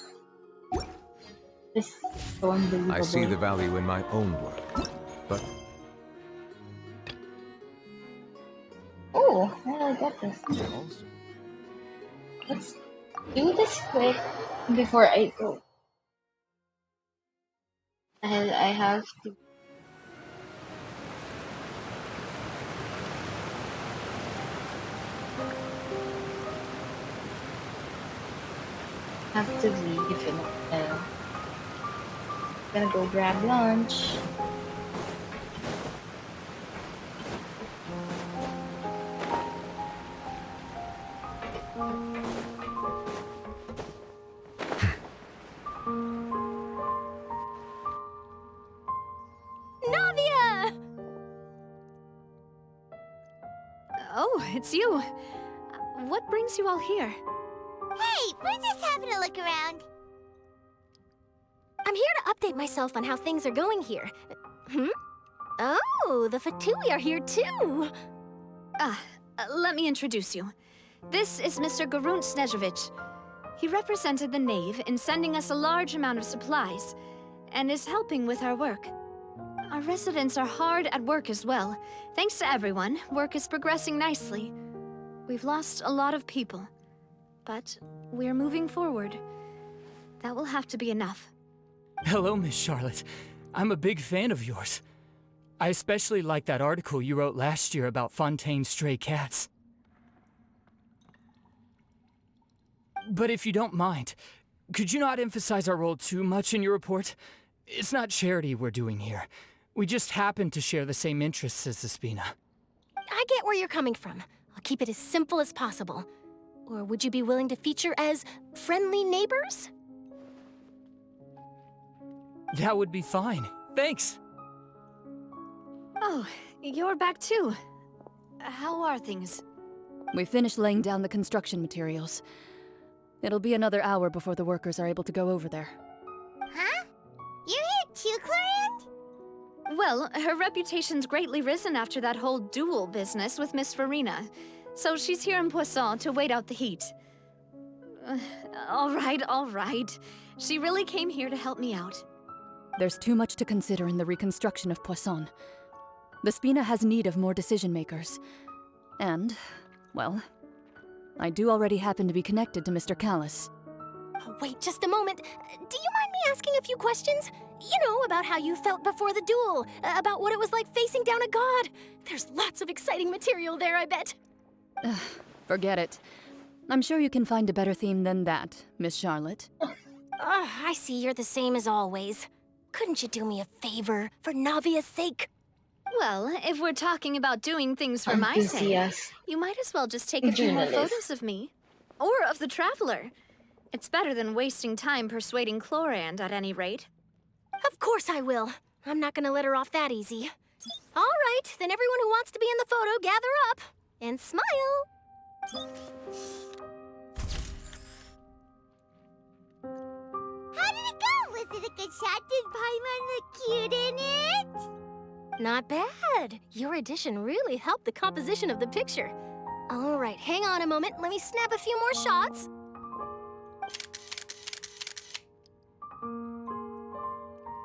This is so unbelievable. I see the value in my own work, but... Oh, I got this. Let's do this quick before I go. And I have to. Have to leave in gonna go grab lunch. it's you. What brings you all here? Hey, we're just having a look around. I'm here to update myself on how things are going here. Oh, the Fatui are here too! Let me introduce you. This is Mr. Garunt Snežević. He represented the Knave in sending us a large amount of supplies, and is helping with our work. Our residents are hard at work as well. Thanks to everyone, work is progressing nicely. We've lost a lot of people, but we're moving forward. That will have to be enough. Hello, Miss Charlotte. I'm a big fan of yours. I especially like that article you wrote last year about Fontaine's stray cats. But if you don't mind, could you not emphasize our role too much in your report? It's not charity we're doing here. We just happen to share the same interests as the Spina. I get where you're coming from. I'll keep it as simple as possible. Or would you be willing to feature as friendly neighbors? That would be fine. Thanks. Oh, you're back too. How are things? We finished laying down the construction materials. It'll be another hour before the workers are able to go over there. Huh? You're here too, Clorand? Well, her reputation's greatly risen after that whole duel business with Miss Farina, so she's here in Poisson to wait out the heat. All right. She really came here to help me out. There's too much to consider in the reconstruction of Poisson. The Spina has need of more decision-makers. And, well, I do already happen to be connected to Mr. Callis. Oh, wait just a moment. Do you mind me asking a few questions? You know, about how you felt before the duel, about what it was like facing down a god. There's lots of exciting material there, I bet. Forget it. I'm sure you can find a better theme than that, Miss Charlotte. I see you're the same as always. Couldn't you do me a favor, for Navia's sake? Well, if we're talking about doing things for my sake, you might as well just take a few more photos of me. Or of the Traveler. It's better than wasting time persuading Clorand, at any rate. Of course I will. I'm not gonna let her off that easy. All right, then everyone who wants to be in the photo, gather up. And smile. How did it go? Was it a good shot? Did Paimon look cute in it? Not bad. Your addition really helped the composition of the picture. All right, hang on a moment. Let me snap a few more shots.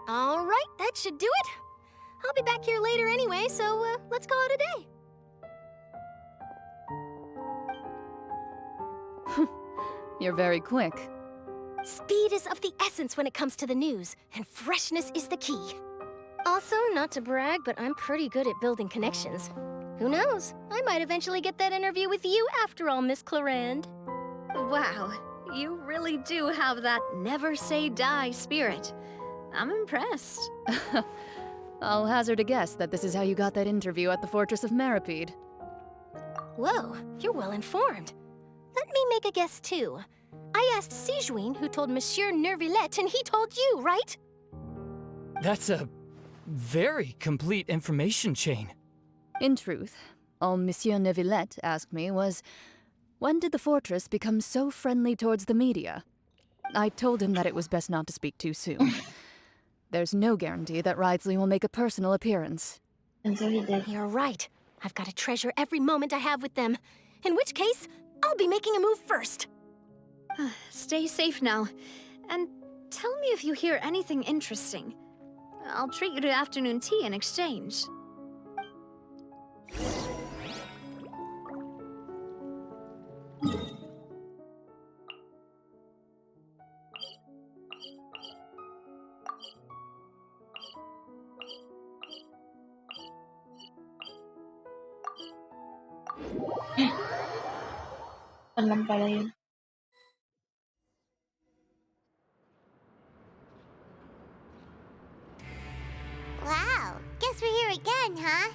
All right, that should do it. I'll be back here later anyway, so let's call it a day. You're very quick. Speed is of the essence when it comes to the news, and freshness is the key. Also, not to brag, but I'm pretty good at building connections. Who knows? I might eventually get that interview with you after all, Miss Clorand. Wow, you really do have that never say die spirit. I'm impressed. I'll hazard a guess that this is how you got that interview at the Fortress of Meripede. Whoa, you're well informed. Let me make a guess too. I asked Sijuin, who told Monsieur Nervillet, and he told you, right? That's a very complete information chain. In truth, all Monsieur Nervillet asked me was, when did the fortress become so friendly towards the media? I told him that it was best not to speak too soon. There's no guarantee that Ridesley will make a personal appearance. And so he did. You're right. I've got to treasure every moment I have with them. In which case, I'll be making a move first. Stay safe now. And tell me if you hear anything interesting. I'll treat you to afternoon tea in exchange. Alam pala yun. Wow, guess we're here again, huh?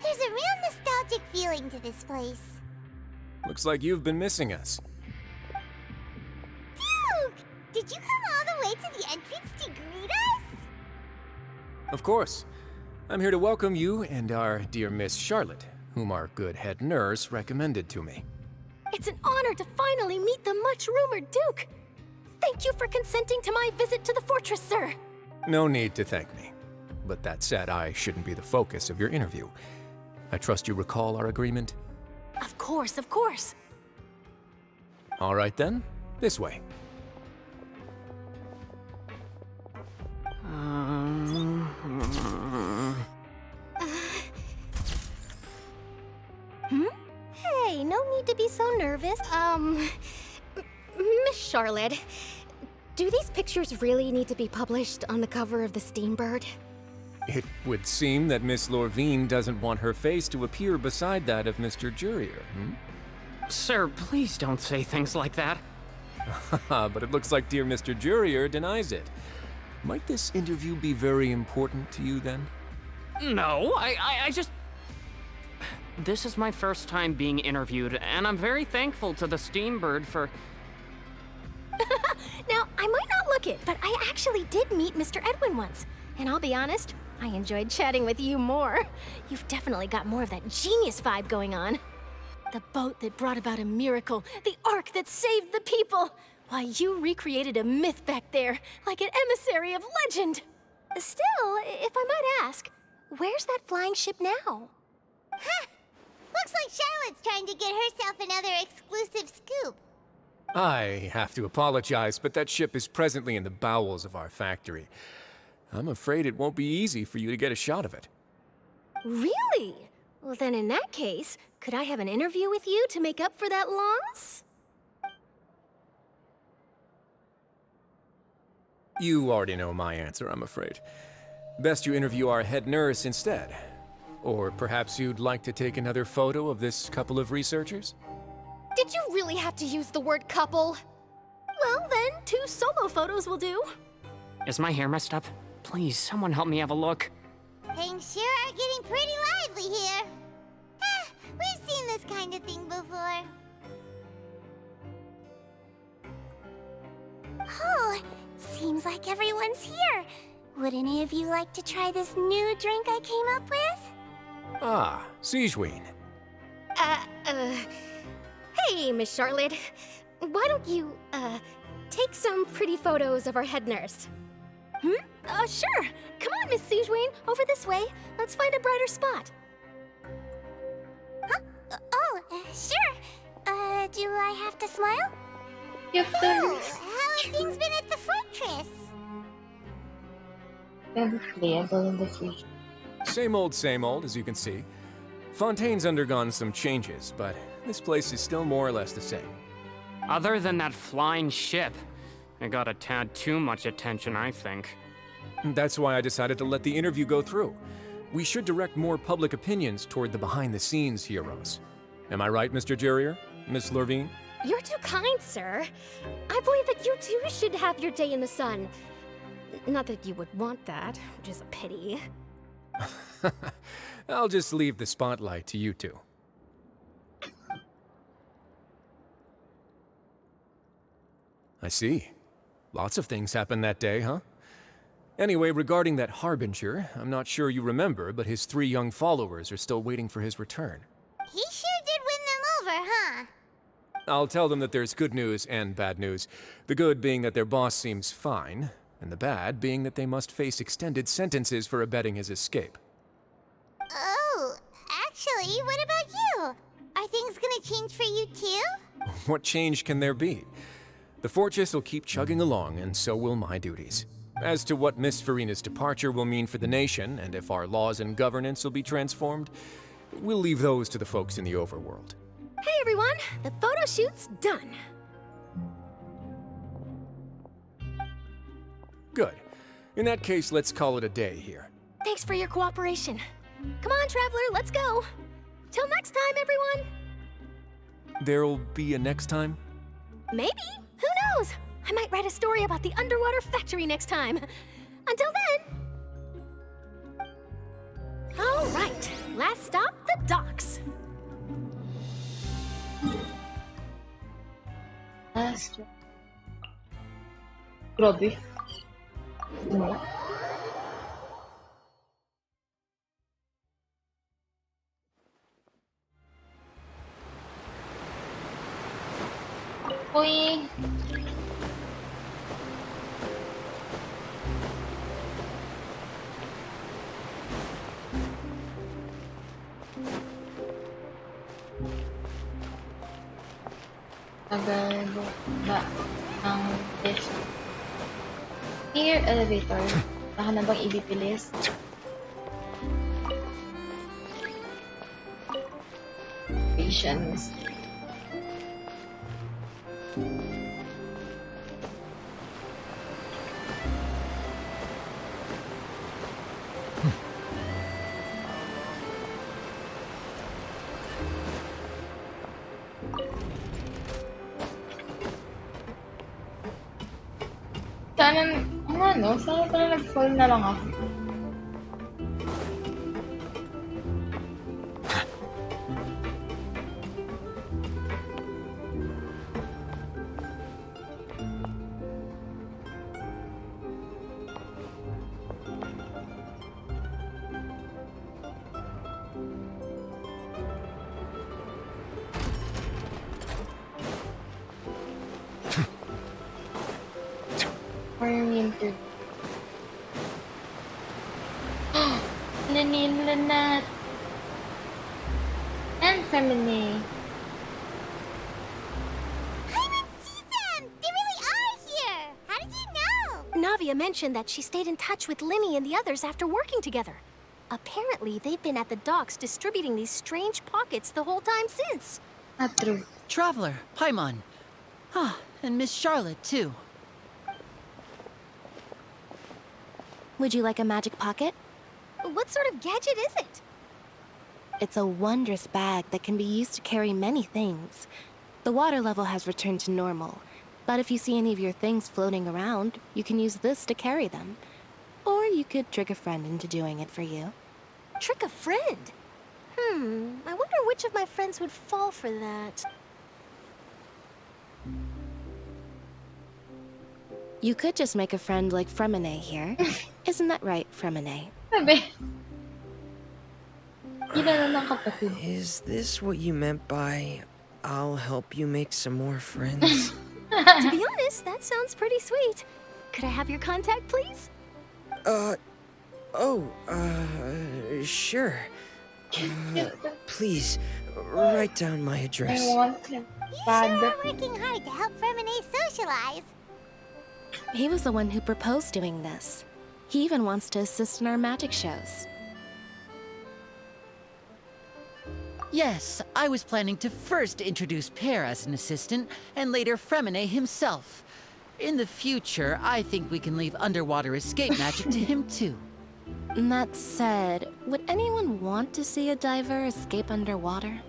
There's a real nostalgic feeling to this place. Looks like you've been missing us. Duke! Did you come all the way to the entrance to greet us? Of course. I'm here to welcome you and our dear Miss Charlotte, whom our good head nurse recommended to me. It's an honor to finally meet the much-rumored Duke. Thank you for consenting to my visit to the fortress, sir. No need to thank me. But that said, I shouldn't be the focus of your interview. I trust you recall our agreement? Of course, of course. All right then, this way. Hey, no need to be so nervous. Miss Charlotte, do these pictures really need to be published on the cover of the Steambird? It would seem that Miss Lorvine doesn't want her face to appear beside that of Mr. Jurier, Sir, please don't say things like that. But it looks like dear Mr. Jurier denies it. Might this interview be very important to you then? No, I just... This is my first time being interviewed, and I'm very thankful to the Steambird for... Now, I might not look it, but I actually did meet Mr. Edwin once. And I'll be honest, I enjoyed chatting with you more. You've definitely got more of that genius vibe going on. The boat that brought about a miracle, the ark that saved the people. Why, you recreated a myth back there, like an emissary of legend. Still, if I might ask, where's that flying ship now? Huh! Looks like Charlotte's trying to get herself another exclusive scoop. I have to apologize, but that ship is presently in the bowels of our factory. I'm afraid it won't be easy for you to get a shot of it. Really? Well, then in that case, could I have an interview with you to make up for that loss? You already know my answer, I'm afraid. Best you interview our head nurse instead. Or perhaps you'd like to take another photo of this couple of researchers? Did you really have to use the word couple? Well, then, 2 solo photos will do. Is my hair messed up? Please, someone help me have a look. Things sure are getting pretty lively here. We've seen this kind of thing before. Oh, seems like everyone's here. Would any of you like to try this new drink I came up with? Ah, Siegeween. Hey, Miss Charlotte. Why don't you, take some pretty photos of our head nurse? Sure. Come on, Miss Siegeween, over this way. Let's find a brighter spot. Huh? Sure. Do I have to smile? You have to How have things been at the fortress? playable in the future. Same old, as you can see. Fontaine's undergone some changes, but this place is still more or less the same. Other than that flying ship, it got a tad too much attention, I think. That's why I decided to let the interview go through. We should direct more public opinions toward the behind-the-scenes heroes. Am I right, Mr. Jurier? Miss Lorvine? You're too kind, sir. I believe that you too should have your day in the sun. Not that you would want that, which is a pity. I'll just leave the spotlight to you two. I see. Lots of things happened that day, huh? Anyway, regarding that Harbinger, I'm not sure you remember, but his 3 young followers are still waiting for his return. He sure did win them over, huh? I'll tell them that there's good news and bad news. The good being that their boss seems fine, and the bad being that they must face extended sentences for abetting his escape. Oh, actually, what about you? Are things gonna change for you too? What change can there be? The fortress will keep chugging along, and so will my duties. As to what Miss Farina's departure will mean for the nation, and if our laws and governance will be transformed, we'll leave those to the folks in the overworld. Hey everyone, the photo shoot's done. Good. In that case, let's call it a day here. Thanks for your cooperation. Come on, Traveler, let's go. Till next time, everyone. There'll be a next time? Maybe. Who knows? I might write a story about the underwater factory next time. Until then. All right, last stop, the docks. Last. Grabe. No. tagal ba ang lift? Here, elevator. Baka na bang ibibilis? Patience. Sana pala nag-fall na lang ako. Winter. Lanin, Lanat. And Femine. Navia mentioned that she stayed in touch with Linny and the others after working together. Apparently, they've been at the docks distributing these strange pockets the whole time since. Not true. Traveler, Paimon. And Miss Charlotte, too. Would you like a magic pocket? What sort of gadget is it? It's a wondrous bag that can be used to carry many things. The water level has returned to normal, but if you see any of your things floating around, you can use this to carry them. Or you could trick a friend into doing it for you. Trick a friend? I wonder which of my friends would fall for that. You could just make a friend like Fremine here. Isn't that right, Fremine? Is this what you meant by, I'll help you make some more friends? To be honest, that sounds pretty sweet. Could I have your contact, please? Sure. Please, write down my address. You sure are working hard to help Fremine socialize. He was the one who proposed doing this. He even wants to assist in our magic shows. Yes, I was planning to first introduce Pear as an assistant, and later Fremine himself. In the future, I think we can leave underwater escape magic to him too. That said, would anyone want to see a diver escape underwater?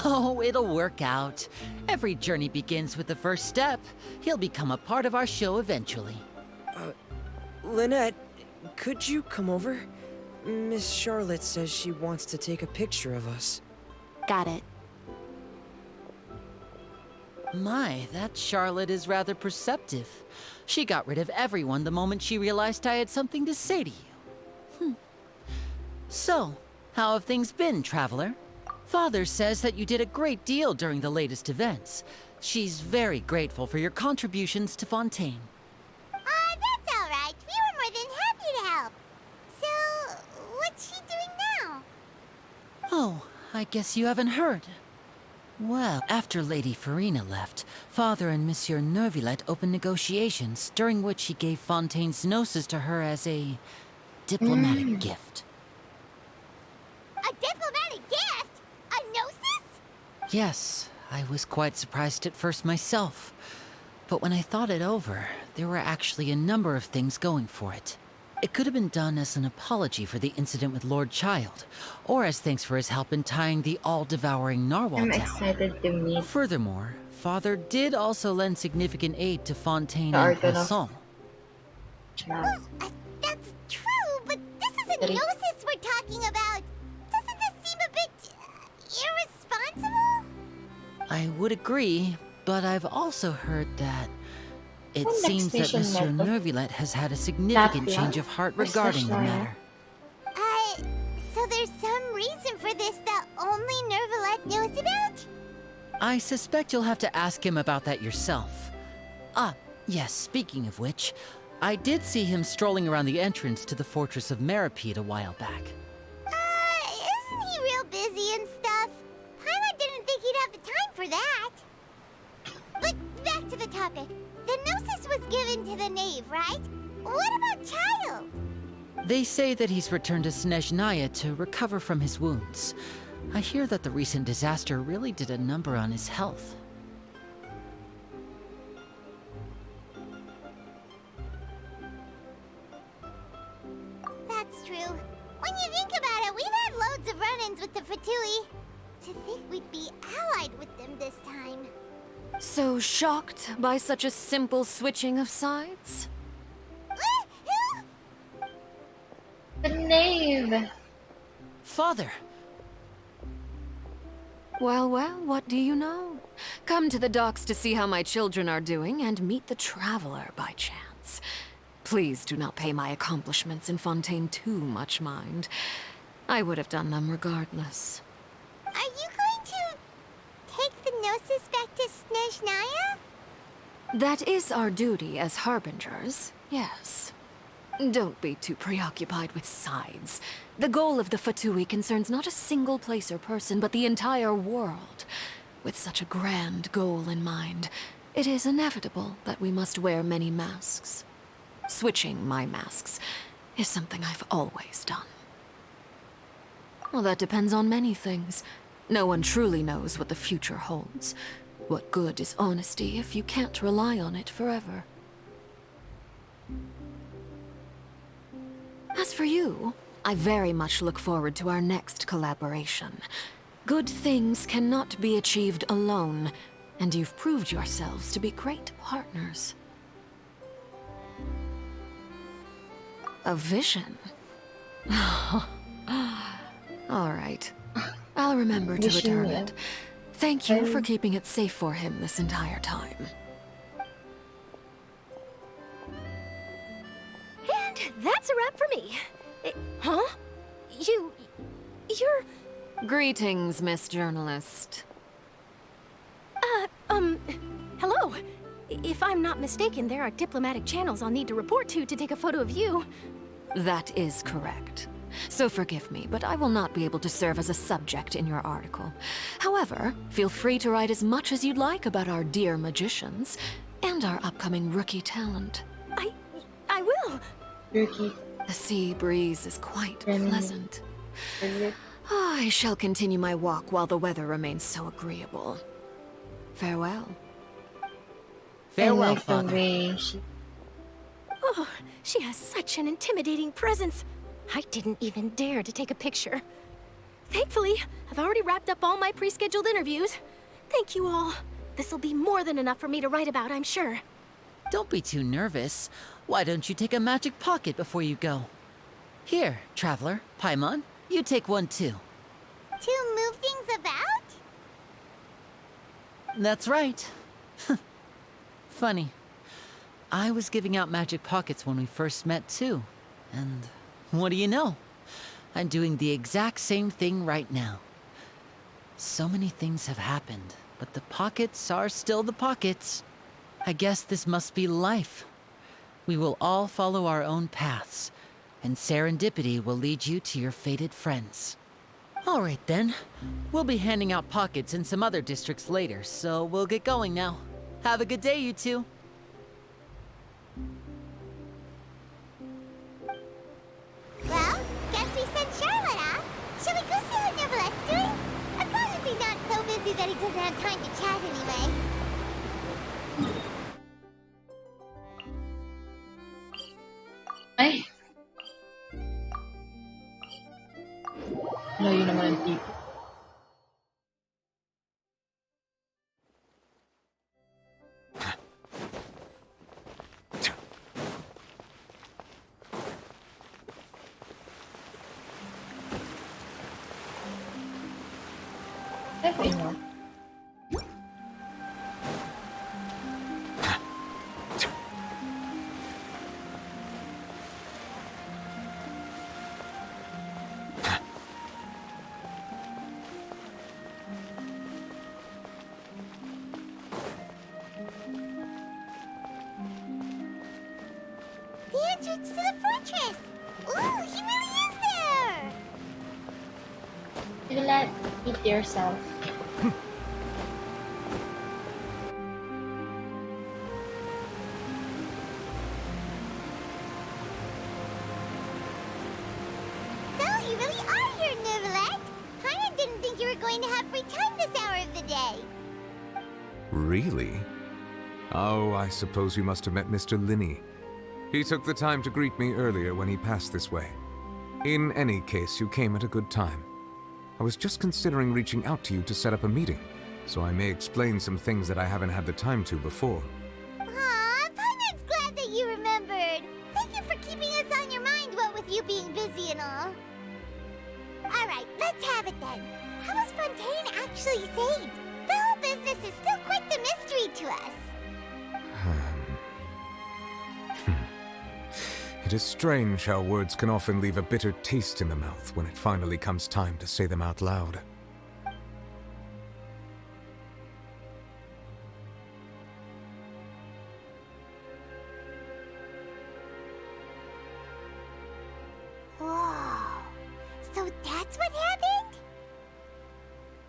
Oh, it'll work out. Every journey begins with the first step. He'll become a part of our show eventually. Lynette, could you come over? Miss Charlotte says she wants to take a picture of us. Got it. My, that Charlotte is rather perceptive. She got rid of everyone the moment she realized I had something to say to you. So, how have things been, Traveler? Father says that you did a great deal during the latest events. She's very grateful for your contributions to Fontaine. That's all right. We were more than happy to help. So, what's she doing now? Oh, I guess you haven't heard. Well, after Lady Farina left, Father and Monsieur Neuvillette opened negotiations, during which he gave Fontaine's gnosis to her as a diplomatic gift. A diplomatic gift? A gnosis? Yes, I was quite surprised at first myself. But when I thought it over, there were actually a number of things going for it. It could have been done as an apology for the incident with Lord Child, or as thanks for his help in tying the all-devouring narwhal down. I'm excited to meet. Furthermore, Father did also lend significant aid to Fontaine and Poisson. Well, that's true, but this is a gnosis we're talking about. Doesn't this seem a bit irresponsible? I would agree, but I've also heard that it seems that Monsieur Neuvillette has had a significant change of heart regarding the matter. So there's some reason for this that only Neuvillette knows about? I suspect you'll have to ask him about that yourself. Yes, speaking of which, I did see him strolling around the entrance to the Fortress of Meripede a while back. Isn't he real busy and stuff? Paimon didn't think he'd have the to the topic. The Gnosis was given to the knave, right? What about Child? They say that he's returned to Snezhnaya to recover from his wounds. I hear that the recent disaster really did a number on his health. That's true. When you think about it, we've had loads of run-ins with the Fatui. To think we'd be allied with them this time. So shocked by such a simple switching of sides? The knave. Father! Well, well, what do you know? Come to the docks to see how my children are doing and meet the Traveler by chance. Please do not pay my accomplishments in Fontaine too much mind. I would have done them regardless. Are you going to take the Gnosis back to Snezhnaya? That is our duty as Harbingers, yes. Don't be too preoccupied with sides. The goal of the Fatui concerns not a single place or person, but the entire world. With such a grand goal in mind, it is inevitable that we must wear many masks. Switching my masks is something I've always done. Well, that depends on many things. No one truly knows what the future holds. What good is honesty if you can't rely on it forever? As for you, I very much look forward to our next collaboration. Good things cannot be achieved alone, and you've proved yourselves to be great partners. A vision? All right. I'll remember to return it. Thank you for keeping it safe for him this entire time. And that's a wrap for me. Huh? You're... Greetings, Miss Journalist. Hello. If I'm not mistaken, there are diplomatic channels I'll need to report to take a photo of you. That is correct. So forgive me, but I will not be able to serve as a subject in your article. However, feel free to write as much as you'd like about our dear magicians and our upcoming rookie talent. I will. Rookie. The sea breeze is quite pleasant. I shall continue my walk while the weather remains so agreeable. Farewell. Farewell, Father. Oh, she has such an intimidating presence. I didn't even dare to take a picture. Thankfully, I've already wrapped up all my pre-scheduled interviews. Thank you all. This'll be more than enough for me to write about, I'm sure. Don't be too nervous. Why don't you take a magic pocket before you go? Here, Traveler, Paimon, you take one too. To move things about? That's right. Funny. I was giving out magic pockets when we first met too. And what do you know? I'm doing the exact same thing right now. So many things have happened, but the pockets are still the pockets. I guess this must be life. We will all follow our own paths, and serendipity will lead you to your fated friends. All right then. We'll be handing out pockets in some other districts later, so we'll get going now. Have a good day, you two. Well, guess we sent Charlotte off. Shall we go see what Neverlette's doing? As long as he's not so busy that he doesn't have time to chat anyway. Ay. Layo naman ang tipo. Okay, no. The entrance to the fortress! Ooh, he really is there! You let eat yourself. think you were going to have free time this hour of the day. Really? Oh, I suppose you must have met Mr. Linney. He took the time to greet me earlier when he passed this way. In any case, you came at a good time. I was just considering reaching out to you to set up a meeting, so I may explain some things that I haven't had the time to before. Aw, Paimon's glad that you remembered. Thank you for keeping us on your mind, what with you being busy and all. Alright, let's have it then. How was Fontaine actually saved? The whole business is still quite the mystery to us. It is strange how words can often leave a bitter taste in the mouth when it finally comes time to say them out loud. Whoa. So that's what happened?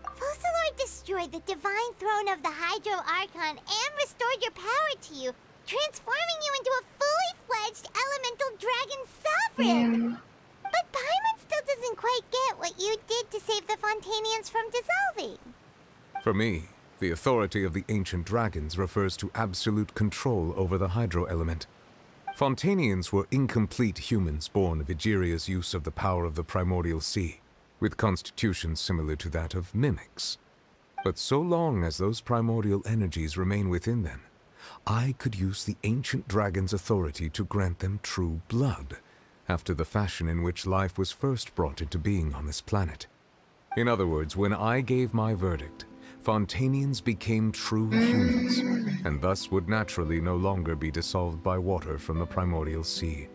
Focalor destroyed the divine throne of the Hydro Archon and restored your power to you, transforming you into a fully-fledged elemental dragon sovereign. But Paimon still doesn't quite get what you did to save the Fontanians from dissolving. For me, the authority of the ancient dragons refers to absolute control over the hydro element. Fontanians were incomplete humans born of Egeria's use of the power of the primordial sea, with constitutions similar to that of mimics. But so long as those primordial energies remain within them, I could use the ancient dragon's authority to grant them true blood, after the fashion in which life was first brought into being on this planet. In other words, when I gave my verdict, Fontanians became true humans, and thus would naturally no longer be dissolved by water from the primordial sea.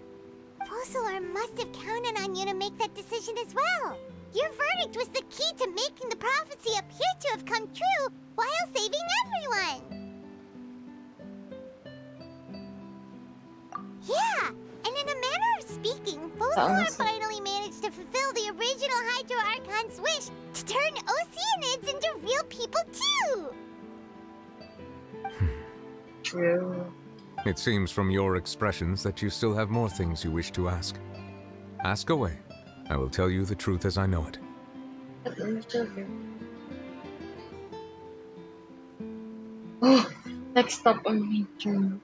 Focalor must have counted on you to make that decision as well. Your verdict was the key to making the prophecy appear to have come true while saving everyone. Yeah, and in a manner of speaking, Focalor finally managed to fulfill the original Hydro Archon's wish to turn Oceanids into real people too! True. It seems from your expressions that you still have more things you wish to ask. Ask away. I will tell you the truth as I know it. Oh, next up on my turn.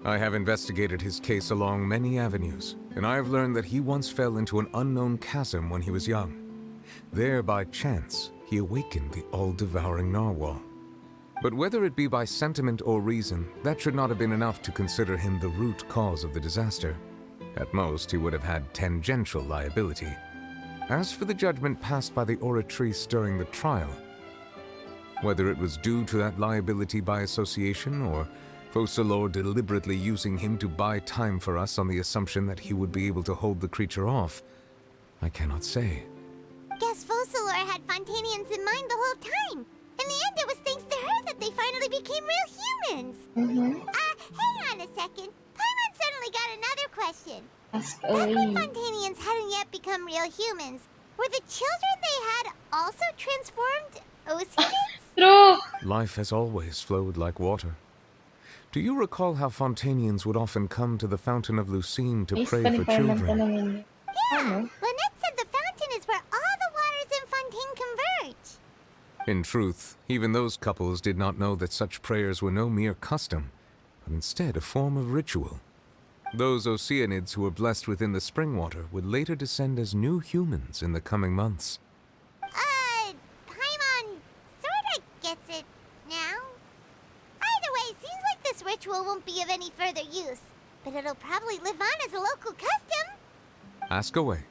I have investigated his case along many avenues, and I have learned that he once fell into an unknown chasm when he was young. There, by chance, he awakened the all-devouring narwhal. But whether it be by sentiment or reason, that should not have been enough to consider him the root cause of the disaster. At most, he would have had tangential liability. As for the judgment passed by the oratrice during the trial, whether it was due to that liability by association, or Focalor deliberately using him to buy time for us on the assumption that he would be able to hold the creature off, I cannot say. Guess Focalor had Fontanians in mind the whole time. In the end, it was thanks to her that they finally became real humans. Hang on a second. Paimon suddenly got another question. Back when Fontanians hadn't yet become real humans, were the children they had also transformed Oceanids? True. Life has always flowed like water. Do you recall how Fontanians would often come to the Fountain of Lucine to pray for children? Yeah, Lynette said the fountain is where all the waters in Fontaine converge. In truth, even those couples did not know that such prayers were no mere custom, but instead a form of ritual. Those Oceanids who were blessed within the spring water would later descend as new humans in the coming months. Paimon sorta gets it now. Either way, seems like this ritual won't be of any further use, but it'll probably live on as a local custom. Ask away.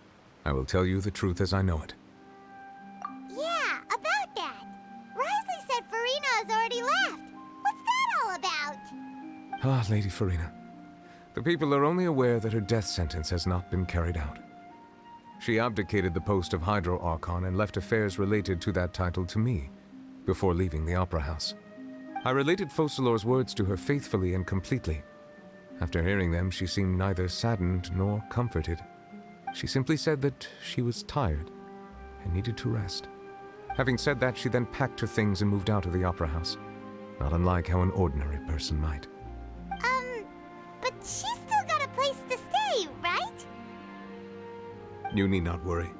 I will tell you the truth as I know it. Yeah, about that. Risley said Farina has already left. What's that all about? Ah, Lady Farina. The people are only aware that her death sentence has not been carried out. She abdicated the post of Hydro Archon and left affairs related to that title to me, before leaving the Opera House. I related Focalor's words to her faithfully and completely. After hearing them, she seemed neither saddened nor comforted. She simply said that she was tired and needed to rest. Having said that, she then packed her things and moved out of the Opera House, not unlike how an ordinary person might. But she's still got a place to stay, right? You need not worry.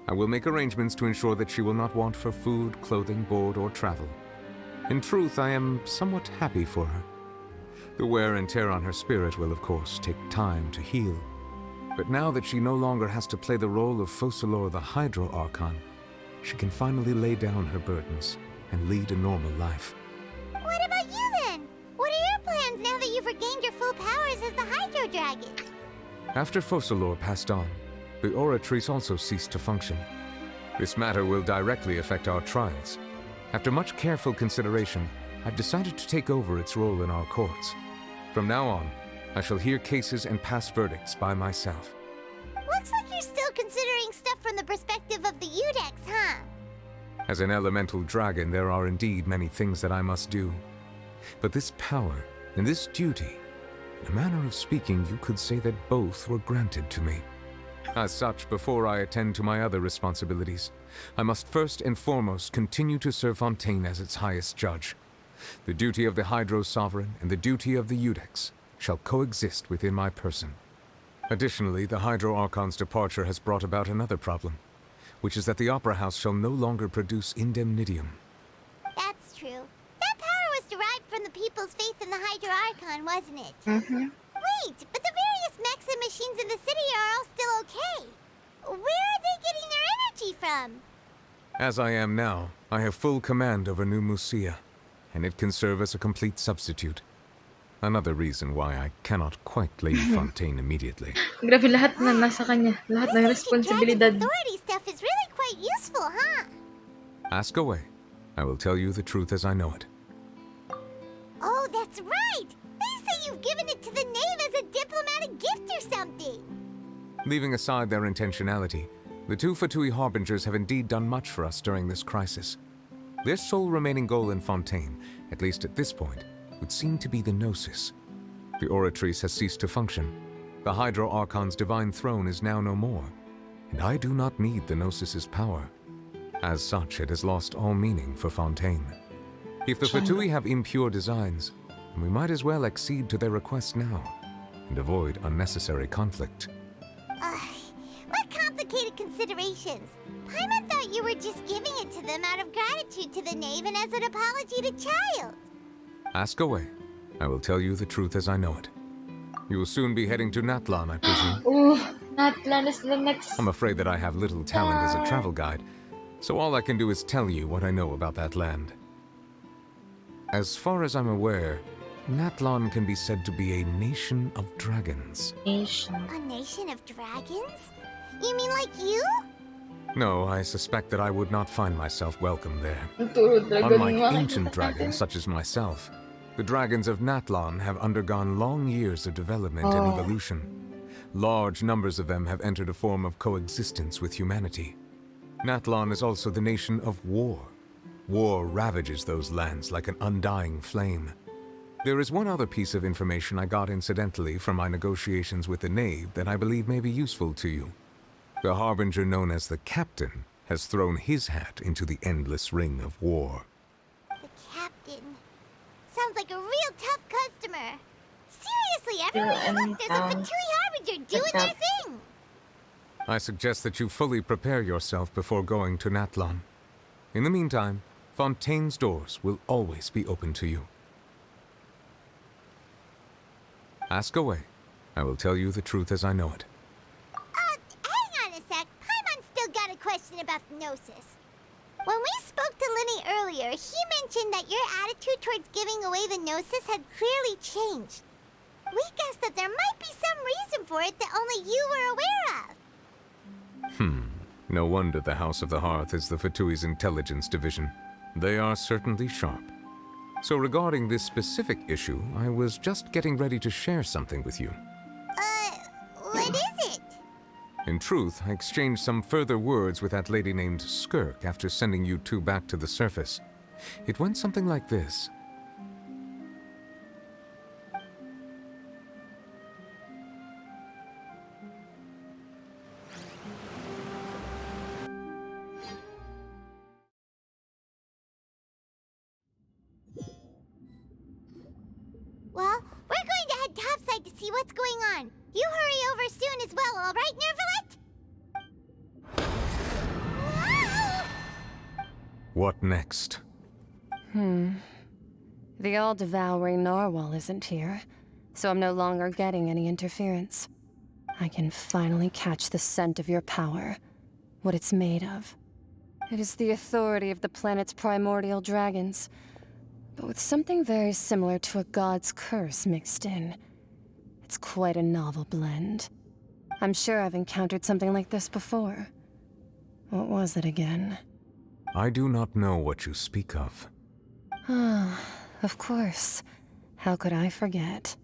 I will make arrangements to ensure that she will not want for food, clothing, board, or travel. In truth, I am somewhat happy for her. The wear and tear on her spirit will, of course, take time to heal. But now that she no longer has to play the role of Focalor the Hydro Archon, she can finally lay down her burdens and lead a normal life. What about you then? What are your plans now that you've regained your full powers as the Hydro Dragon? After Focalor passed on, the Oratrice also ceased to function. This matter will directly affect our trials. After much careful consideration, I've decided to take over its role in our courts. From now on, I shall hear cases and pass verdicts by myself. Looks like you're still considering stuff from the perspective of the Udex, huh? As an elemental dragon, there are indeed many things that I must do. But this power and this duty, in a manner of speaking, you could say that both were granted to me. As such, before I attend to my other responsibilities, I must first and foremost continue to serve Fontaine as its highest judge. The duty of the Hydro Sovereign and the duty of the Udex shall coexist within my person. Additionally, the Hydro Archon's departure has brought about another problem, which is that the Opera House shall no longer produce indemnitium. That's true. That power was derived from the people's faith in the Hydro Archon, wasn't it? Wait, but the various mechs and machines in the city are all still okay. Where are they getting their energy from? As I am now, I have full command over New Musia, and it can serve as a complete substitute. Another reason why I cannot quite leave Fontaine immediately. Grabe, lahat na nasa kanya. Lahat ng responsibilidad. Authority stuff is really quite useful, huh? Ask away. I will tell you the truth as I know it. Oh, that's right! They say you've given it to the knave as a diplomatic gift or something. Leaving aside their intentionality, the two Fatui Harbingers have indeed done much for us during this crisis. Their sole remaining goal in Fontaine, at least at this point, would seem to be the Gnosis. The Oratrice has ceased to function. The Hydro Archon's divine throne is now no more, and I do not need the Gnosis's power. As such, it has lost all meaning for Fontaine. If the Fatui have impure designs, then we might as well accede to their request now, and avoid unnecessary conflict. What complicated considerations. Paimon thought you were just giving it to them out of gratitude to the knave and as an apology to Child. Ask away. I will tell you the truth as I know it. You will soon be heading to Natlan, I presume. Oh, Natlan is the next. I'm afraid that I have little talent as a travel guide, so all I can do is tell you what I know about that land. As far as I'm aware, Natlan can be said to be a nation of dragons. A nation of dragons? You mean like you? No, I suspect that I would not find myself welcome there. Dragon Unlike ancient dragons such as myself, the dragons of Natlan have undergone long years of development and evolution. Large numbers of them have entered a form of coexistence with humanity. Natlan is also the nation of war. War ravages those lands like an undying flame. There is one other piece of information I got incidentally from my negotiations with the knave that I believe may be useful to you. The Harbinger known as the Captain has thrown his hat into the endless ring of war. The Captain. Sounds like a real tough customer. Seriously, everywhere you look, there's a Fatui Harbinger doing their thing. I suggest that you fully prepare yourself before going to Natlan. In the meantime, Fontaine's doors will always be open to you. Ask away. I will tell you the truth as I know it. Hang on a sec. Paimon's still got a question about the Gnosis. When we spoke to Linny earlier, he mentioned that your attitude towards giving away the Gnosis had clearly changed. We guessed that there might be some reason for it that only you were aware of. No wonder the House of the Hearth is the Fatui's intelligence division. They are certainly sharp. So regarding this specific issue, I was just getting ready to share something with you. What is it? In truth, I exchanged some further words with that lady named Skirk after sending you two back to the surface. It went something like this. Well, we're going to head topside to see what's going on. You hurry over soon as well, all right, Nervalet? What next? The all-devouring narwhal isn't here, so I'm no longer getting any interference. I can finally catch the scent of your power, what it's made of. It is the authority of the planet's primordial dragons, but with something very similar to a god's curse mixed in. It's quite a novel blend. I'm sure I've encountered something like this before. What was it again? I do not know what you speak of. Ah, of course. How could I forget?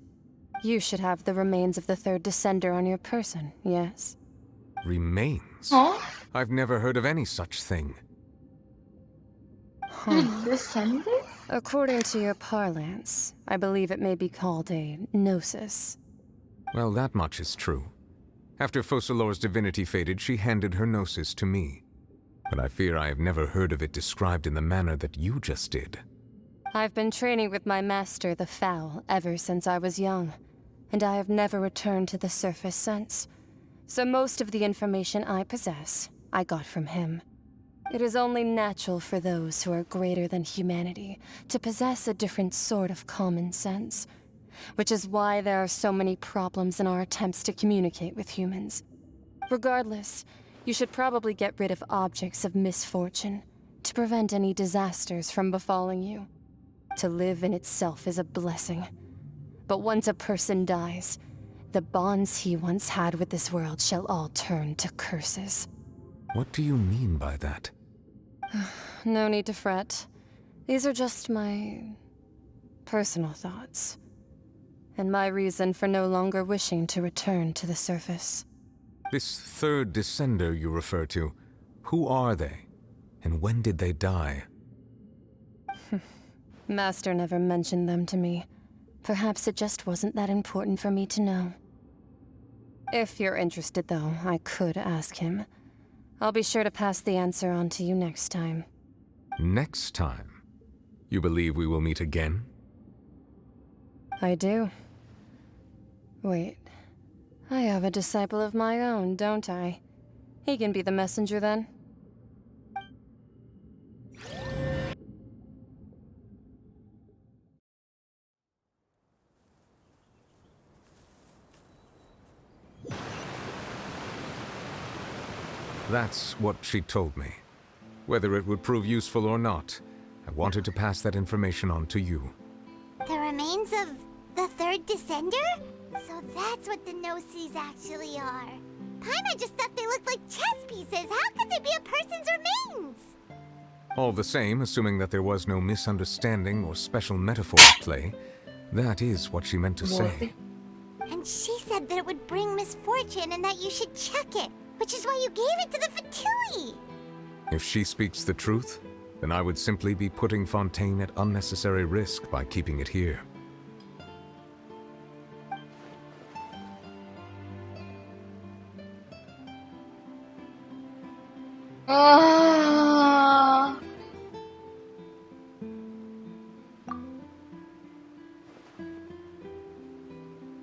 You should have the remains of the third Descender on your person, yes? Remains? Huh? I've never heard of any such thing. Descender? According to your parlance, I believe it may be called a gnosis. Well, that much is true. After Focalor's divinity faded, she handed her gnosis to me. But I fear I have never heard of it described in the manner that you just did. I've been training with my master, the Foul, ever since I was young, and I have never returned to the surface since. So most of the information I possess, I got from him. It is only natural for those who are greater than humanity to possess a different sort of common sense, which is why there are so many problems in our attempts to communicate with humans. Regardless, you should probably get rid of objects of misfortune to prevent any disasters from befalling you. To live in itself is a blessing. But once a person dies, the bonds he once had with this world shall all turn to curses. What do you mean by that? No need to fret. These are just my personal thoughts, and my reason for no longer wishing to return to the surface. This third Descender you refer to, who are they? And when did they die? Master never mentioned them to me. Perhaps it just wasn't that important for me to know. If you're interested, though, I could ask him. I'll be sure to pass the answer on to you next time. Next time? You believe we will meet again? I do. Wait. I have a disciple of my own, don't I? He can be the messenger then. That's what she told me. Whether it would prove useful or not, I wanted to pass that information on to you. The remains of the third Descender? So that's what the Gnosis actually are. Paimon just thought they looked like chess pieces. How could they be a person's remains? All the same, assuming that there was no misunderstanding or special metaphor at play, that is what she meant to say. And she said that it would bring misfortune and that you should check it, which is why you gave it to the Fatui. If she speaks the truth, then I would simply be putting Fontaine at unnecessary risk by keeping it here.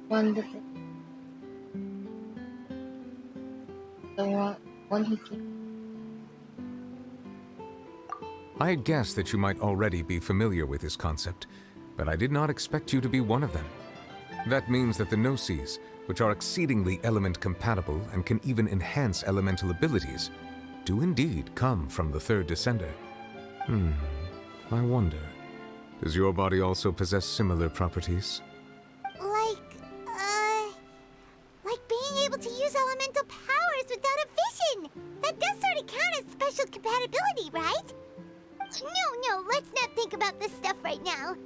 Wonderful. The one who came. I had guessed that you might already be familiar with this concept, but I did not expect you to be one of them. That means that the Gnosis, which are exceedingly element-compatible and can even enhance elemental abilities, do indeed come from the third Descender. I wonder, does your body also possess similar properties? Like being able to use elemental powers without a vision. That does sort of count as special compatibility, right? No, let's not think about this stuff right now.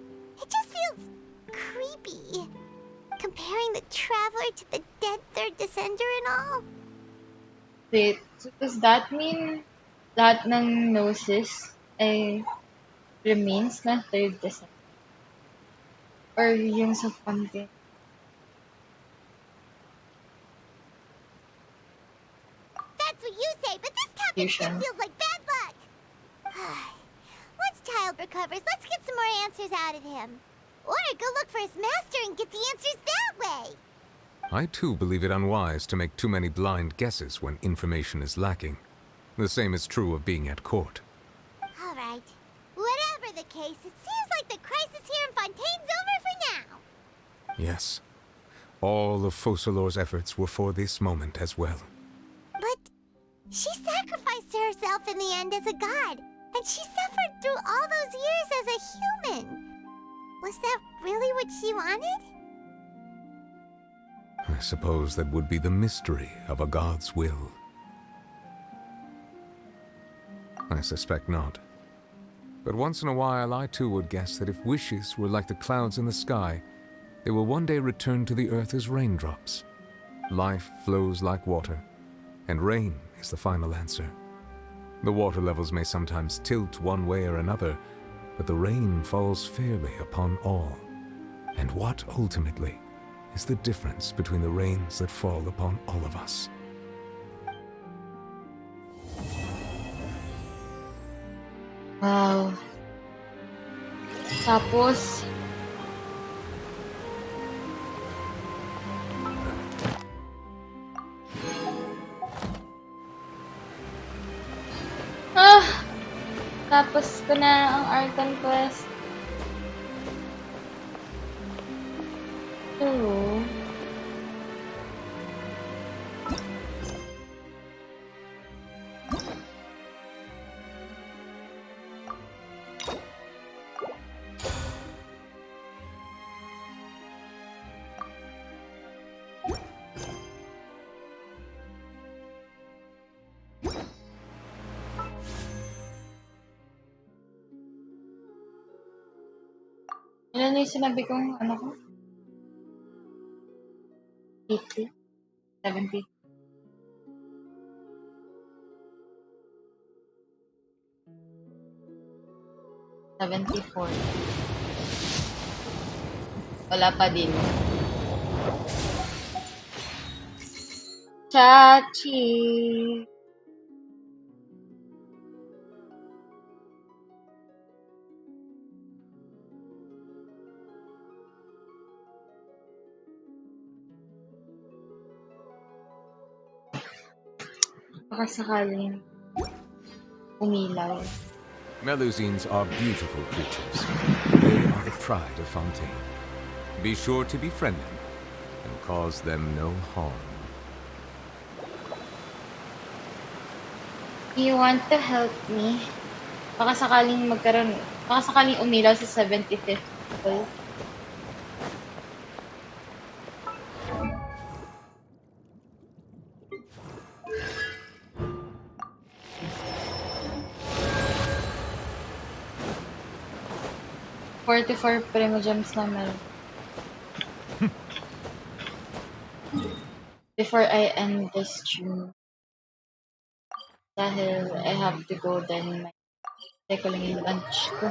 It just feels creepy. Comparing the Traveler to the dead third Descender and all. Wait, so does that mean lahat ng Gnosis ay remains na third Descender? Or yung sa Fontaine? That's what you say, but this topic still feels like bad luck. Once Child recovers, let's get some more answers out of him. Or go look for his master and get the answers that way. I too believe it unwise to make too many blind guesses when information is lacking. The same is true of being at court. Alright, Yes. All of Focalor's efforts were for this moment as well. But she sacrificed herself in the end as a god, and she suffered through all those years as a human. Was that really what she wanted? I suppose that would be the mystery of a god's will. I suspect not. But once in a while, I too would guess that if wishes were like the clouds in the sky, they will one day return to the earth as raindrops. Life flows like water, and rain is the final answer. The water levels may sometimes tilt one way or another, but the rain falls fairly upon all. And what, ultimately, is the difference between the rains that fall upon all of us? Wow. Tapos, tapos ko na ang Archon Quest. Oo. Ilan yung sinabi kong ano ko? 80? 70? 74. Wala pa din. Chachi! Baka sakaling umilaw. Melusines are beautiful creatures. They are the pride of Fontaine. Be sure to befriend them and cause them no harm. Do you want to help me? Baka sakaling umilaw sa 75th level. $44 primo gems na meron. Before I end this stream. Dahil I have to go then. Teka lang yung lunch ko.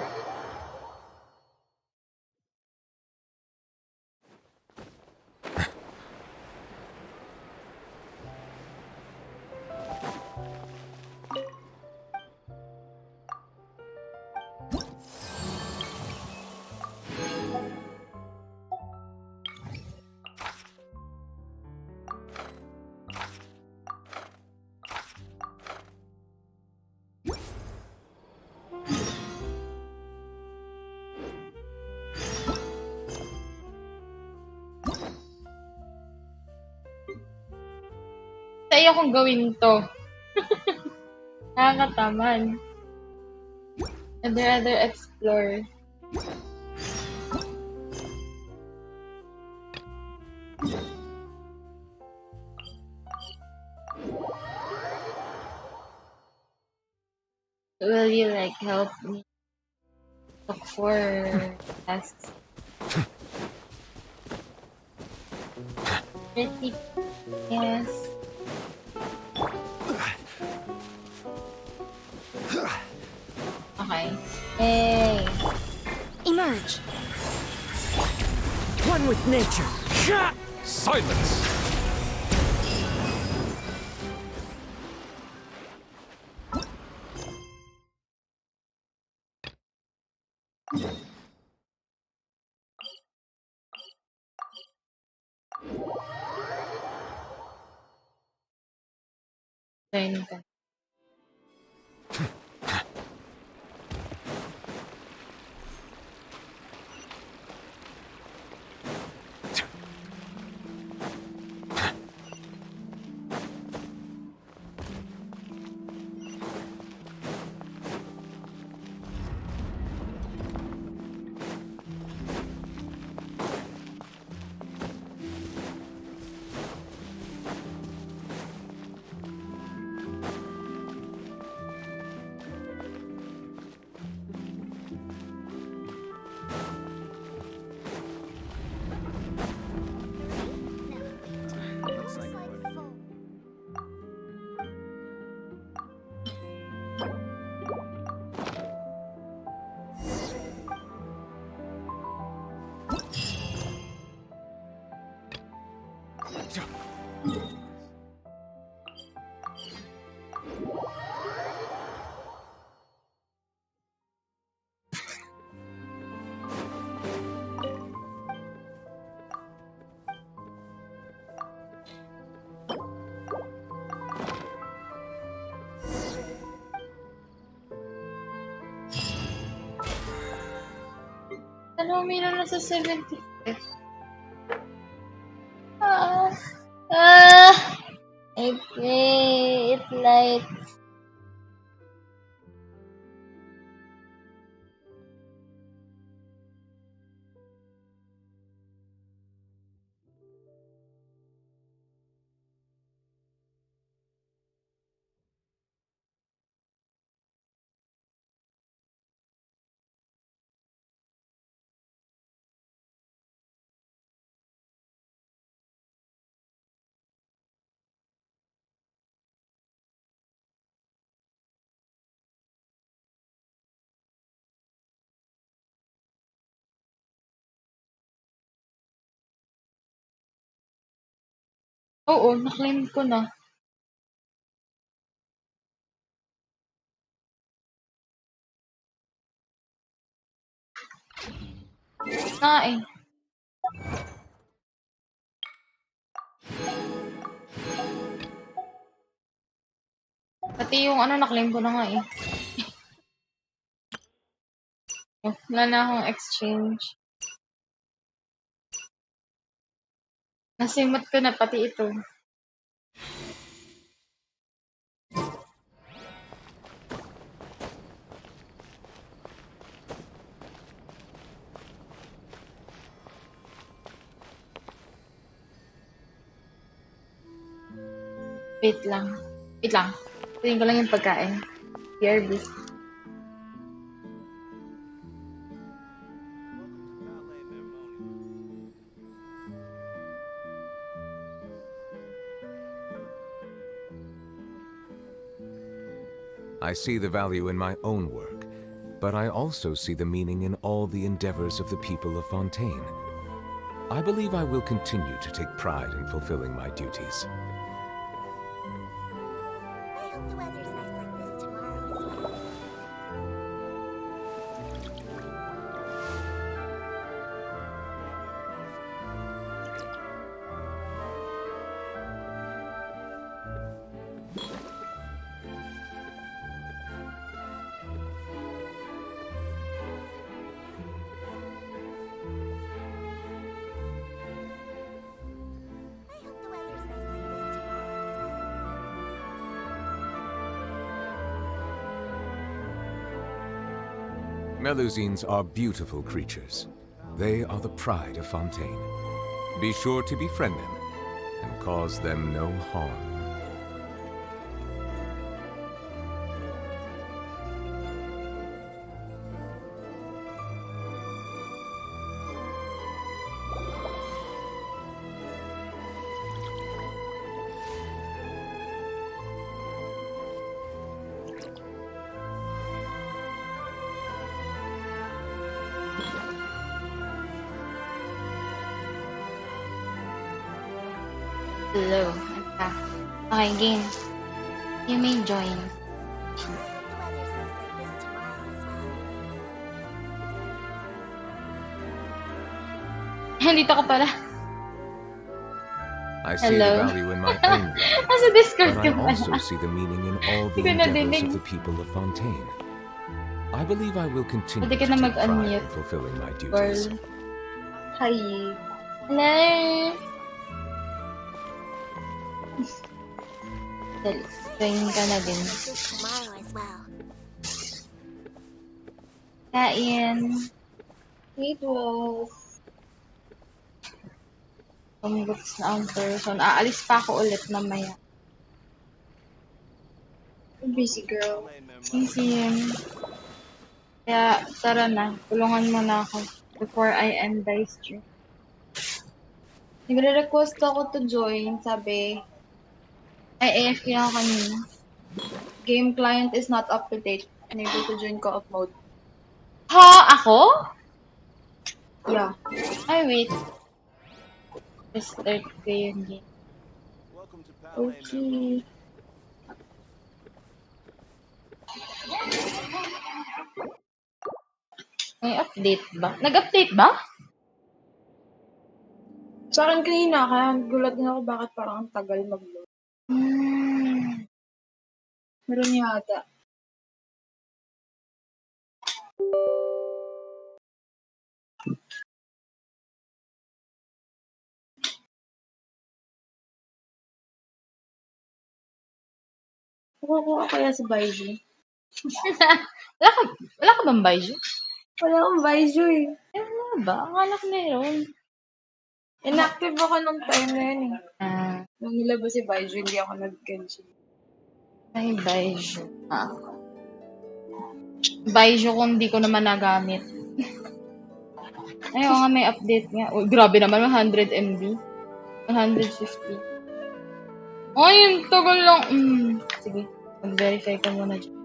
Sa'yo kung gawin to. Nakakatamad. I'd rather explore. Will you like help me look for tasks? Pretty. Yes. Okay. Hey. Emerge. One with nature. Silence! Training ka. Ano, meron na sa 75? Ah, ah, I pray it light. Oo, na-claim ko na. Na eh. Pati yung ano, na-claim ko na nga eh. Oh, wala na akong exchange. Nasimot ko na pati ito. Wait lang. Wait lang. Tingin ko lang yung pagkain. BRB. I see the value in my own work, but I also see the meaning in all the endeavors of the people of Fontaine. I believe I will continue to take pride in fulfilling my duties. Melusines are beautiful creatures. They are the pride of Fontaine. Be sure to befriend them and cause them no harm. Hello. Okay, game. You may join. Dito ka pala. I see Hello. the value in my own work, Nasa Discord but ka I pala. also see the meaning in all the Hindi ko endeavors nadinig. of the people of Fontaine. I believe I will continue Pwede to ka na take pride mag-unmute. in fulfilling my Girl. duties. Hi. Hello. Join ka na din. Kain. Wait, Rose. Congrats na ang person. Aalis pa ako ulit mamaya. Busy girl. Busy yun. Kaya, tara na. Tulungan mo na ako before I end the stream. Nagre-request ako to join. Sabi, ay, AFK ako kanina. Game client is not up to date. Unable to join co-op mode. Ha? Ako? Yeah. Ay, wait. Start ko yung game. Okay. May update ba? Nag-update ba? Sa akin kanina, kaya gulat din ako bakit parang ang tagal mag-load. Meron yata. Kukuha kaya si Baiju. Wala ka bang Baiju? Wala akong Baiju eh. Wala ba? Akala ko meron. Inactive ako nung time na yun eh. Nung nilabas si Baiju, hindi ako nag-Genshin. Ay, Baiju. Baiju kung hindi ko naman nagamit. Ay, nga, may update nga. Oh, grabe naman, 100 MB. 150. Ay, yung tagal lang. Sige, mag-verify ko muna dyan.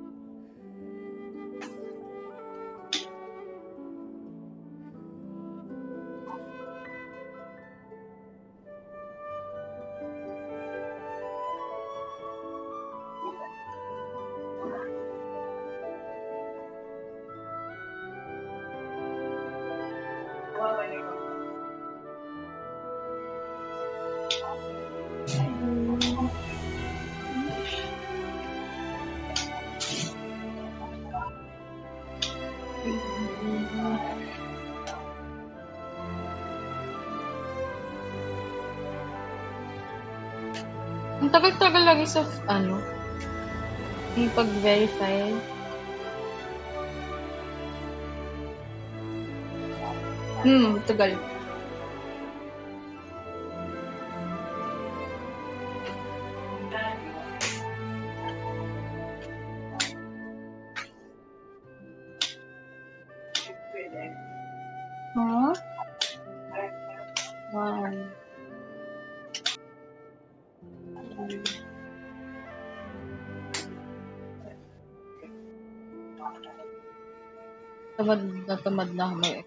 Ang tagal-tagal lagi sa, yung pag-verify. Tagal. Huh? Wow. Tamad na ako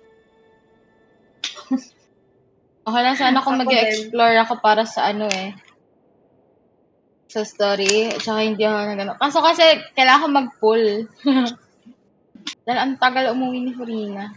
okay lang sana kung mag-explore ako para sa sa story. Tsaka hindi ako nagano. Kaso kasi kailangan ko mag-pull. Dahil ang tagal umuwi ni Furina.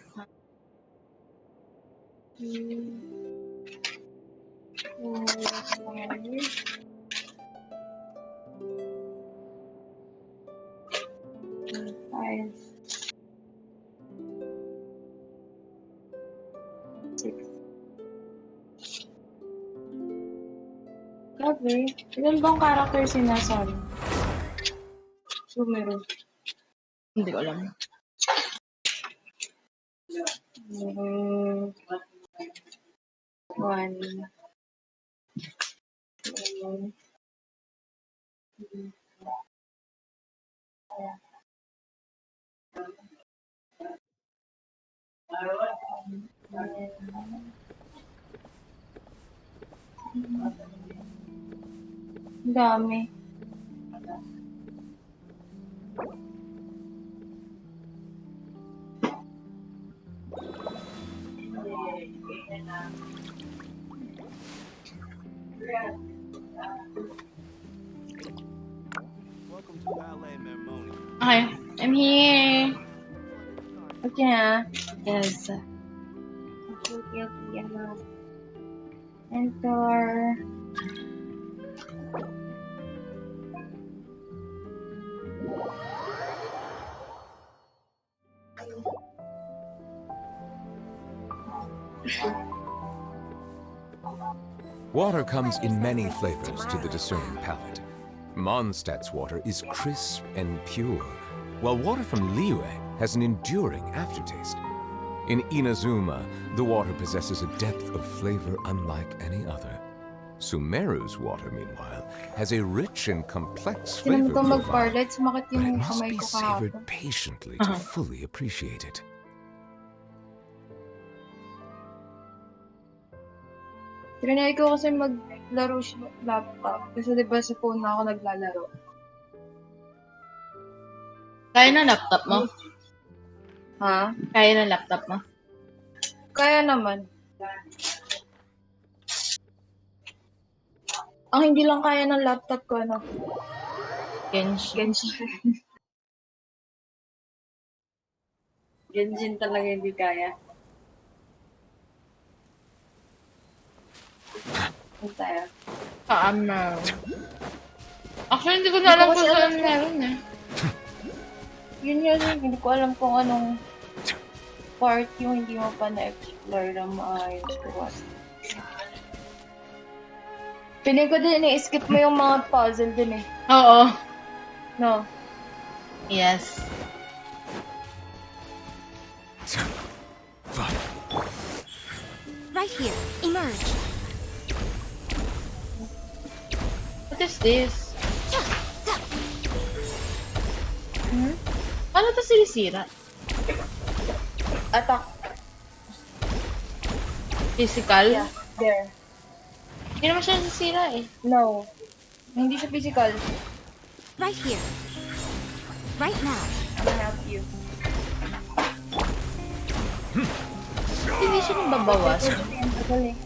Grabe. Ilan bang character sinasabi? Sumero. Hindi ko alam. One. Two. Dami. Okay, I'm here. Okay na. Yes. Okay. Enter. Water comes in many flavors to the discerning palate. Mondstadt's water is crisp and pure, while water from Liyue has an enduring aftertaste. In Inazuma, the water possesses a depth of flavor unlike any other. Sumeru's water, meanwhile, has a rich and complex flavor profile, but it must be savored patiently to fully appreciate it. Trinay ko kasi maglaro siya laptop. Kasi diba sa phone na ako naglalaro. Kaya na laptop mo? Ha? Kaya na laptop mo? Kaya naman. Ang hindi lang kaya ng laptop ko, ano? Genshin. Genshin talaga hindi kaya. Ano tayo? Actually, hindi ko na alam kung saan meron eh. Yun yun, hindi ko alam kung anong part yung hindi mo pa na-explore na maayos ko. Piling ko din, i-skip mo yung mga puzzle din eh. Oo. No? Yes. Right here. Emerge. What is this? Paano to sinisira? Attack. Physical? Yeah, there. Hindi naman siya nasisira eh. No. Hindi siya physical. Right here. Right now. I'm gonna help you. Hindi siya nababawas. Tagal eh.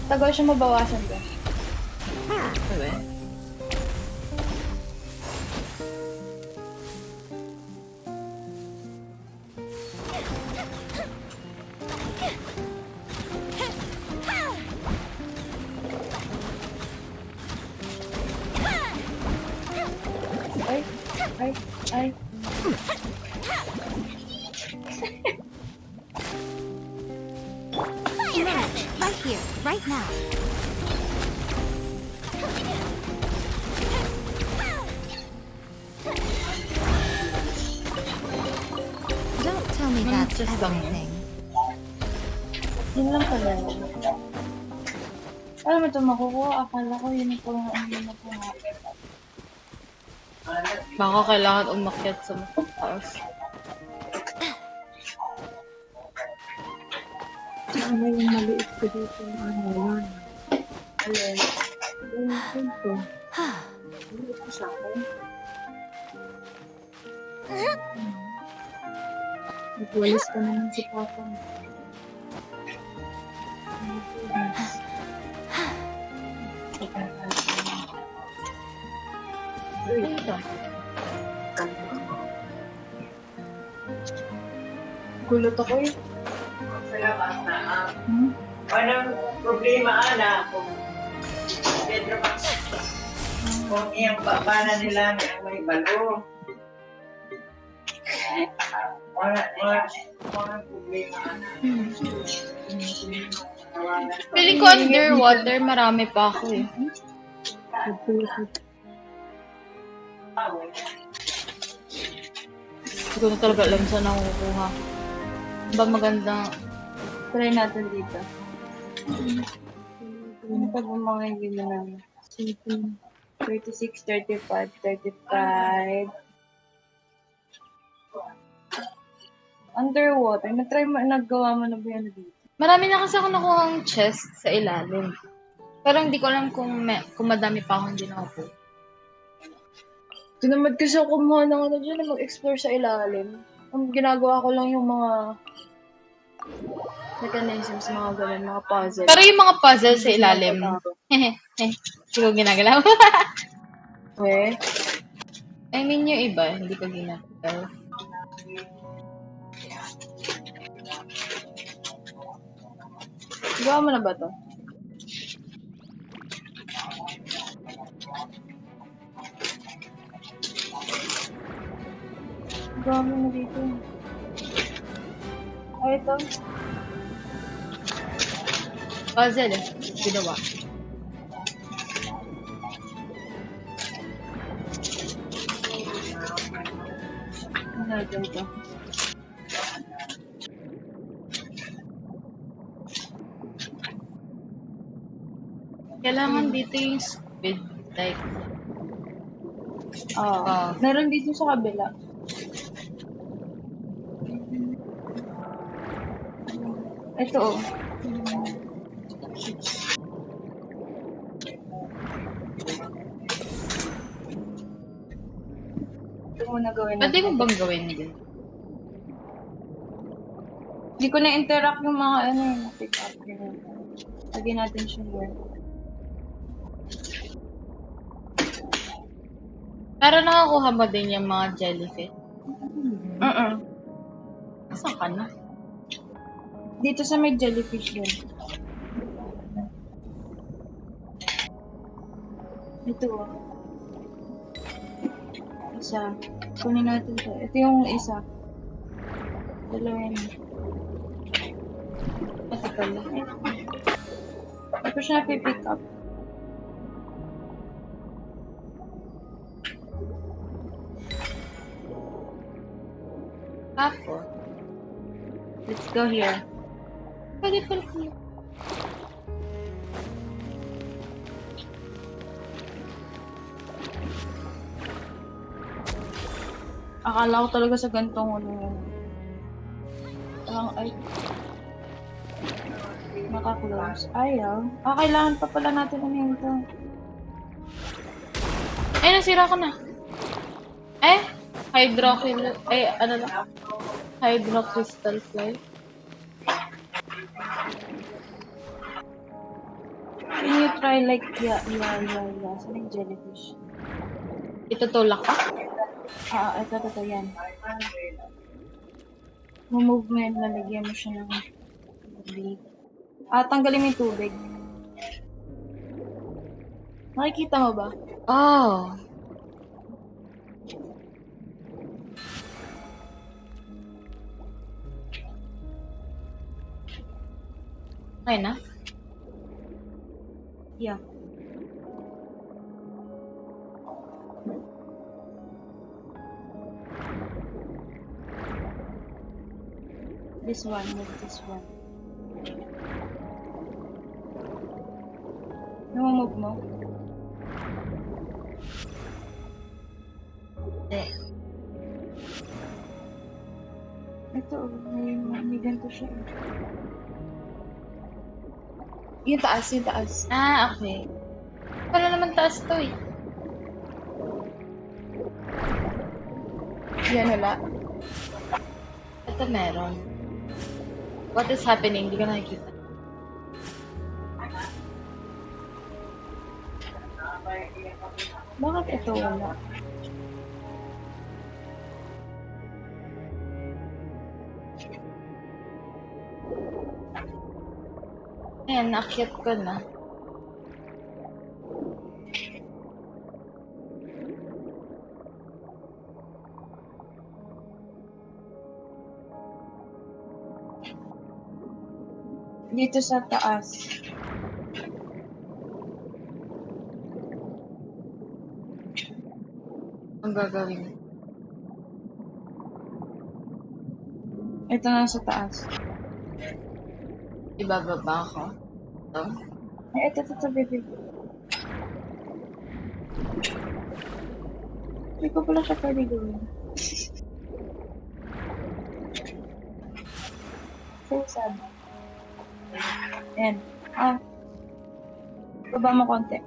Tagal siya mabawasan ko. Diba? Ay. Emerge. Right here. Right now. Don't tell me that's everything. Yun lang pala. Alam mo ito makukuha. Akala ko yun po ang ano na po natin. Baka kailangan umakyat sa mataas. Ano yung maliit ko dito na ano yun? Alin? Alin ko? Maliit ko sa akin? Nagwalis ka naman si Papa mo. Gulot ako eh. Salamat na. Walang problema na kung kung iyang papana nila na may balo. Walang problema na. Feeling ko underwater, marami pa ako eh. Hindi ko na talaga alam saan ako kukuha. Ba magandang try natin dito. Ano pa ba mga hindi na namin? 36, 35, 35. Underwater. Nagawa mo na ba yan dito? Marami na kasi ako nakuhang chest sa ilalim. Pero hindi ko alam kung madami pa akong hindi nakuha. Tinamad kasi ako kumuha ng ano dyan, mag-explore sa ilalim. Ang ginagawa ko lang yung mga mechanisms, mga ganun, mga puzzle. Pero yung mga puzzle sa ilalim, hindi ko ginagalaw. Eh? I mean yung iba, hindi ko ginagalaw. Gawa mo na ba to? Gawa mo na dito. Ay, ito. Puzzle eh. Ginawa. Ano natin ito? Kailangan dito yung squid, like... Meron dito sa kabila. Ito oh. Ito muna gawin natin. Pwede mo bang gawin din? Hindi ko na-interact yung mga ano yung pick up. Lagyan natin siya here. Pero nakakuha mo din yung mga jellyfish. Saan ka na? Dito sa may jellyfish din. Ito oh. Isa. Kunin natin to. Ito yung isa. Dalawa yan. Ito pala. Ito ko siya pick up. Tapos, let's go here. Pwede pala here. Akala ko talaga sa gantong ano yun. Ay. Naka-close. Ayaw. Kailangan pa pala natin ano yun ito. Ay, nasira ko na. Hydrocrystal fly. Can you try like, yeah. Saan yung jellyfish? Itutulak ka? Ito, yan. Move mo yan, lalagyan mo siya ng tubig. Tanggalin mo yung tubig. Nakikita mo ba? Oh. Okay na? Yeah. This one, with this one. Namamove mo? Ito, may ganito siya. Yung taas. Okay. Wala naman taas to eh. Yan, wala. Ito meron. What is happening? Hindi ko nakikita. Bakit ito wala? Ayan, naakyat ko na. Dito sa taas. Ang gagawin? Ito na sa taas. Ibababa ako. Ito, baby. Hindi ko pala siya pwede gawin. So sad. Ayan. Baba mo konti.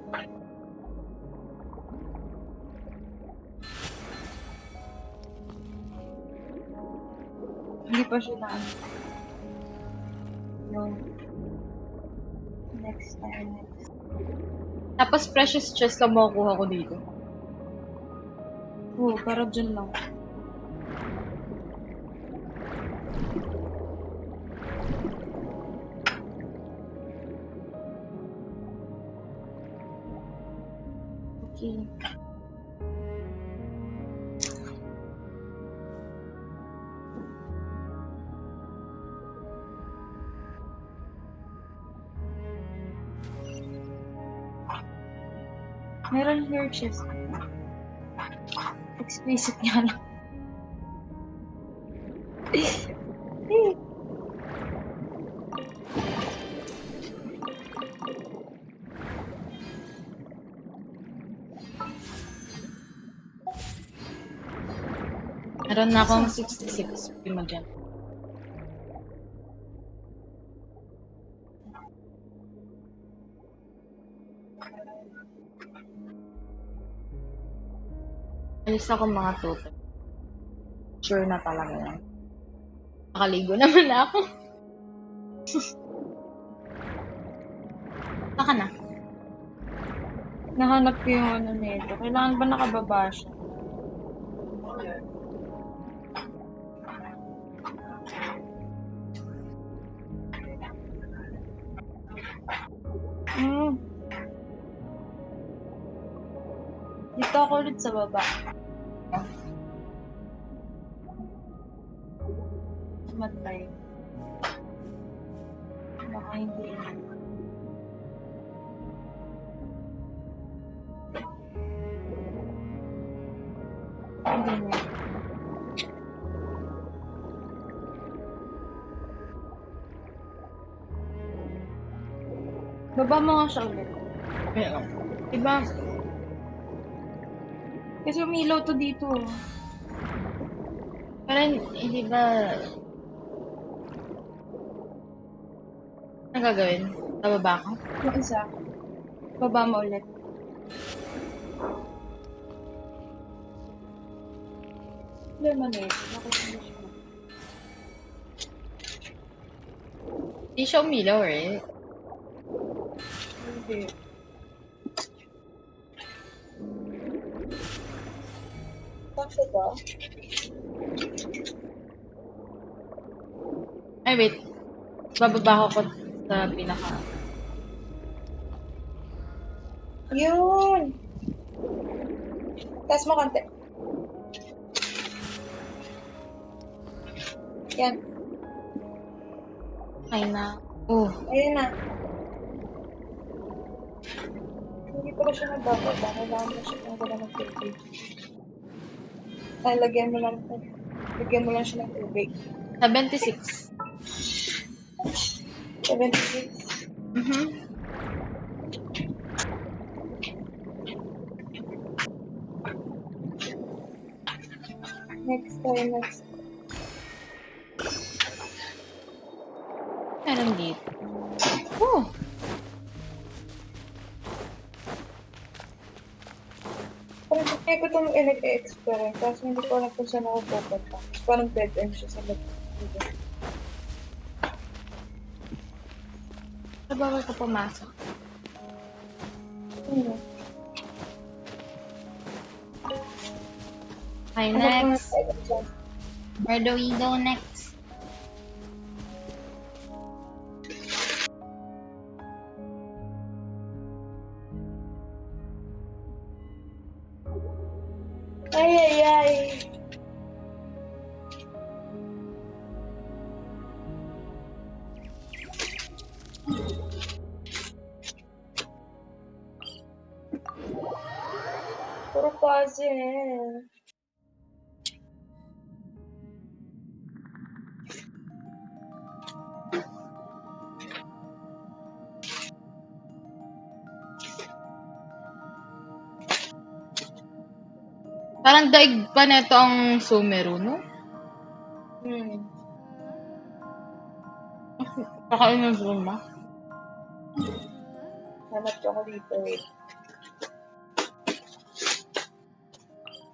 Hindi pa siya na No. Next time. Tapos precious chest lang makukuha ko dito. Oo, para dyan lang. Okay. Meron here chest. Explicit nga lang. Meron na akong 66 prima dyan. Alis ako mga tuto. Sure na talaga yan. Nakaligo naman na ako. Saka na. Nahanap ko yung ano nito. Kailangan ba nakababa siya? Dito ako ulit sa baba. Matay. Baka hindi. Hindi na. Baba mo nga siya ulit. Ayun. Diba? Kasi umilaw to dito. Parang, hindi ba... Ano gagawin? Bababa ko? Yung isa. Baba mo ulit. Lemonade. Bakit hindi siya? Hindi siya umilaw eh. Hindi. Bakit ba? Ay, wait. Bababa ko sa pinaka... Yun! Taas mo konti. Yan. Ay na. Oh. Ayan na. Hindi pa siya nabababa. Kailangan mo siya kung wala ng tubig. Ay, lagyan mo lang siya ng tubig. 76. 76? Next tayo, next. Meron dito. Oh! Parang kaya ko itong nag-experiment kasi hindi ko alam kung saan ako pupunta. Parang dead end siya sa loob. Sa bawal ko pumasok. Okay, next. Where do we go next? Ay, ay, ay. Puro puzzle. Parang daig pa neto ang Sumeru, no? Kakain ng Zuma. Hanap ako dito.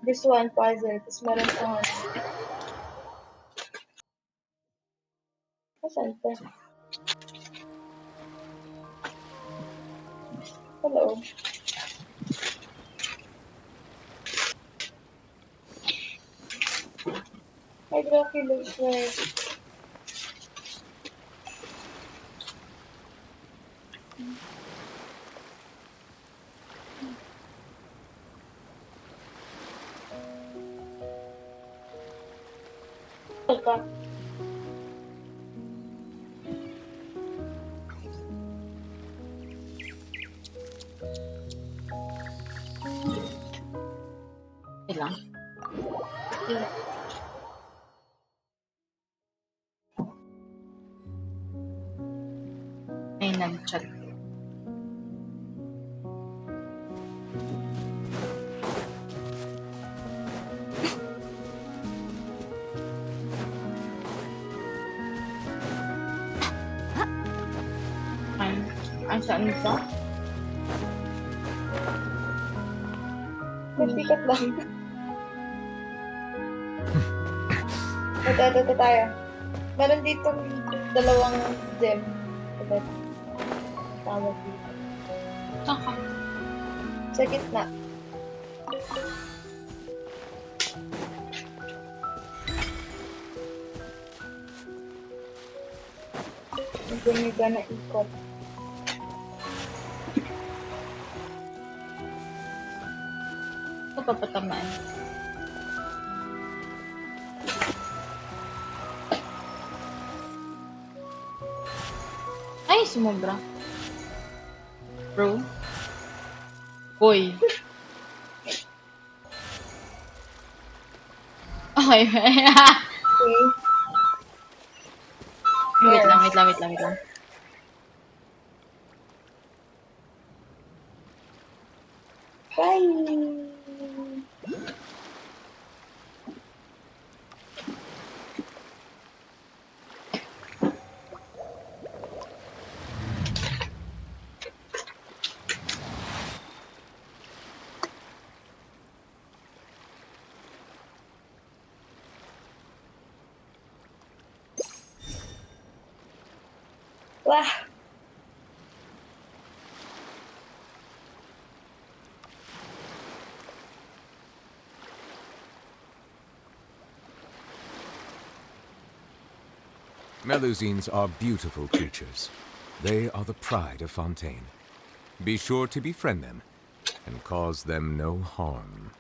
This one puzzle. Tapos meron pa. Saan to? Hello. Hydrophilus. Ka. Ilang? Ay, nag-chat. Ang saan ito? Nagsikat lang. Ito tayo. Meron dito dalawang gem. Ito. Tawag dito. Saka. Sa gitna. Gumiga na ikot. Ito papatamaan. Ay, sumobra. Bro. Boy. Okay. Wait lang. Bye! Wah! Melusines are beautiful creatures. They are the pride of Fontaine. Be sure to befriend them and cause them no harm.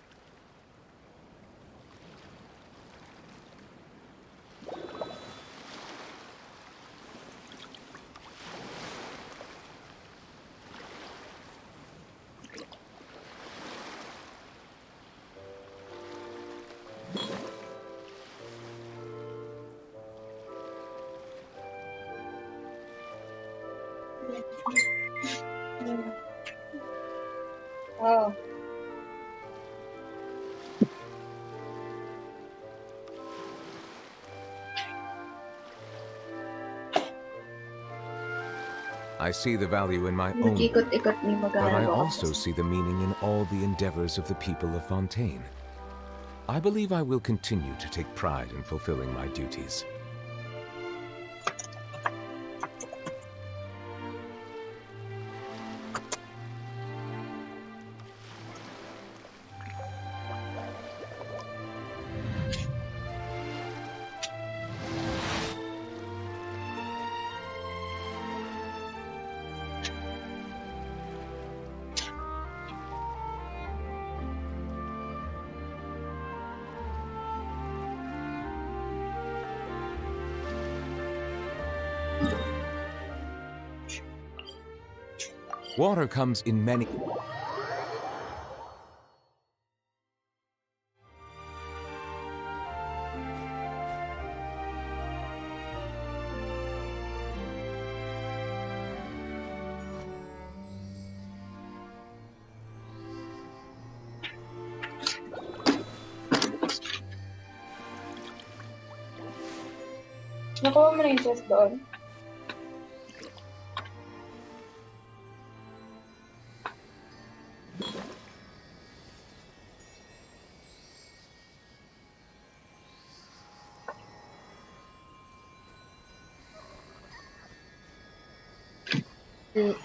Oh. I see the value in my own work, but I also see the meaning in all the endeavors of the people of Fontaine. I believe I will continue to take pride in fulfilling my duties. Water comes in many... Nakuha mo na yung chest doon.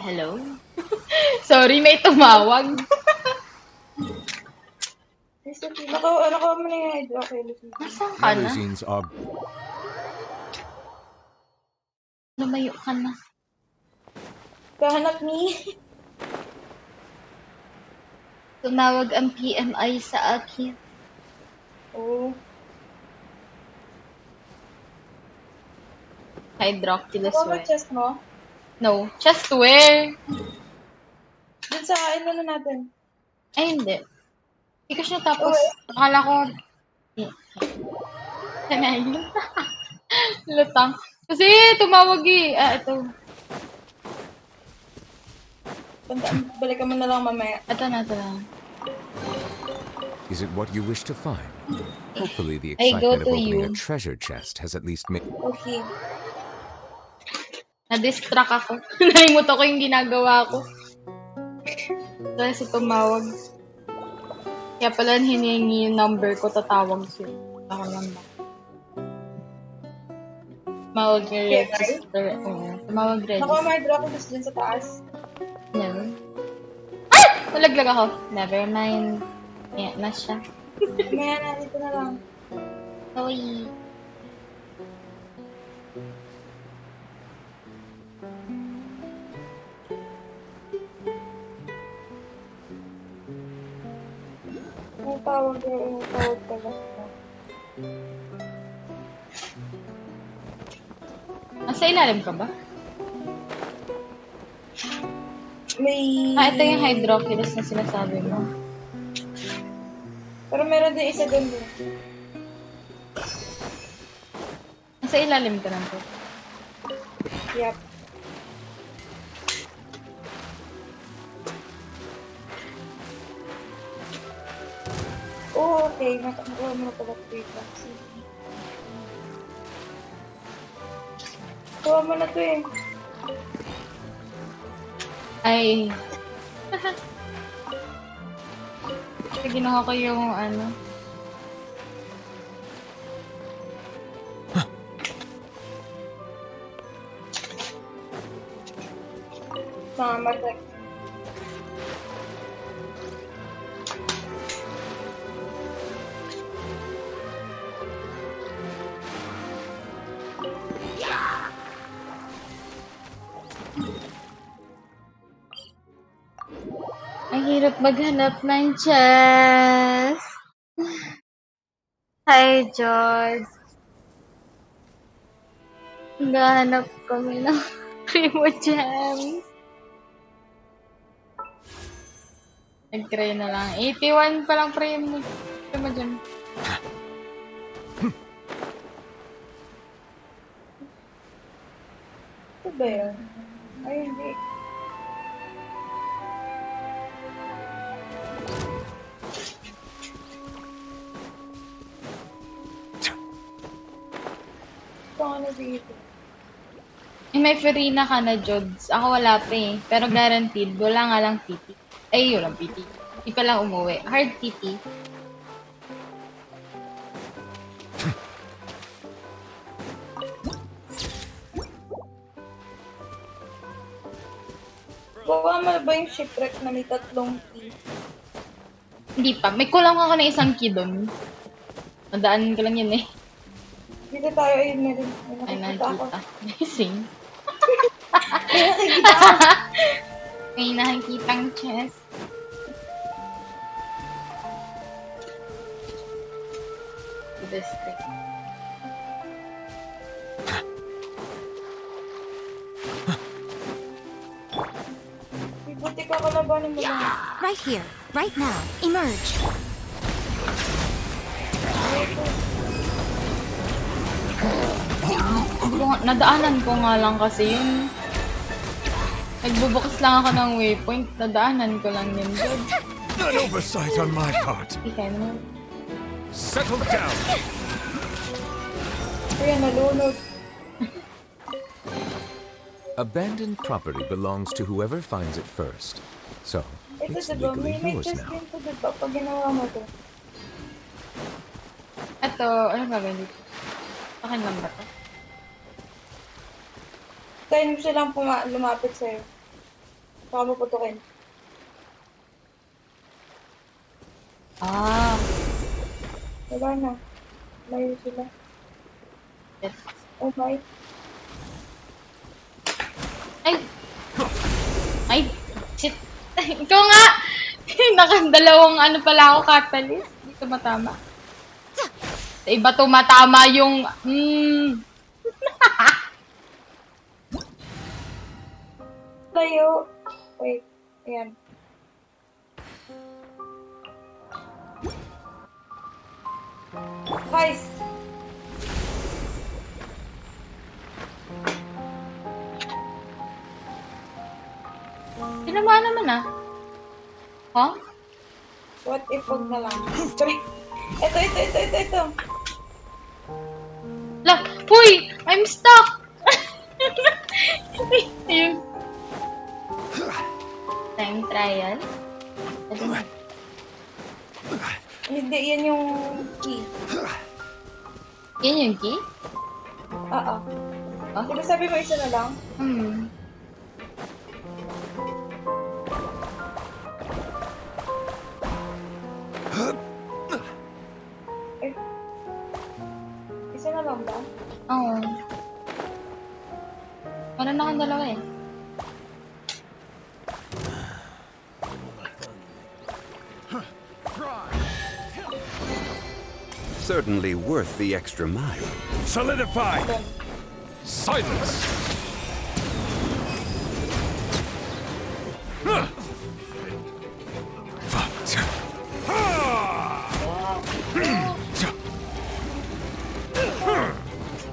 Hello? Sorry, may tumawag. Nakuha mo na yung hydro. Okay, nasaan ka na? Melusines are... Lumayo ka na. Kahanap ni. Tumawag ang PMI sa akin. Oh. Hydroxylus Nakuha mo chest mo? No. Chest where? Dun sa ano natin. Ay, hindi. Hindi ko siya tapos. Akala ko... Sanayin. Lutang. Kasi tumawag eh. Ito. Balikan mo na lang mamaya. Ito na. Is it what you wish to find? Hopefully the I go excitement of to opening a you. treasure chest has at least made... Okay. Na-distract ako. Nalimut ako yung ginagawa ko. Kasi tumawag. Kaya pala hiningi yung number ko, tatawag siya. Ako lang ba? Tumawag yung register. Oo. Tumawag register. Nakuha mo yung Hydroculus dun sa taas. Never. Ah! Nalaglag ako. Never mind. Ayan na siya. Maya na, dito na lang. Sorry. Ang tawag pala. Nasa ilalim ka ba? May... Ito yung hydrophilus na sinasabi mo. Pero meron din isa doon din. Nasa ilalim ka lang po. Yep. Oh, okay. Nakuha mo na pala dito. Kuha mo na to eh. Ay. Ginawa ko yung ano. Mamatay. Ang hirap maghanap ng chest. Hi, George. Naghahanap kami ng Primo Gems. Nag-try na lang. 81 pa lang Primo Gems. Ito ba yun? Ay, hindi. Paano dito? May Farina ka na, Jods. Ako wala pa eh. Pero guaranteed, wala nga lang PT. Ay, walang PT. Hindi pa lang umuwi. Hard PT. Bawa mo na ba yung shipwreck na may 3 key? Hindi pa. May kulang ako na isang key doon. Nadaanan ko lang yun eh. Dito tayo, ayun na rin. Ay, nakikita. Amazing. May nakikita ako. May nakikitang chest. This thing. Buti ka kalabanin mo lang. Right here, right now. Emerge. Nadaanan ko nga lang kasi yun. Nagbubukas lang ako ng waypoint. Nadaanan ko lang yun. An oversight on my part. Ikaw naman. Settle down. Ayan, nalunod. Abandoned property belongs to whoever finds it first. So, Ito it's diba, legally may yours chest now. din to diba pag ginawa mo to. Ito, ano gagawin dito? Akin lang ba ito? Kaya mo silang lumapit sa'yo. Baka mo putukin. Ah. Wala na. Layo sila. Yes. Oh my. Ay! Ay! Shit! Ikaw nga! Nakandalawang ano pala ako catalyst. Hindi tumatama. Sa iba tumatama yung... Layo. Wait. Ayan. Guys! Tinamaan naman ah. Huh? What if wag na lang? Ito. La! Uy! I'm stuck! Ayun. Time trial? Hindi, yan yung key. Yan yung key? Oo. Diba sabi mo isa na lang? Eh. Isa na lang ba? Oo. Meron na akong dalawa eh. certainly worth the extra mile. Solidify! Silence!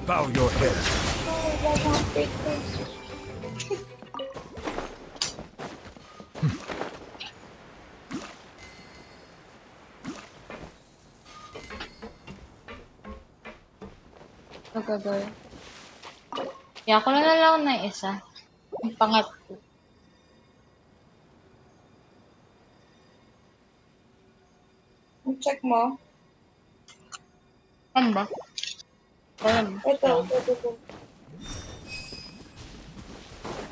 Bow your head. Gagawin. Kaya ko na lang na isa. Yung pangatlo. Check mo. Ano ba? Ito.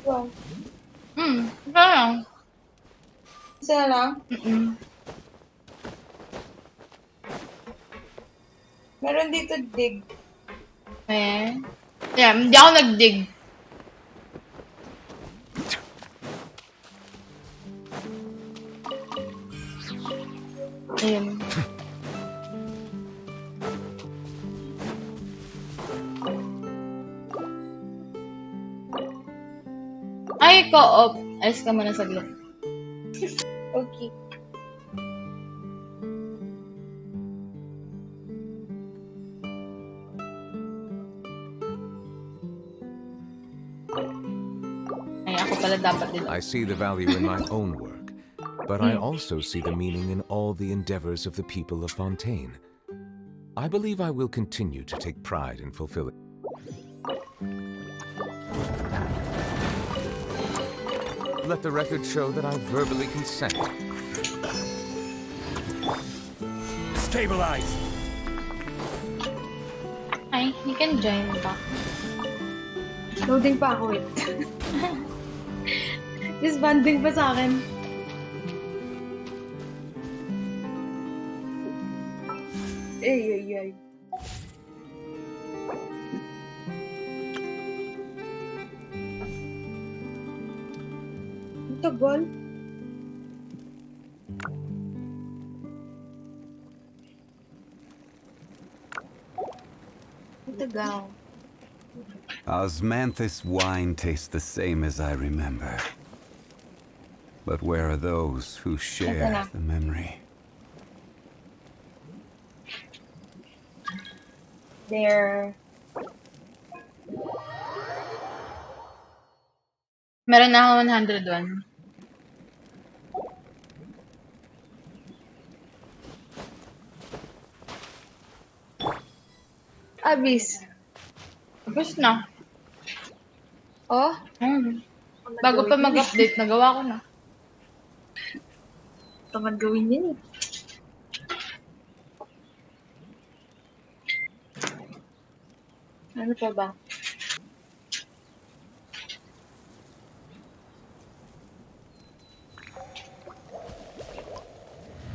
Wow. Isa lang. Isa lang? Meron dito dig. Yeah, hindi ako nag-dig. Ayun. Ay, co-op. Alis ka muna saglit. Okay. Ay, ako pala dapat din. I see the value in my own work, but I also see the meaning in all the endeavors of the people of Fontaine. I believe I will continue to take pride in fulfilling. Let the record show that I verbally consent. Stabilize! Ay, you can join back. Loading pa ako, wait. Disbanding pa sa akin. Ay. Tagal. Tagal. Osmanthus wine tastes the same as I remember. But where are those who share the memory? There. Meron na ako 101. Abis. Tapos na. Oh? Bago pa mag-update, nagawa ko na. Tamad gawin yan eh. Ano pa ba?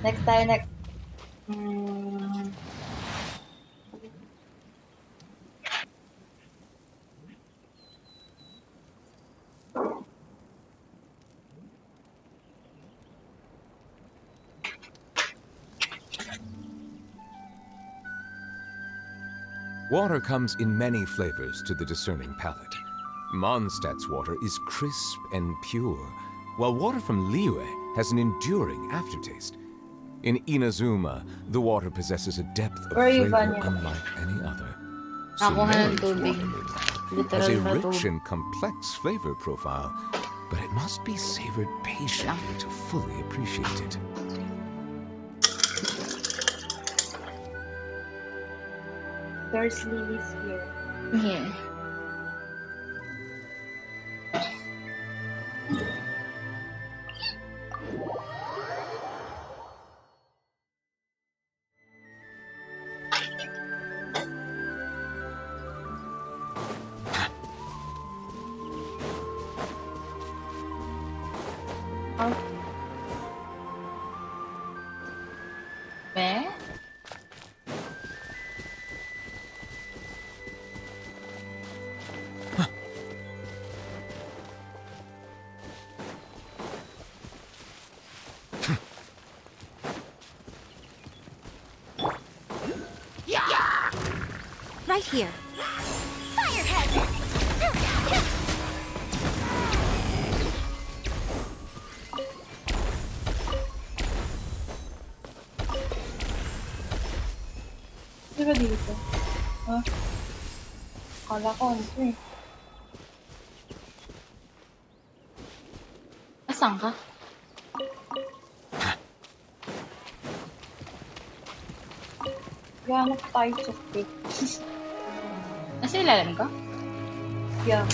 Next tayo, next. Water comes in many flavors to the discerning palate. Mondstadt's water is crisp and pure, while water from Liyue has an enduring aftertaste. In Inazuma, the water possesses a depth of flavor unlike any other. Sumeri's water has a rich and complex flavor profile, but it must be savored patiently to fully appreciate it. There's lilies here. Yeah. Where? right here. Firehead! Di ba dito? Ha? Kala ko ano to eh. Asan ka? Gahanap tayo sa stick. Nasa ilalim ka? Yeah.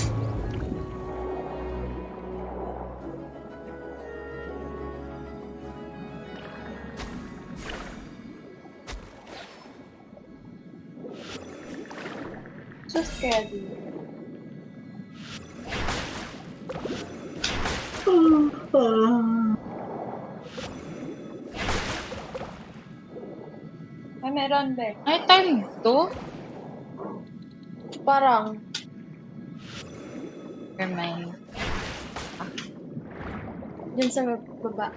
So scary. Ay, meron, be. Ay, time to? Parang. Never mind. Dyan sa baba.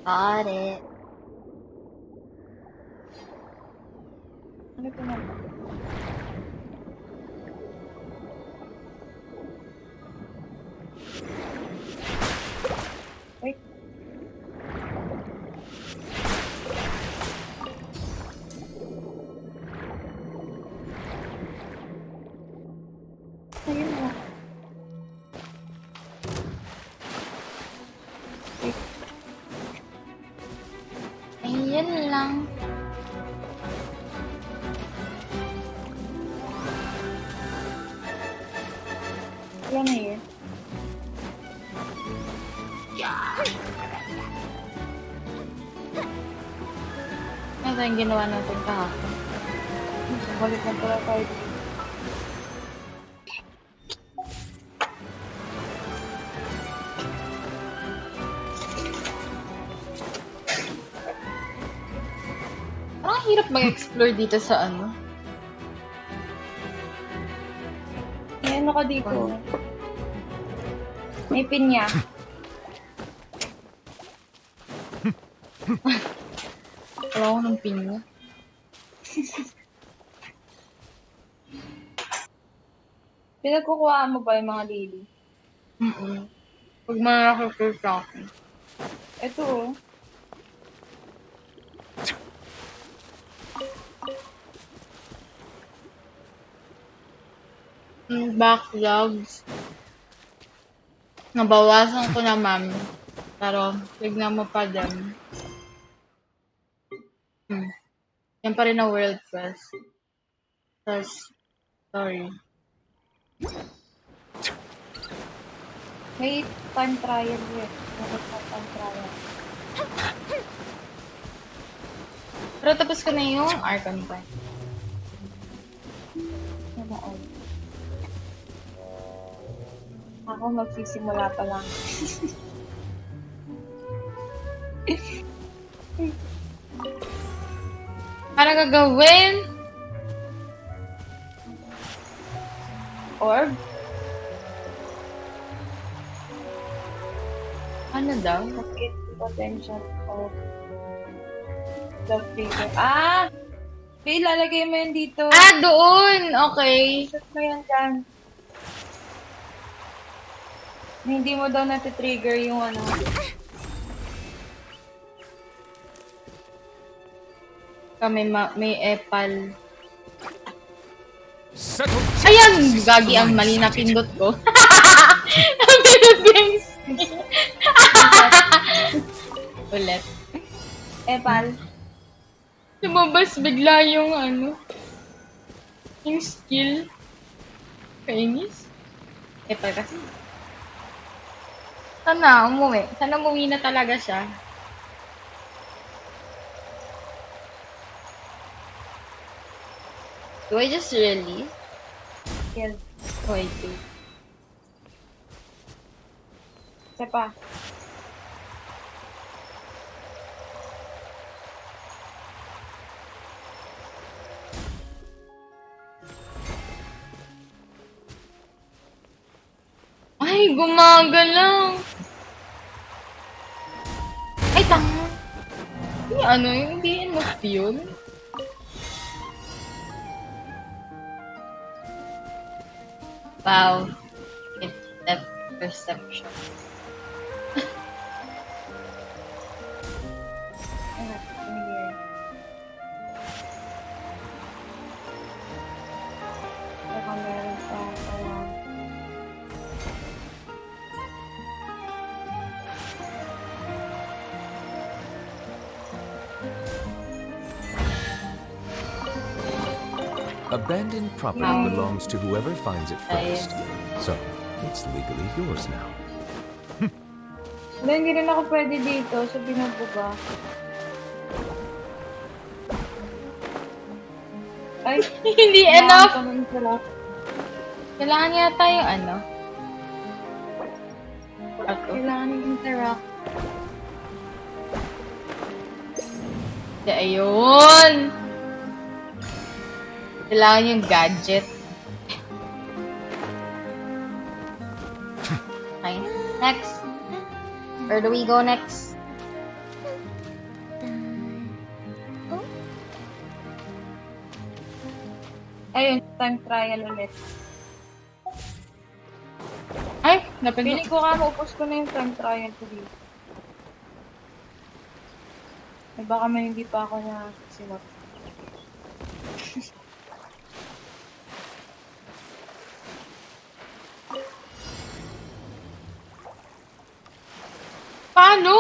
Got it. Ano ito na? Wait. Ayun na. Wait. Ayun lang. Wala na yun. Ano yung ginawa natin kahapon? Balik na pala tayo. Parang hirap mag-explore dito sa ano. May ano ka dito? May pinya. Wala ko ng pinya. Pinagkukuhaan mo ba yung mga lily? Pag mga nakakil sa akin. Ito oh. Backlogs. Nabawasan ko naman. Pero, tignan mo pa din. Yan pa rin na World Quest. Tapos, sorry. May time trial eh. May time trial. Pero tapos ko na yung Archon Quest. Ano ako magsisimula pa lang. Para gagawin? Orb? Ano daw? Rocket potential of the trigger. Ah! May ilalagay mo yun dito. Ah, doon! Okay. Shoot mo yan dyan. Hindi mo daw nati-trigger yung ano. May epal. Ayan! Gagi ang mali na pindot ko. Napindot ko yung ulit. Epal. Lumabas bigla yung ano. Yung skill. Kainis. Epal kasi. Sana umuwi. Sana umuwi na talaga siya. Do I just release? Yes. Oh, I do. Isa pa. Ay, gumagalaw. Hindi enough yun. Wow. It's that perception. Abandoned property belongs to whoever finds it first. So, it's legally yours now. Hindi rin ako pwede dito sa binubuga. Ay, Hindi enough. Kailangan yata yung Kailangan yung interact. Hindi, ayun. Kailangan yung gadget. Okay, next. Where do we go next? Ayun, time trial ulit. Ay, napindot. Piling ko maupos ko na yung time trial ko dito. Ay, baka may hindi pa ako na sinuot. Paano?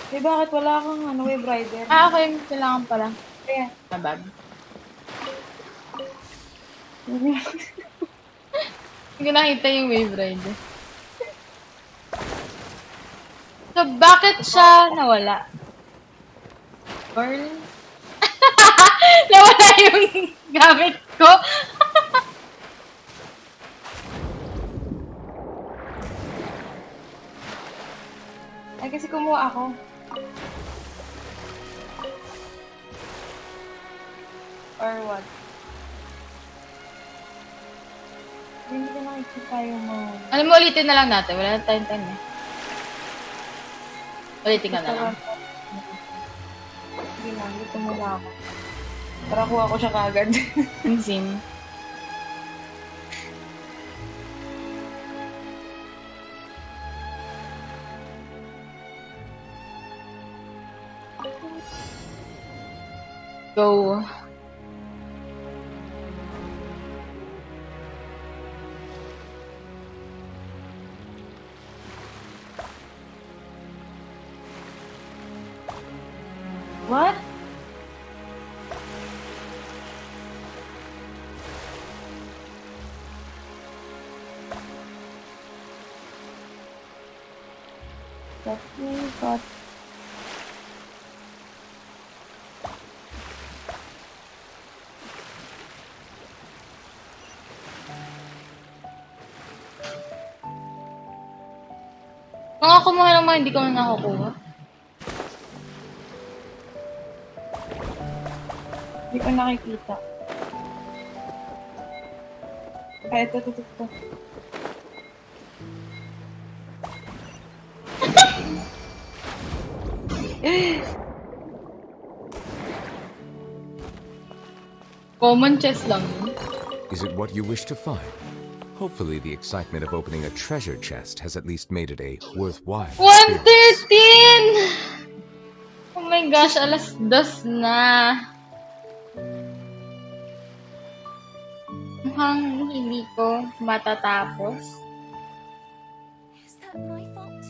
Eh, bakit wala kang wave rider? Okay. Kailangan pala. Kaya, nabag. Hindi ko nakita yung wave rider. So, bakit siya nawala? Girl? Nawala yung gamit ko? ay kasi kumuha ako. Or what? Hindi ko nakikita yung mga... Ano mo, ulitin na lang natin. Wala na tayong time eh. Ulitin ka na lang. Hindi na, dito muna ako. Para kuha ko siya kagad. Sim. Go. What? Definitely got... Mga kumuha ng mga hindi ko na nakukuha. Hindi ko nakikita. Ay, ito. Common chest lang yun. Is it what you wish to find? Hopefully the excitement of opening a treasure chest has at least made it a worthwhile experience. 1:13! Oh my gosh, 2:00 na. Mukhang hindi ko matatapos.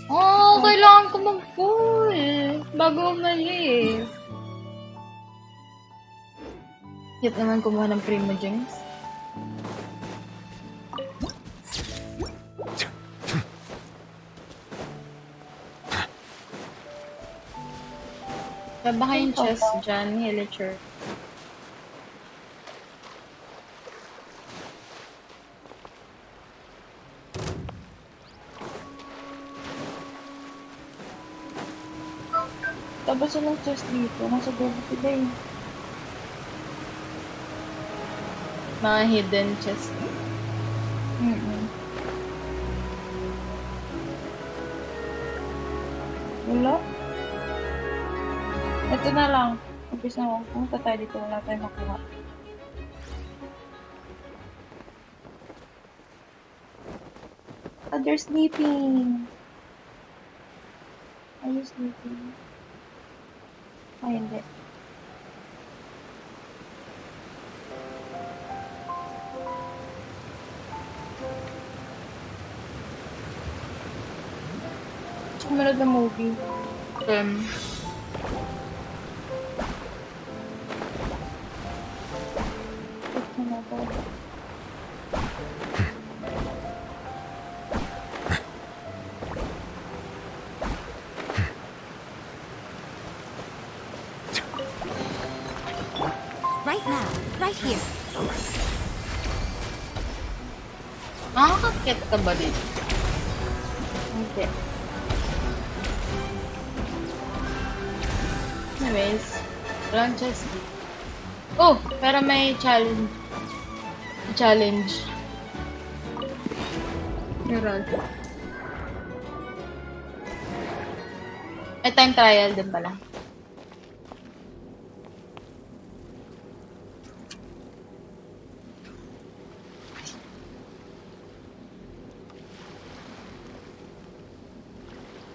Oh, kailangan ko mag-pull bago umalis. Hit naman kumuha ng Primo Gems. Baka yung chest dyan, Hilicher. Tapos yung chest dito, nasa dulo sila eh. Mga hidden chest. Wala? Ito na lang. Umpisa mo. Pumunta tayo dito. Wala tayong makuha. Oh, they're sleeping. Are you sleeping? Ay, hindi. Sumunod na movie. Right now, right here. Makakakit ka ba dito? Hindi. Anyways, walang chest dito. Oh, pero may challenge. Challenge. Meron. May time trial din pala.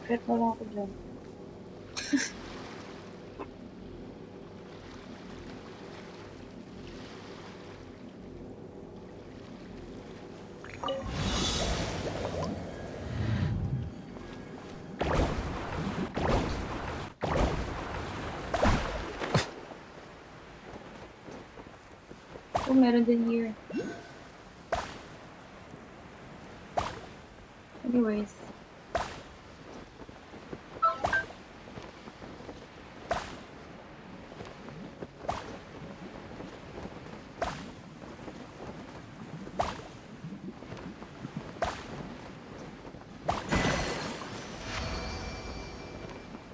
Kaya wala ako dyan. Oh, meron din here. Anyways.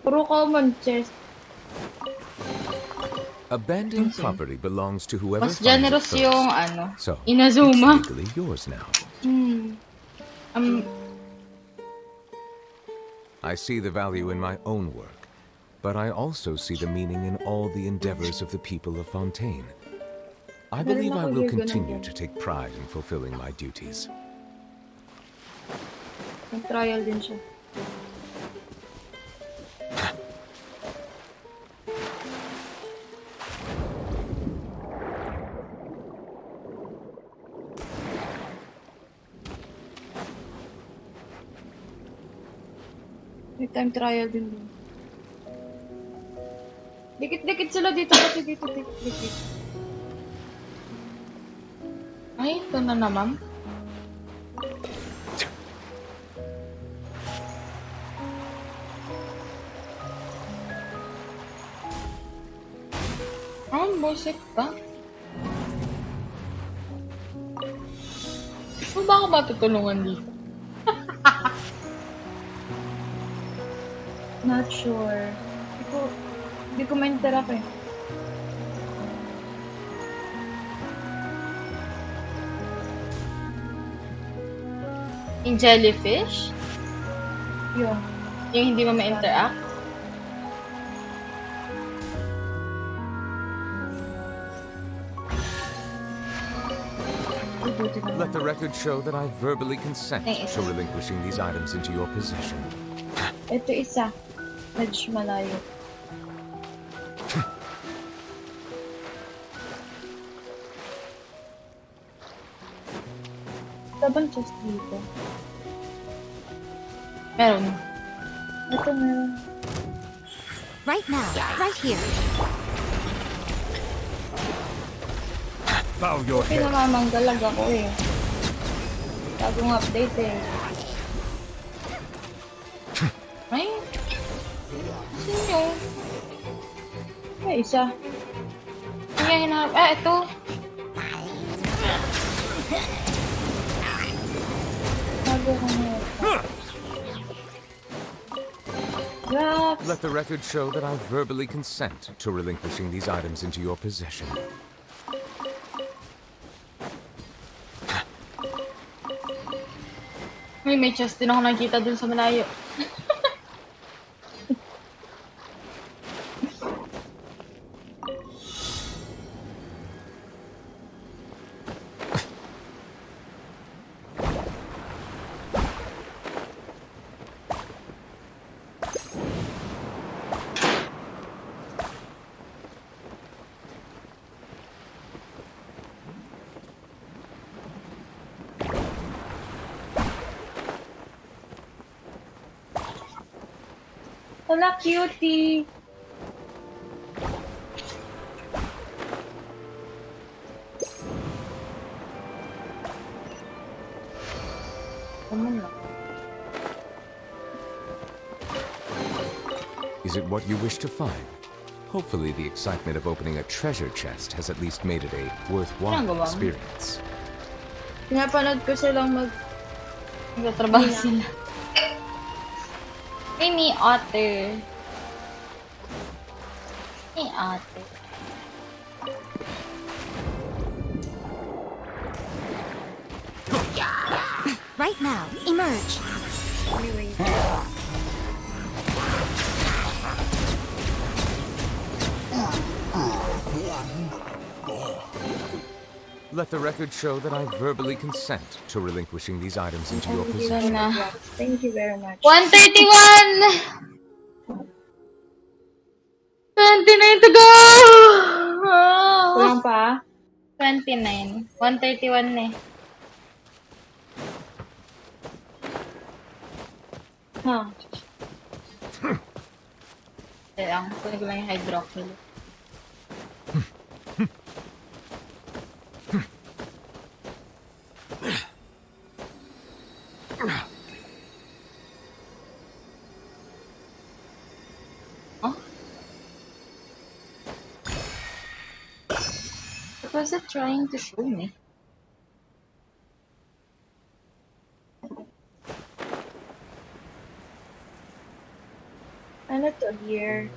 Puro common chest. Abandoned property belongs to whoever Mas finds it generous first. yung ano, So, Inazuma. it's legally yours now. I see the value in my own work, but I also see the meaning in all the endeavors of the people of Fontaine. I believe I will continue to take pride in fulfilling my duties. May trial din siya. May time trial din din. Dikit-dikit sila dito kasi dito dikit-dikit. Ay, ito na naman. Basic ka? So, baka matutulungan dito? Not sure. Hindi ko ma-interact eh. Yung jellyfish? Yun. Yung hindi mo ma-interact? Let the record show that I verbally consent to relinquishing these items into your possession. Ito isa. Medyo malayo. Sabang chest dito. Meron. Ito meron. Right now, right here. Bow your head. Pinamamanggalag ako eh. Bagong update eh. Ay. Sino? May isa. Kaya hinahanap. Ah, ito. Bago ko na Let the record show that I verbally consent to relinquishing these items into your possession. May chest din ako nakikita dun sa malayo. Wala, cutie. Is it what you wish to find? Hopefully the excitement of opening a treasure chest has at least made it a worthwhile experience. Pinapanood ko silang Nagtatrabaho sila. Ay, ni Otter. Ni Otter. Right now, emerge. Let the record show that I verbally consent to relinquishing these items into your possession. Thank you very much. 131! 29 to go! Kulang pa? 29. 131 na eh. Huh. Kaya kunin ko lang yung hydroxyl. What was it trying to show me? Ano to here?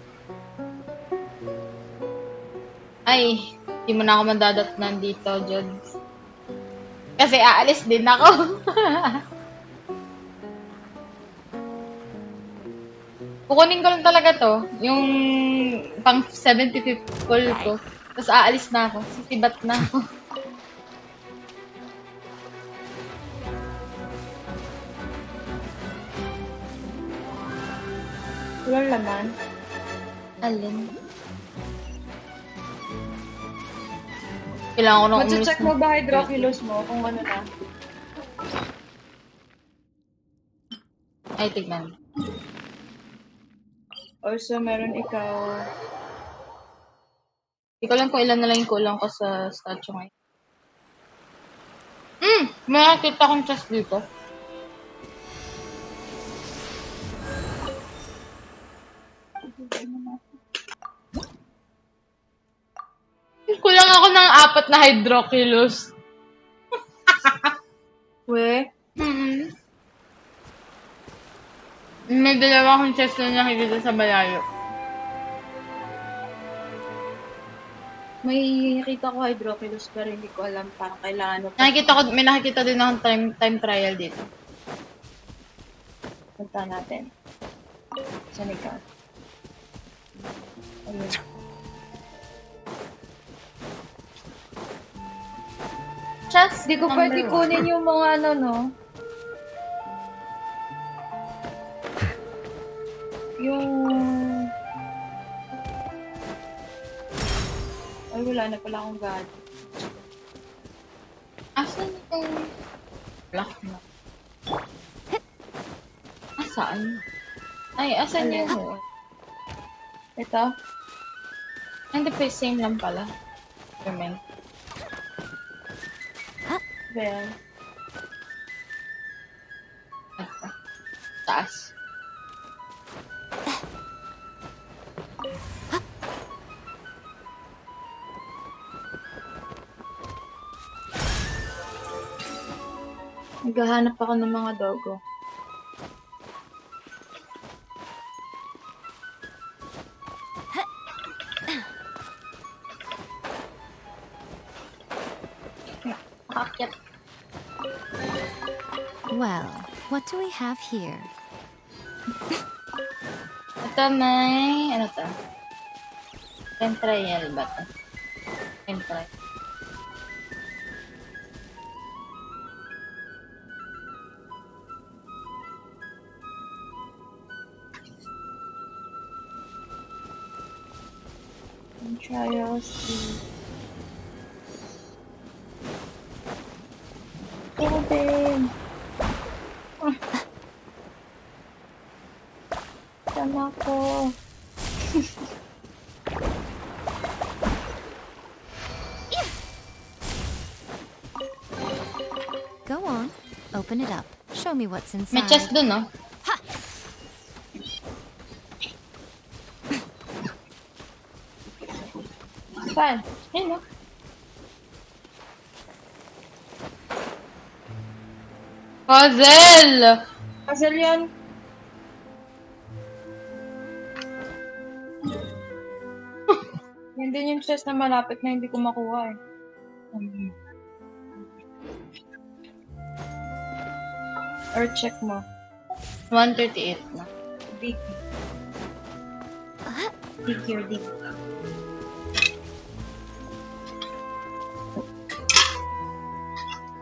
Ay, hindi mo na ako mandadatnan dito, Jods. Kasi aalis din ako. Kukunin ko lang talaga to. Yung pang 75th call ko. Tapos aalis na ako. Sisibat na ako. Walang laman? Alin? Kailangan ko nang umalis. Mag-check mo ba hydroculus mo kung ano na? Ay, tignan. Also, meron ikaw... Hindi ko lang kung ilan na lang yung kulang ko sa statue ngayon. May nakita akong chest dito. Kulang ako ng 4 na hydroculus. We? May 2 akong chest na nakikita sa malayo. May nakita ko hydroculus pero hindi ko alam parang kailangan mo. May nakikita din akong time trial dito. Punta natin. Saan ikaw? Ayun. Chest Di ko pwede kunin yung mga ano, no? Yung... Ay, wala na pala akong god. Asan yung... Black na. Asaan? Ay, asan yung... Ito? Hindi pa, same lang pala. Remain. Well. Taas. Naghahanap ako ng mga dogo. Well, what do we have here? Ito may... Ano to? Time trial ba to? Time trial. Trials. Open! Sama ako. Go on. Open it up. Show me what's inside. May chest dun, no? Saan? Ayun, no? Puzzle! Puzzle yan. Yan din yung chest na malapit na hindi ko makuha eh. Or check mo. 138 na. Dig. Dig here, dig.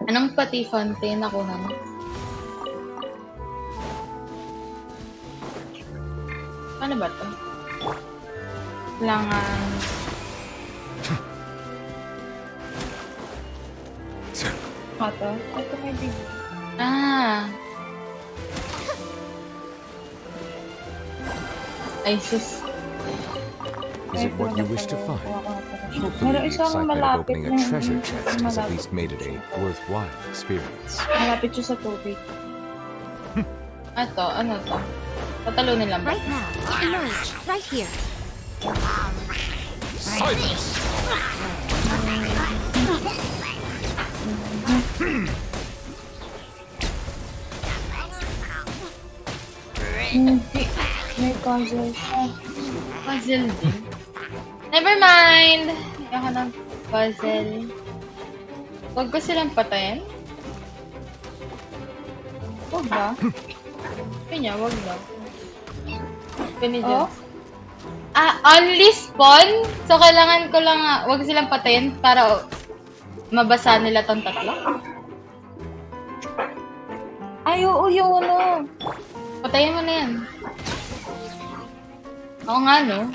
Anong pati fountain nakuha mo? Ano ba to? Kailangan... Ito? Ito may dig. Ah! Ay, sus. Is it what you wish to find? Hopefully, Meron the isang excitement of malapit opening a na treasure chest has at malapit. least made it a worthwhile experience. Malapit siya sa tubig. Ato, ano to? Patalunin lang ba? Right now. Emerge. Right here. Silence! Hindi. May puzzle siya. Puzzle din. Never mind! Ayoko ng puzzle. Huwag ko silang patayin? Huwag ba? Kanya, huwag ba? Ganyan. Oh? Only spawn? So, kailangan ko lang, huwag silang patayin para mabasa nila tong tatlo? Ay, oo, yun, ano. Patayin mo na yan. Oo nga, no?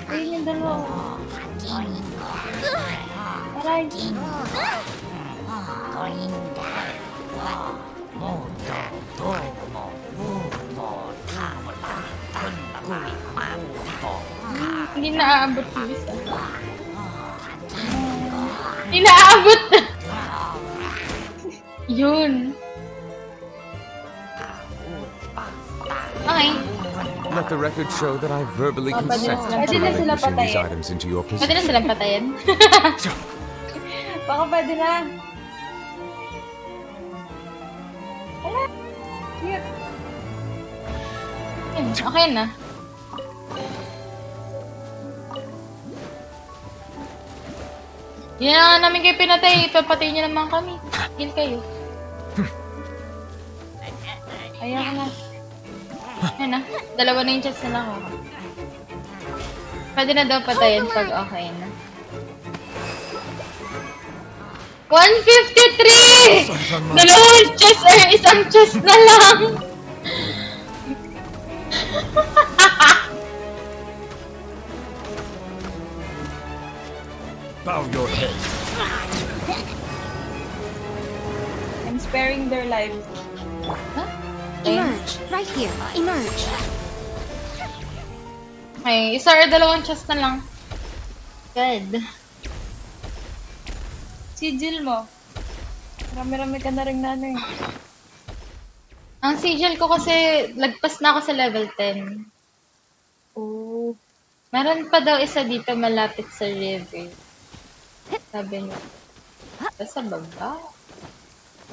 Ayun yung dalawa. Aray. Hindi naaabot yung isa. Hindi naaabot! Yun. Okay. Let the record show that I verbally consent to Pwede na sila relinquishing these patayin. items into your Pwede possession. na silang patayin. Baka pwede na. Wala. Cute. Okay na. Yan na namin kayo pinatay. Papatay niyo naman kami. Heal kayo. Ayaw na. Yan na. Dalawa na yung chest na lang ako. Pwede na daw patayin pag okay na. 153! Dalawang chest or isang chest na lang! Bow your head. I'm sparing their lives. Huh? Emerge. Right here. Emerge. Okay, isa or dalawang chest na lang. Good. Sigil mo. Marami-rami ka na rin na ano eh. Ang sigil ko kasi, lagpas na ako sa level 10. Oh. Meron pa daw isa dito malapit sa river. Sabi niya. Sa baba?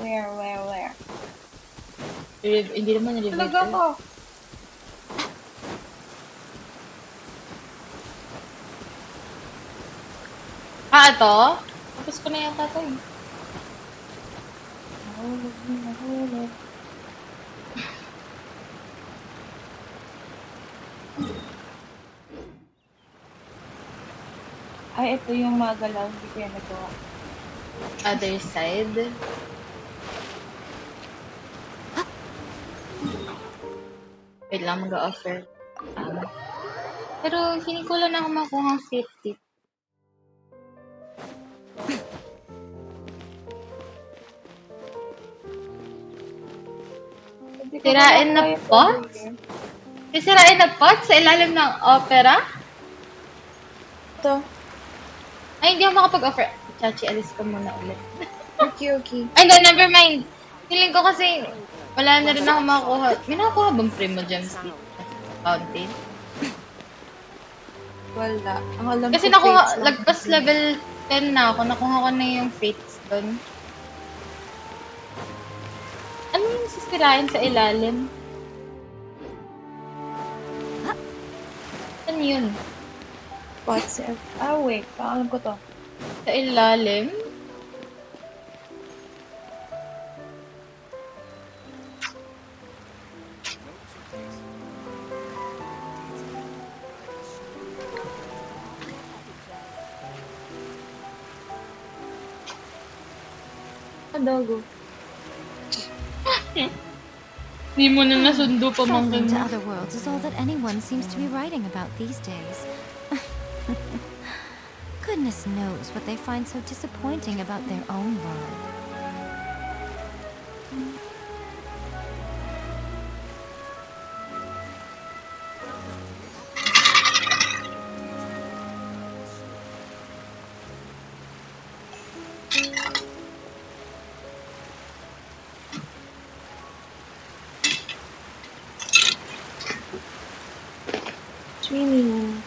Where? Hindi naman river. Talaga ko. Ito? Tapos ko na yata ito eh. Nahulog. Ay, ito yung magalaw. Hindi ko yan nagawa. Other side. Wait lang, mag-offer. Pero hindi ko lang ako makuha ang 50. Hindi ko pa Sirain na nakuha yung pots? W. Sisirain na pots sa ilalim ng opera? Ito. Ay, hindi ako makapag-offer. Chachi, alis ka muna ulit. Okay. Ay, no, never mind. Feeling ko kasi wala na rin ako makakuha. May nakakuha bang Primo Gems dito sa fountain? Wala. Ang alam Kasi ko, nakuha, fates lang. lagpas level 10 na ako. Nakuha ko na yung fates doon. Ano yung sisirain sa ilalim? Ano yun? What's it? Ah, wait. Alam ko to. Sa ilalim? Adogo. Di mo na nasundo pa Traveling to mo. other worlds is all that anyone seems to be writing about these days. Goodness knows what they find so disappointing about their own world. Swimming.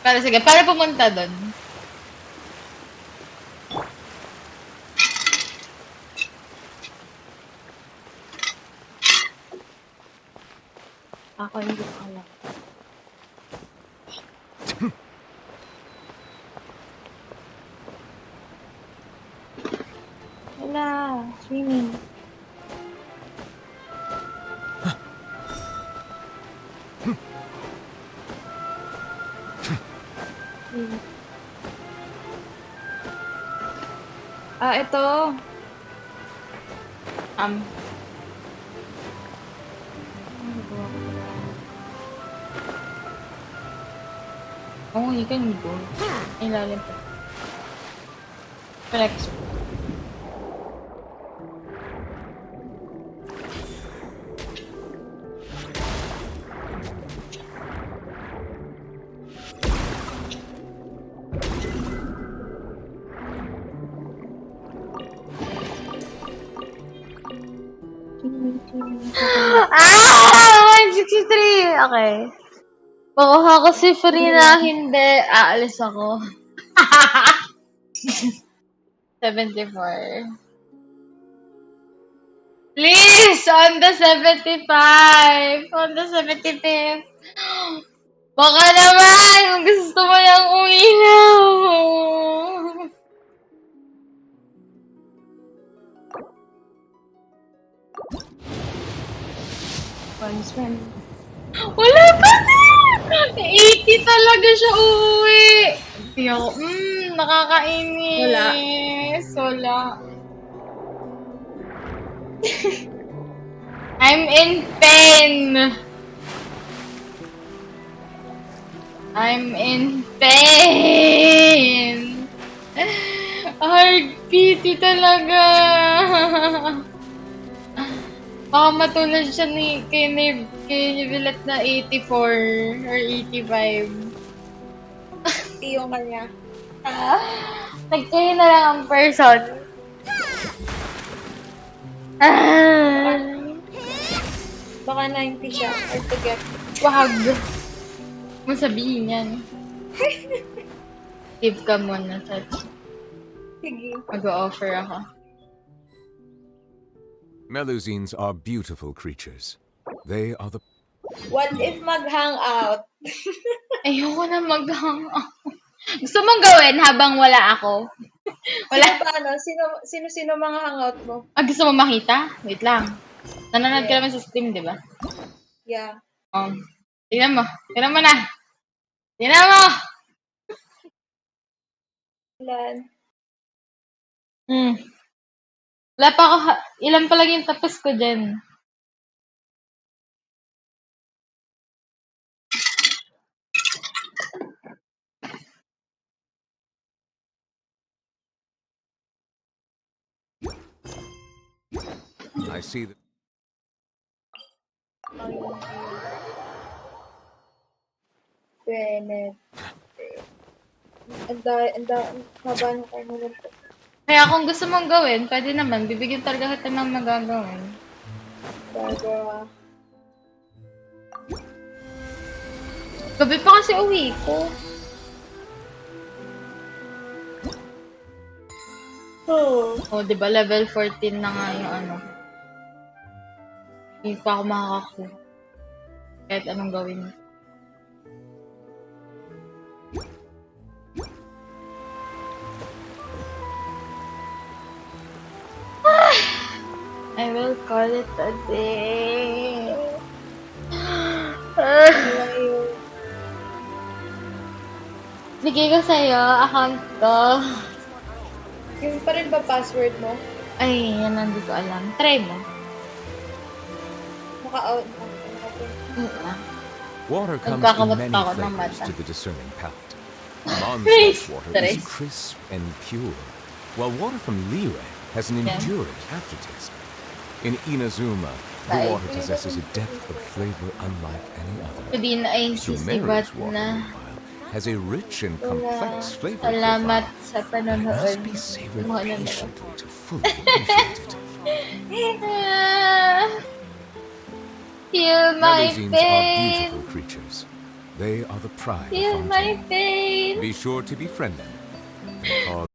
Para sige, para pumunta doon. Ako hindi ko alam. Wala. Swimming. Ah, ito. Oh, you can go. Ilalim pa. Flex. Ah! 163! Okay. Makuha ko si Farina, hindi. Aalis ako. 74. Please! On the 75! On the 75th! Baka naman! Kung gusto mo lang umilaw! Punishment. Wala pa din! 80 talaga siya uuwi! Hindi ako, nakakainis. Wala. I'm in pain! I'm in pain! Hard pity talaga! Baka matulad siya kay Nivelet na 84 or 85. Yung kanya. Nagkayo na lang ang person. Baka 90 siya. Or to get. Wag. Mo sabihin yan. Give ka muna, Touch. Sige. Mag-o-offer ako. Melusines are beautiful creatures. They are the... What if mag-hangout? Ayoko na mag-hangout. Gusto mong gawin habang wala ako? Wala. Sino ba ano? Sino mga hangout mo? Gusto mo makita? Wait lang. Nanonood ka naman sa stream, di ba? Yeah. Tingnan mo. Tingnan mo na. Tingnan mo! Ilan? Wala pa ako, ilan pa lang yung tapos ko dyan. I see that. Haba ng time mo. Kaya kung gusto mong gawin, pwede naman. Bibigyan talaga kita ng magagawin. Gabi pa kasi uwi ko. Oh, di ba level 14 na nga yung ano. Hindi pa ako makakakuha. Kahit anong gawin. I will call it a day. Bigay ko sa'yo, account ko. Yung pa rin ba password mo? Ay, yan hindi ko alam. Try mo. Naka-out. Water comes in many flavors to the discerning palate. Mondstadt's water is crisp and pure, while water from Liyue has an enduring aftertaste. In Inazuma, the water possesses a depth of flavor unlike any other. Sumeri's water, meanwhile, has a rich and complex flavor profile, and it must be savored patiently to fully appreciate it. Feel my Melusines pain. are beautiful creatures. They are the pride Feel of my Fontaine. pain. Be sure to befriend them. Call